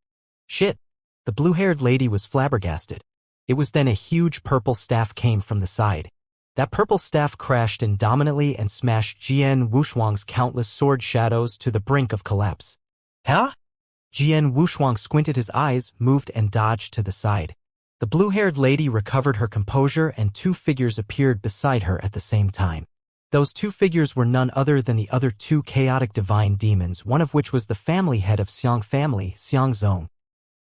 Shit! The blue-haired lady was flabbergasted. It was then a huge purple staff came from the side. That purple staff crashed indominantly and smashed Jian Wushuang's countless sword shadows to the brink of collapse. Huh? Jian Wushuang squinted his eyes, moved and dodged to the side. The blue-haired lady recovered her composure and two figures appeared beside her at the same time. Those two figures were none other than the other two chaotic divine demons, one of which was the family head of Xiang family, Xianxia.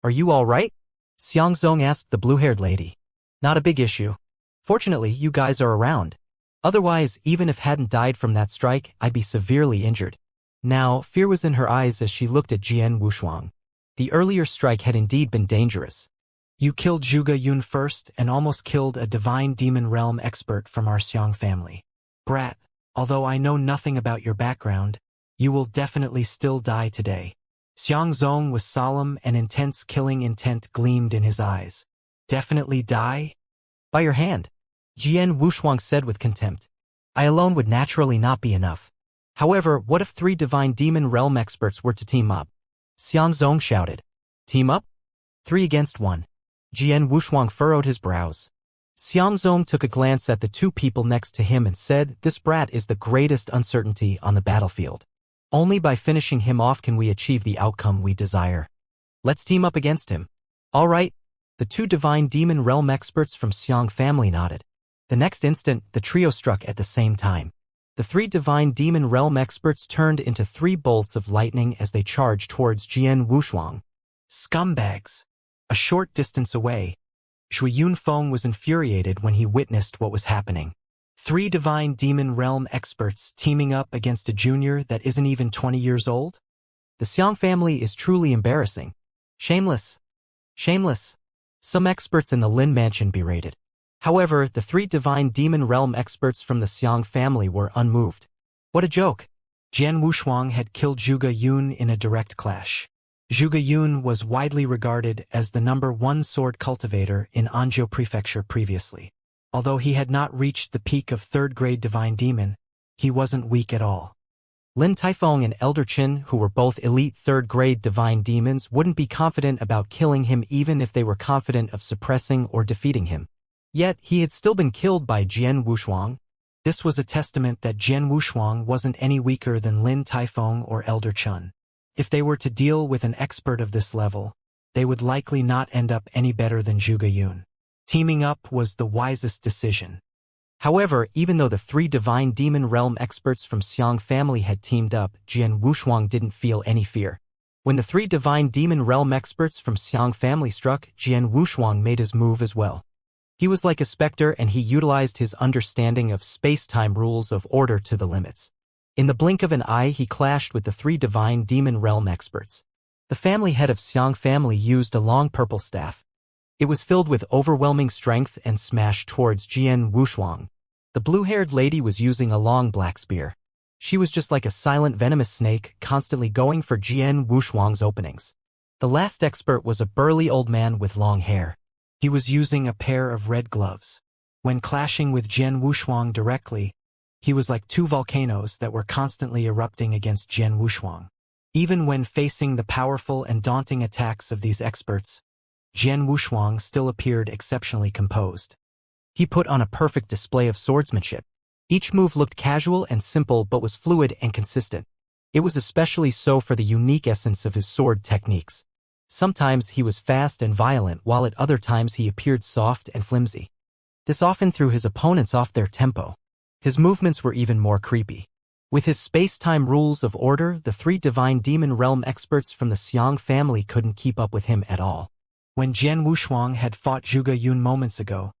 Are you all right? Xianxia asked the blue-haired lady. Not a big issue. Fortunately, you guys are around. Otherwise, even if hadn't died from that strike, I'd be severely injured. Now, fear was in her eyes as she looked at Jian Wushuang. The earlier strike had indeed been dangerous. You killed Zhuge Yun first and almost killed a divine demon realm expert from our Xiang family. Brat, although I know nothing about your background, you will definitely still die today. Xianxia was solemn and intense, killing intent gleamed in his eyes. Definitely die? By your hand, Jian Wushuang said with contempt. I alone would naturally not be enough. However, what if 3 divine demon realm experts were to team up? Xianxia shouted. Team up? 3 against 1. Jian Wushuang furrowed his brows. Xianxia took a glance at the 2 people next to him and said, this brat is the greatest uncertainty on the battlefield. Only by finishing him off can we achieve the outcome we desire. Let's team up against him. All right. The 2 divine demon realm experts from Xiang family nodded. The next instant, the trio struck at the same time. The 3 divine demon realm experts turned into 3 bolts of lightning as they charged towards Jian Wushuang. Scumbags! A short distance away, Shui Yunfeng was infuriated when he witnessed what was happening. 3 divine demon realm experts teaming up against a junior that isn't even 20 years old? The Xiang family is truly embarrassing. Shameless. Shameless. Some experts in the Lin mansion berated. However, the 3 divine demon realm experts from the Xiang family were unmoved. What a joke. Jian Wushuang had killed Zhuge Yun in a direct clash. Zhuge Yun was widely regarded as the #1 sword cultivator in Anzhou Prefecture previously. Although he had not reached the peak of 3rd-grade divine demon, he wasn't weak at all. Lin Taifeng and Elder Qin, who were both elite 3rd-grade divine demons, wouldn't be confident about killing him even if they were confident of suppressing or defeating him. Yet, he had still been killed by Jian Wushuang. This was a testament that Jian Wushuang wasn't any weaker than Lin Taifeng or Elder Qin. If they were to deal with an expert of this level, they would likely not end up any better than Zhuge Yun. Teaming up was the wisest decision. However, even though the 3 divine demon realm experts from Xiang family had teamed up, Jian Wushuang didn't feel any fear. When the 3 divine demon realm experts from Xiang family struck, Jian Wushuang made his move as well. He was like a specter and he utilized his understanding of space-time rules of order to the limits. In the blink of an eye, he clashed with the 3 divine demon realm experts. The family head of Xiang family used a long purple staff. It was filled with overwhelming strength and smashed towards Jian Wushuang. The blue-haired lady was using a long black spear. She was just like a silent venomous snake, constantly going for Jian Wushuang's openings. The last expert was a burly old man with long hair. He was using a pair of red gloves. When clashing with Jian Wushuang directly, he was like 2 volcanoes that were constantly erupting against Jian Wushuang. Even when facing the powerful and daunting attacks of these experts, Jian Wushuang still appeared exceptionally composed. He put on a perfect display of swordsmanship. Each move looked casual and simple but was fluid and consistent. It was especially so for the unique essence of his sword techniques. Sometimes he was fast and violent while at other times he appeared soft and flimsy. This often threw his opponents off their tempo. His movements were even more creepy. With his space-time rules of order, the 3 divine demon realm experts from the Xiang family couldn't keep up with him at all. When Jian Wushuang had fought Zhuge Yun moments ago,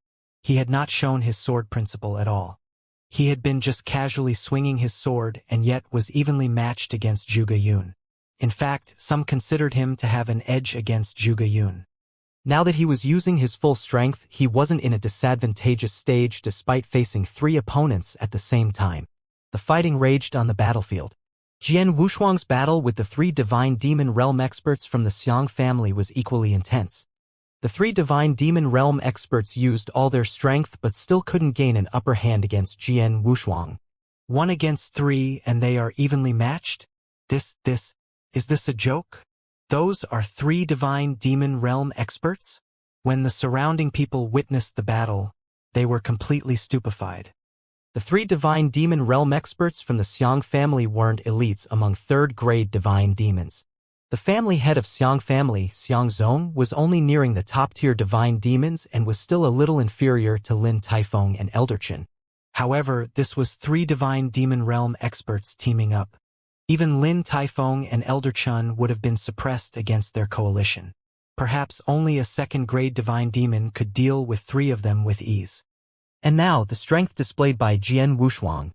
he had not shown his sword principle at all. He had been just casually swinging his sword and yet was evenly matched against Zhuge Yun. In fact, some considered him to have an edge against Zhuge Yun. Now that he was using his full strength, he wasn't in a disadvantageous stage despite facing 3 opponents at the same time. The fighting raged on the battlefield. Jian Wushuang's battle with the 3 divine demon realm experts from the Xiang family was equally intense. The three divine demon realm experts used all their strength but still couldn't gain an upper hand against Jian Wushuang. 1 against 3 and they are evenly matched? Is this a joke? Those are 3 divine demon realm experts? When the surrounding people witnessed the battle, they were completely stupefied. The 3 divine demon realm experts from the Xiang family weren't elites among 3rd-grade divine demons. The family head of Xiang family, Xiangzong, was only nearing the top-tier divine demons and was still a little inferior to Lin Taifeng and Elder Chen. However, this was 3 divine demon realm experts teaming up. Even Lin Taifeng and Elder Chen would have been suppressed against their coalition. Perhaps only a 2nd-grade divine demon could deal with 3 of them with ease. And now, the strength displayed by Jian Wushuang.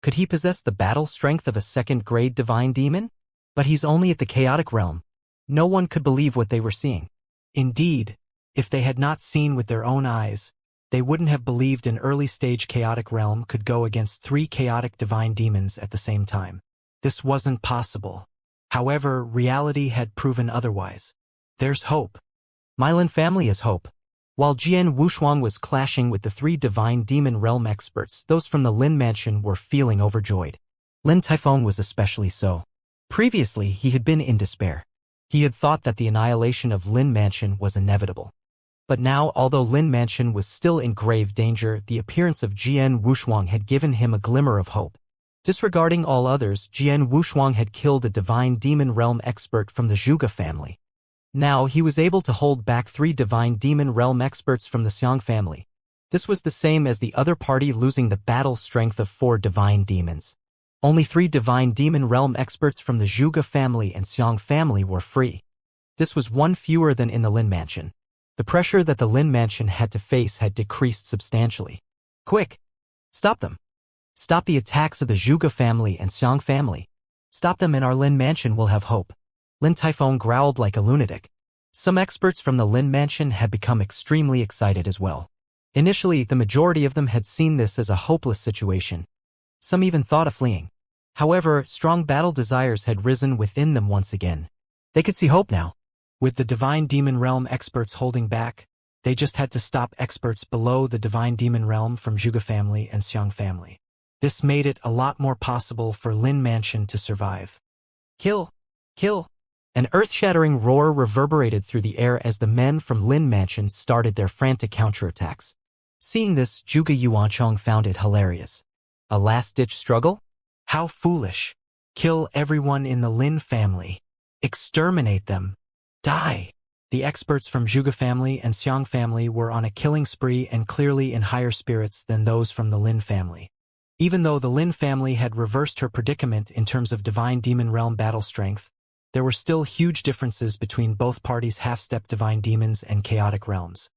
Could he possess the battle strength of a 2nd-grade divine demon? But he's only at the chaotic realm. No one could believe what they were seeing. Indeed, if they had not seen with their own eyes, they wouldn't have believed an early-stage chaotic realm could go against 3 chaotic divine demons at the same time. This wasn't possible. However, reality had proven otherwise. There's hope. Mylin family is hope. While Jian Wushuang was clashing with the 3 divine demon realm experts, those from the Lin mansion were feeling overjoyed. Lin Taifeng was especially so. Previously, he had been in despair. He had thought that the annihilation of Lin Mansion was inevitable. But now, although Lin Mansion was still in grave danger, the appearance of Jian Wushuang had given him a glimmer of hope. Disregarding all others, Jian Wushuang had killed a divine demon realm expert from the Zhuge family. Now, he was able to hold back 3 divine demon realm experts from the Xiang family. This was the same as the other party losing the battle strength of 4 divine demons. Only 3 divine demon realm experts from the Zhuge family and Xiang family were free. This was 1 fewer than in the Lin mansion. The pressure that the Lin mansion had to face had decreased substantially. Quick! Stop them! Stop the attacks of the Zhuge family and Xiang family. Stop them and our Lin mansion will have hope. Lin Taifeng growled like a lunatic. Some experts from the Lin mansion had become extremely excited as well. Initially, the majority of them had seen this as a hopeless situation. Some even thought of fleeing. However, strong battle desires had risen within them once again. They could see hope now. With the divine demon realm experts holding back, they just had to stop experts below the divine demon realm from Zhuge family and Xiang family. This made it a lot more possible for Lin Mansion to survive. Kill! Kill! An earth-shattering roar reverberated through the air as the men from Lin Mansion started their frantic counterattacks. Seeing this, Zhuge Yuanchong found it hilarious. A last-ditch struggle? How foolish. Kill everyone in the Lin family. Exterminate them. Die. The experts from Zhuge family and Xiang family were on a killing spree and clearly in higher spirits than those from the Lin family. Even though the Lin family had reversed her predicament in terms of divine demon realm battle strength, there were still huge differences between both parties' half-step divine demons and chaotic realms.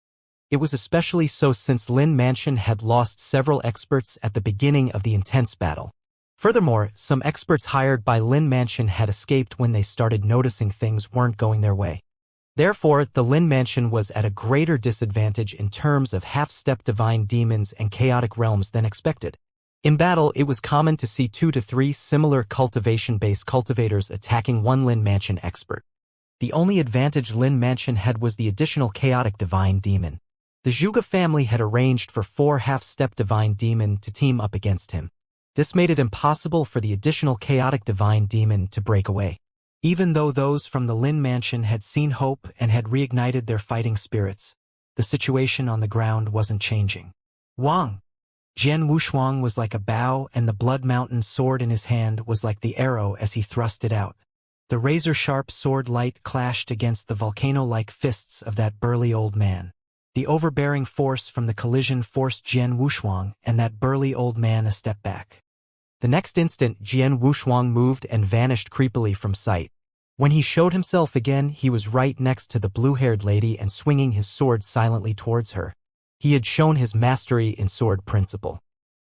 It was especially so since Lin Mansion had lost several experts at the beginning of the intense battle. Furthermore, some experts hired by Lin Mansion had escaped when they started noticing things weren't going their way. Therefore, the Lin Mansion was at a greater disadvantage in terms of half-step divine demons and chaotic realms than expected. In battle, it was common to see 2 to 3 similar cultivation-based cultivators attacking one Lin Mansion expert. The only advantage Lin Mansion had was the additional chaotic divine demon. The Zhuge family had arranged for 4 half-step divine demon to team up against him. This made it impossible for the additional chaotic divine demon to break away. Even though those from the Lin Mansion had seen hope and had reignited their fighting spirits, the situation on the ground wasn't changing. Wang! Jian Wushuang was like a bow and the Blood Mountain sword in his hand was like the arrow as he thrust it out. The razor-sharp sword light clashed against the volcano-like fists of that burly old man. The overbearing force from the collision forced Jian Wushuang and that burly old man a step back. The next instant, Jian Wushuang moved and vanished creepily from sight. When he showed himself again, he was right next to the blue-haired lady and swinging his sword silently towards her. He had shown his mastery in sword principle.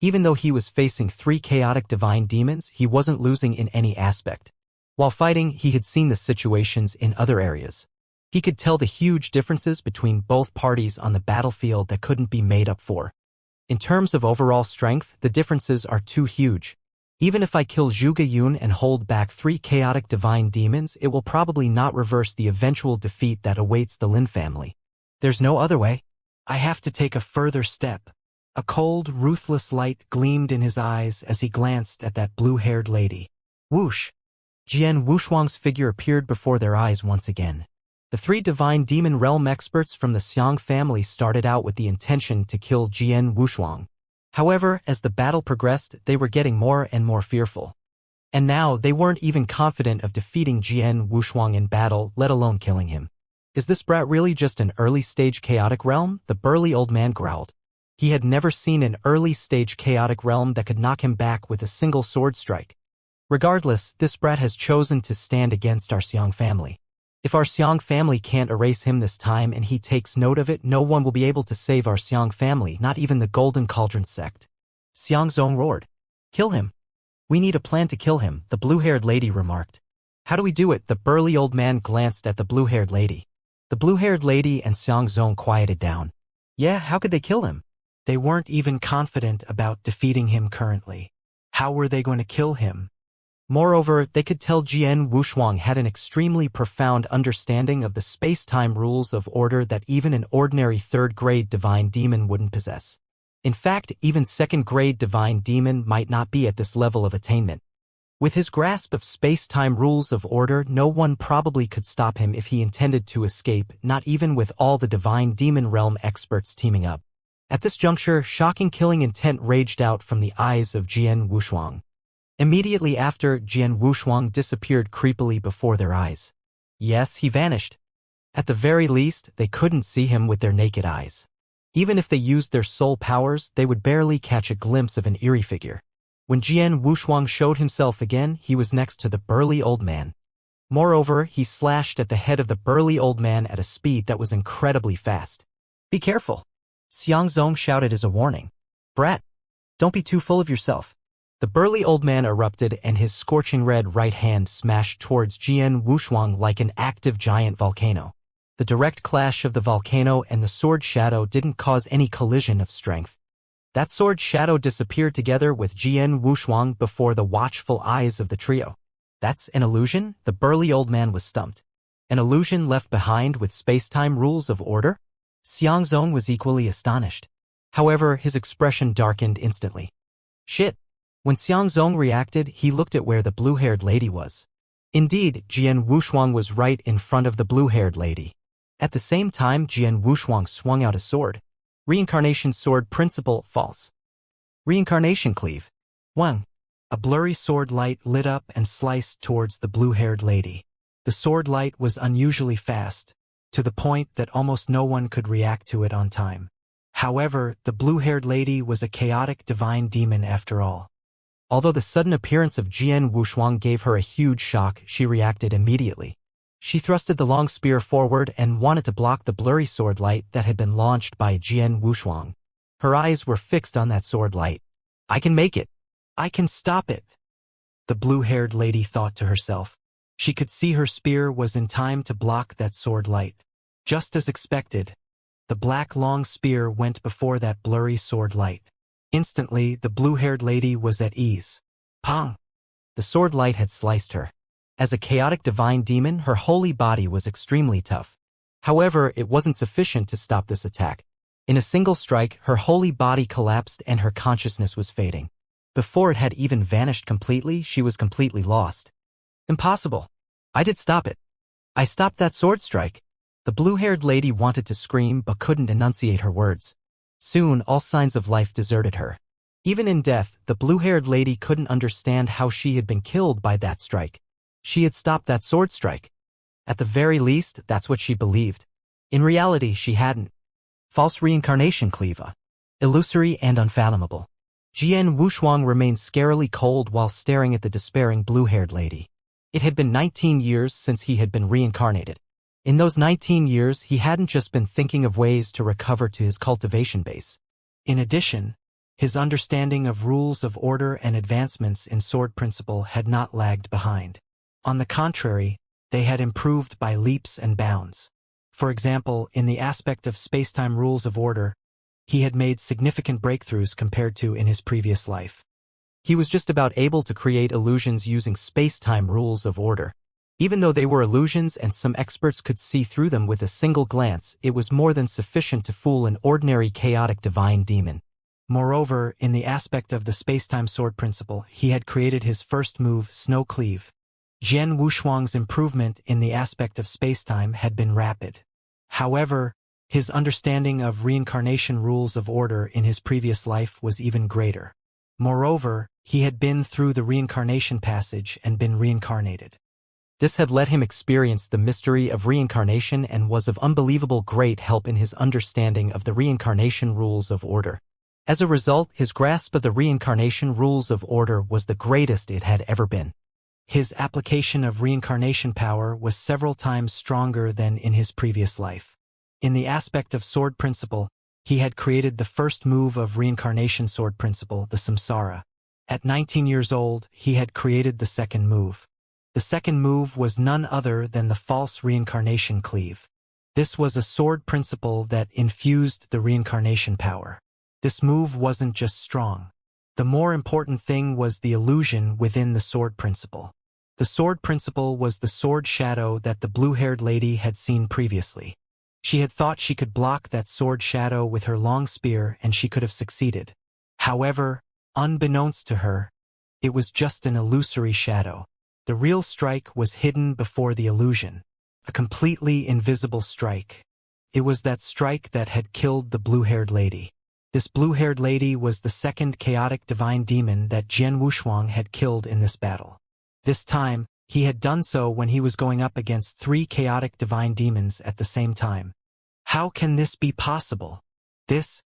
Even though he was facing 3 chaotic divine demons, he wasn't losing in any aspect. While fighting, he had seen the situations in other areas. He could tell the huge differences between both parties on the battlefield that couldn't be made up for. In terms of overall strength, the differences are too huge. Even if I kill Zhuge Yun and hold back 3 chaotic divine demons, it will probably not reverse the eventual defeat that awaits the Lin family. There's no other way. I have to take a further step. A cold, ruthless light gleamed in his eyes as he glanced at that blue-haired lady. Whoosh! Jian Wushuang's figure appeared before their eyes once again. The three divine demon realm experts from the Xiang family started out with the intention to kill Jian Wushuang. However, as the battle progressed, they were getting more and more fearful. And now, they weren't even confident of defeating Jian Wushuang in battle, let alone killing him. Is this brat really just an early-stage chaotic realm? The burly old man growled. He had never seen an early-stage chaotic realm that could knock him back with a single sword strike. Regardless, this brat has chosen to stand against our Xiang family. If our Xiang family can't erase him this time and he takes note of it, no one will be able to save our Xiang family, not even the Golden Cauldron sect. Xiangzong roared. Kill him. We need a plan to kill him, the blue-haired lady remarked. How do we do it? The burly old man glanced at the blue-haired lady. The blue-haired lady and Xiangzong quieted down. Yeah, how could they kill him? They weren't even confident about defeating him currently. How were they going to kill him? Moreover, they could tell Jian Wushuang had an extremely profound understanding of the space-time rules of order that even an ordinary third-grade divine demon wouldn't possess. In fact, even second-grade divine demon might not be at this level of attainment. With his grasp of space-time rules of order, no one probably could stop him if he intended to escape, not even with all the divine demon realm experts teaming up. At this juncture, shocking killing intent raged out from the eyes of Jian Wushuang. Immediately after, Jian Wushuang disappeared creepily before their eyes. Yes, he vanished. At the very least, they couldn't see him with their naked eyes. Even if they used their soul powers, they would barely catch a glimpse of an eerie figure. When Jian Wushuang showed himself again, he was next to the burly old man. Moreover, he slashed at the head of the burly old man at a speed that was incredibly fast. Be careful! Xiangzong shouted as a warning. Brat! Don't be too full of yourself. The burly old man erupted and his scorching red right hand smashed towards Jian Wushuang like an active giant volcano. The direct clash of the volcano and the sword shadow didn't cause any collision of strength. That sword shadow disappeared together with Jian Wushuang before the watchful eyes of the trio. That's an illusion? The burly old man was stumped. An illusion left behind with space-time rules of order? Xiangzong was equally astonished. However, his expression darkened instantly. Shit! When Xiangzong reacted, he looked at where the blue-haired lady was. Indeed, Jian Wushuang was right in front of the blue-haired lady. At the same time, Jian Wushuang swung out a sword. Reincarnation sword principle false. Reincarnation cleave. 1. A blurry sword light lit up and sliced towards the blue-haired lady. The sword light was unusually fast, to the point that almost no one could react to it on time. However, the blue-haired lady was a chaotic divine demon after all. Although the sudden appearance of Jian Wushuang gave her a huge shock, she reacted immediately. She thrusted the long spear forward and wanted to block the blurry sword light that had been launched by Jian Wushuang. Her eyes were fixed on that sword light. I can make it. I can stop it. The blue-haired lady thought to herself. She could see her spear was in time to block that sword light. Just as expected, the black long spear went before that blurry sword light. Instantly, the blue-haired lady was at ease. Pong! The sword light had sliced her. As a chaotic divine demon, her holy body was extremely tough. However, it wasn't sufficient to stop this attack. In a single strike, her holy body collapsed and her consciousness was fading. Before it had even vanished completely, she was completely lost. Impossible! I did stop it. I stopped that sword strike. The blue-haired lady wanted to scream but couldn't enunciate her words. Soon, all signs of life deserted her. Even in death, the blue-haired lady couldn't understand how she had been killed by that strike. She had stopped that sword strike. At the very least, that's what she believed. In reality, she hadn't. False reincarnation cleave. Illusory and unfathomable. Jian Wushuang remained scarily cold while staring at the despairing blue-haired lady. It had been 19 years since he had been reincarnated. In those 19 years, he hadn't just been thinking of ways to recover to his cultivation base. In addition, his understanding of rules of order and advancements in sword principle had not lagged behind. On the contrary, they had improved by leaps and bounds. For example, in the aspect of space-time rules of order, he had made significant breakthroughs compared to in his previous life. He was just about able to create illusions using space-time rules of order. Even though they were illusions and some experts could see through them with a single glance, it was more than sufficient to fool an ordinary chaotic divine demon. Moreover, in the aspect of the spacetime sword principle, he had created his first move, Snow Cleave. Jian Wushuang's improvement in the aspect of spacetime had been rapid. However, his understanding of reincarnation rules of order in his previous life was even greater. Moreover, he had been through the reincarnation passage and been reincarnated. This had let him experience the mystery of reincarnation and was of unbelievable great help in his understanding of the reincarnation rules of order. As a result, his grasp of the reincarnation rules of order was the greatest it had ever been. His application of reincarnation power was several times stronger than in his previous life. In the aspect of sword principle, he had created the first move of reincarnation sword principle, the samsara. At 19 years old, he had created the second move. The second move was none other than the false reincarnation cleave. This was a sword principle that infused the reincarnation power. This move wasn't just strong. The more important thing was the illusion within the sword principle. The sword principle was the sword shadow that the blue-haired lady had seen previously. She had thought she could block that sword shadow with her long spear and she could have succeeded. However, unbeknownst to her, it was just an illusory shadow. The real strike was hidden before the illusion, a completely invisible strike. It was that strike that had killed the blue-haired lady. This blue-haired lady was the second chaotic divine demon that Jian Wushuang had killed in this battle. This time, he had done so when he was going up against 3 chaotic divine demons at the same time. How can this be possible? This.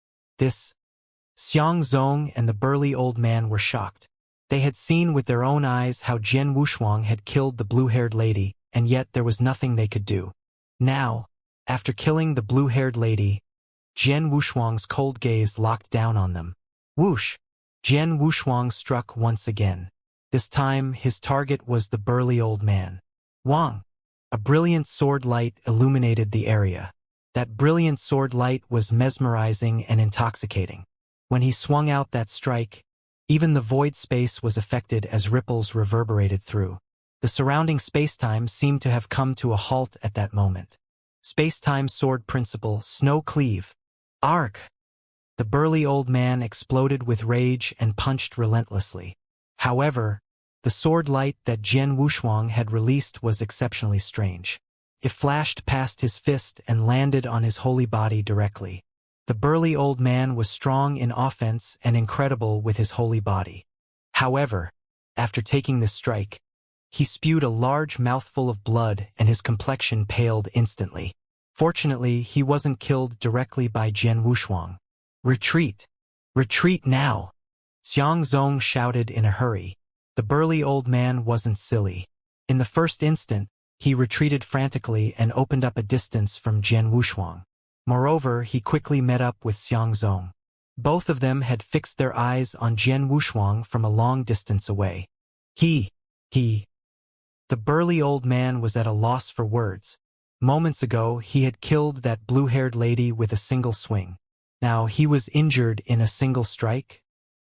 Xianxia and the burly old man were shocked. They had seen with their own eyes how Jian Wushuang had killed the blue-haired lady, and yet there was nothing they could do. Now, after killing the blue-haired lady, Jian Wushuang's cold gaze locked down on them. Whoosh! Jian Wushuang struck once again. This time, his target was the burly old man. Wang! A brilliant sword light illuminated the area. That brilliant sword light was mesmerizing and intoxicating. When he swung out that strike, even the void space was affected as ripples reverberated through. The surrounding spacetime seemed to have come to a halt at that moment. Spacetime sword principle, Snow Cleave. Arc! The burly old man exploded with rage and punched relentlessly. However, the sword light that Jian Wushuang had released was exceptionally strange. It flashed past his fist and landed on his holy body directly. The burly old man was strong in offense and incredible with his holy body. However, after taking this strike, he spewed a large mouthful of blood and his complexion paled instantly. Fortunately, he wasn't killed directly by Jian Wushuang. Retreat! Retreat now! Xianxia shouted in a hurry. The burly old man wasn't silly. In the first instant, he retreated frantically and opened up a distance from Jian Wushuang. Moreover, he quickly met up with Xianxia. Both of them had fixed their eyes on Jian Wushuang from a long distance away. The burly old man was at a loss for words. Moments ago, he had killed that blue-haired lady with a single swing. Now he was injured in a single strike?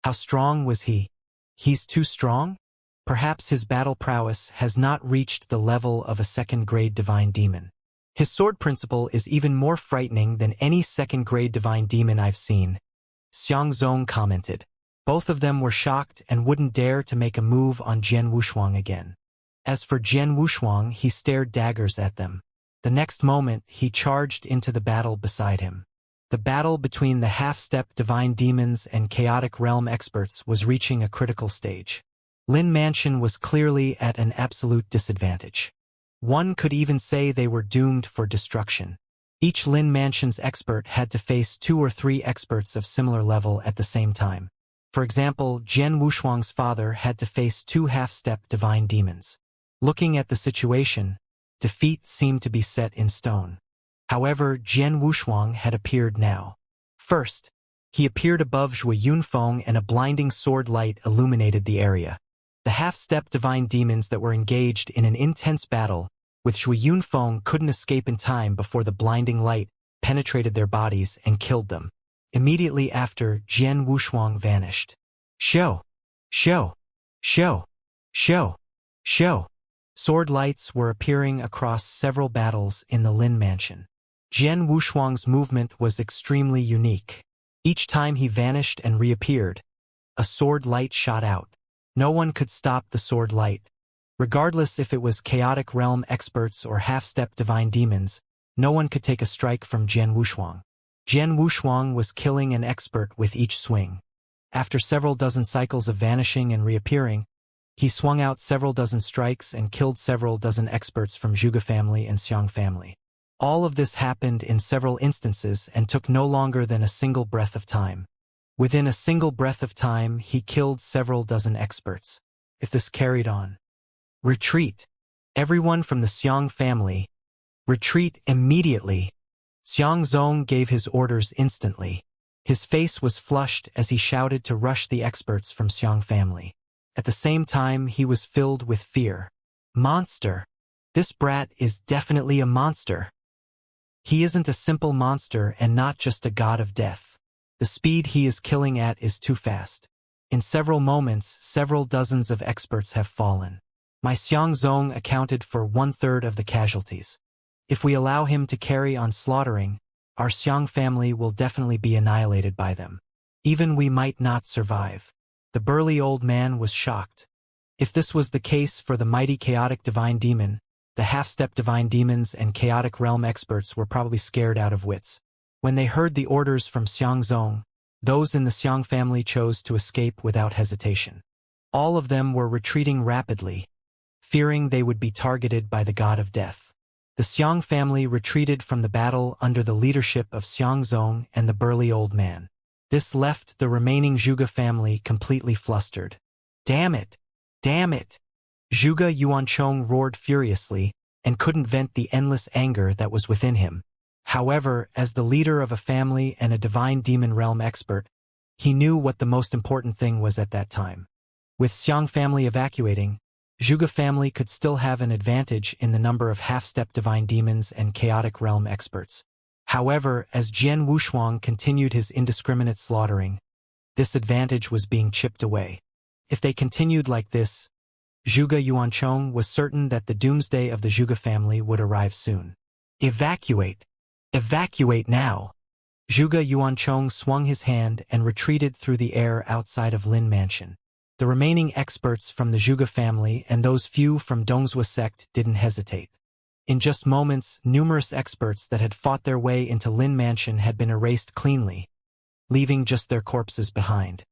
How strong was he? He's too strong? Perhaps his battle prowess has not reached the level of a second-grade divine demon. His sword principle is even more frightening than any second-grade divine demon I've seen, Xianxia commented. Both of them were shocked and wouldn't dare to make a move on Jian Wushuang again. As for Jian Wushuang, he stared daggers at them. The next moment, he charged into the battle beside him. The battle between the half-step divine demons and chaotic realm experts was reaching a critical stage. Lin Mansion was clearly at an absolute disadvantage. One could even say they were doomed for destruction. Each Lin Mansion's expert had to face 2 or 3 experts of similar level at the same time. For example, Jian Wushuang's father had to face 2 half-step divine demons. Looking at the situation, defeat seemed to be set in stone. However, Jian Wushuang had appeared now. First, he appeared above Zhui Yunfeng and a blinding sword light illuminated the area. The half-step divine demons that were engaged in an intense battle with Zhui Yunfeng couldn't escape in time before the blinding light penetrated their bodies and killed them. Immediately after, Jian Wushuang vanished. Show! Show! Show! Show! Show! Sword lights were appearing across several battles in the Lin mansion. Jian Wushuang's movement was extremely unique. Each time he vanished and reappeared, a sword light shot out. No one could stop the sword light. Regardless if it was chaotic realm experts or half-step divine demons, no one could take a strike from Jian Wushuang. Jian Wushuang was killing an expert with each swing. After several dozen cycles of vanishing and reappearing, he swung out several dozen strikes and killed several dozen experts from Zhuge family and Xiang family. All of this happened in several instances and took no longer than a single breath of time. Within a single breath of time, he killed several dozen experts. If this carried on, retreat. Everyone from the Xiang family, retreat immediately. Xiang Zong gave his orders instantly. His face was flushed as he shouted to rush the experts from Xiang family. At the same time, he was filled with fear. Monster! This brat is definitely a monster. He isn't a simple monster and not just a god of death. The speed he is killing at is too fast. In several moments, several dozens of experts have fallen. My Xiang Zong accounted for 1/3 of the casualties. If we allow him to carry on slaughtering, our Xiang family will definitely be annihilated by them. Even we might not survive. The burly old man was shocked. If this was the case for the mighty chaotic divine demon, the half-step divine demons and chaotic realm experts were probably scared out of wits. When they heard the orders from Xiang Zong, those in the Xiang family chose to escape without hesitation. All of them were retreating rapidly, fearing they would be targeted by the god of death. The Xiang family retreated from the battle under the leadership of Xiang Zong and the burly old man. This left the remaining Zhuge family completely flustered. Damn it! Damn it! Zhuge Yuanchong roared furiously and couldn't vent the endless anger that was within him. However, as the leader of a family and a divine demon realm expert, he knew what the most important thing was at that time. With Xiang family evacuating, Zhuge family could still have an advantage in the number of half-step divine demons and chaotic realm experts. However, as Jian Wushuang continued his indiscriminate slaughtering, this advantage was being chipped away. If they continued like this, Zhuge Yuanchong was certain that the doomsday of the Zhuge family would arrive soon. Evacuate! Evacuate now! Zhuge Yuanchong swung his hand and retreated through the air outside of Lin Mansion. The remaining experts from the Zhuge family and those few from Dongzhou sect didn't hesitate. In just moments, numerous experts that had fought their way into Lin Mansion had been erased cleanly, leaving just their corpses behind.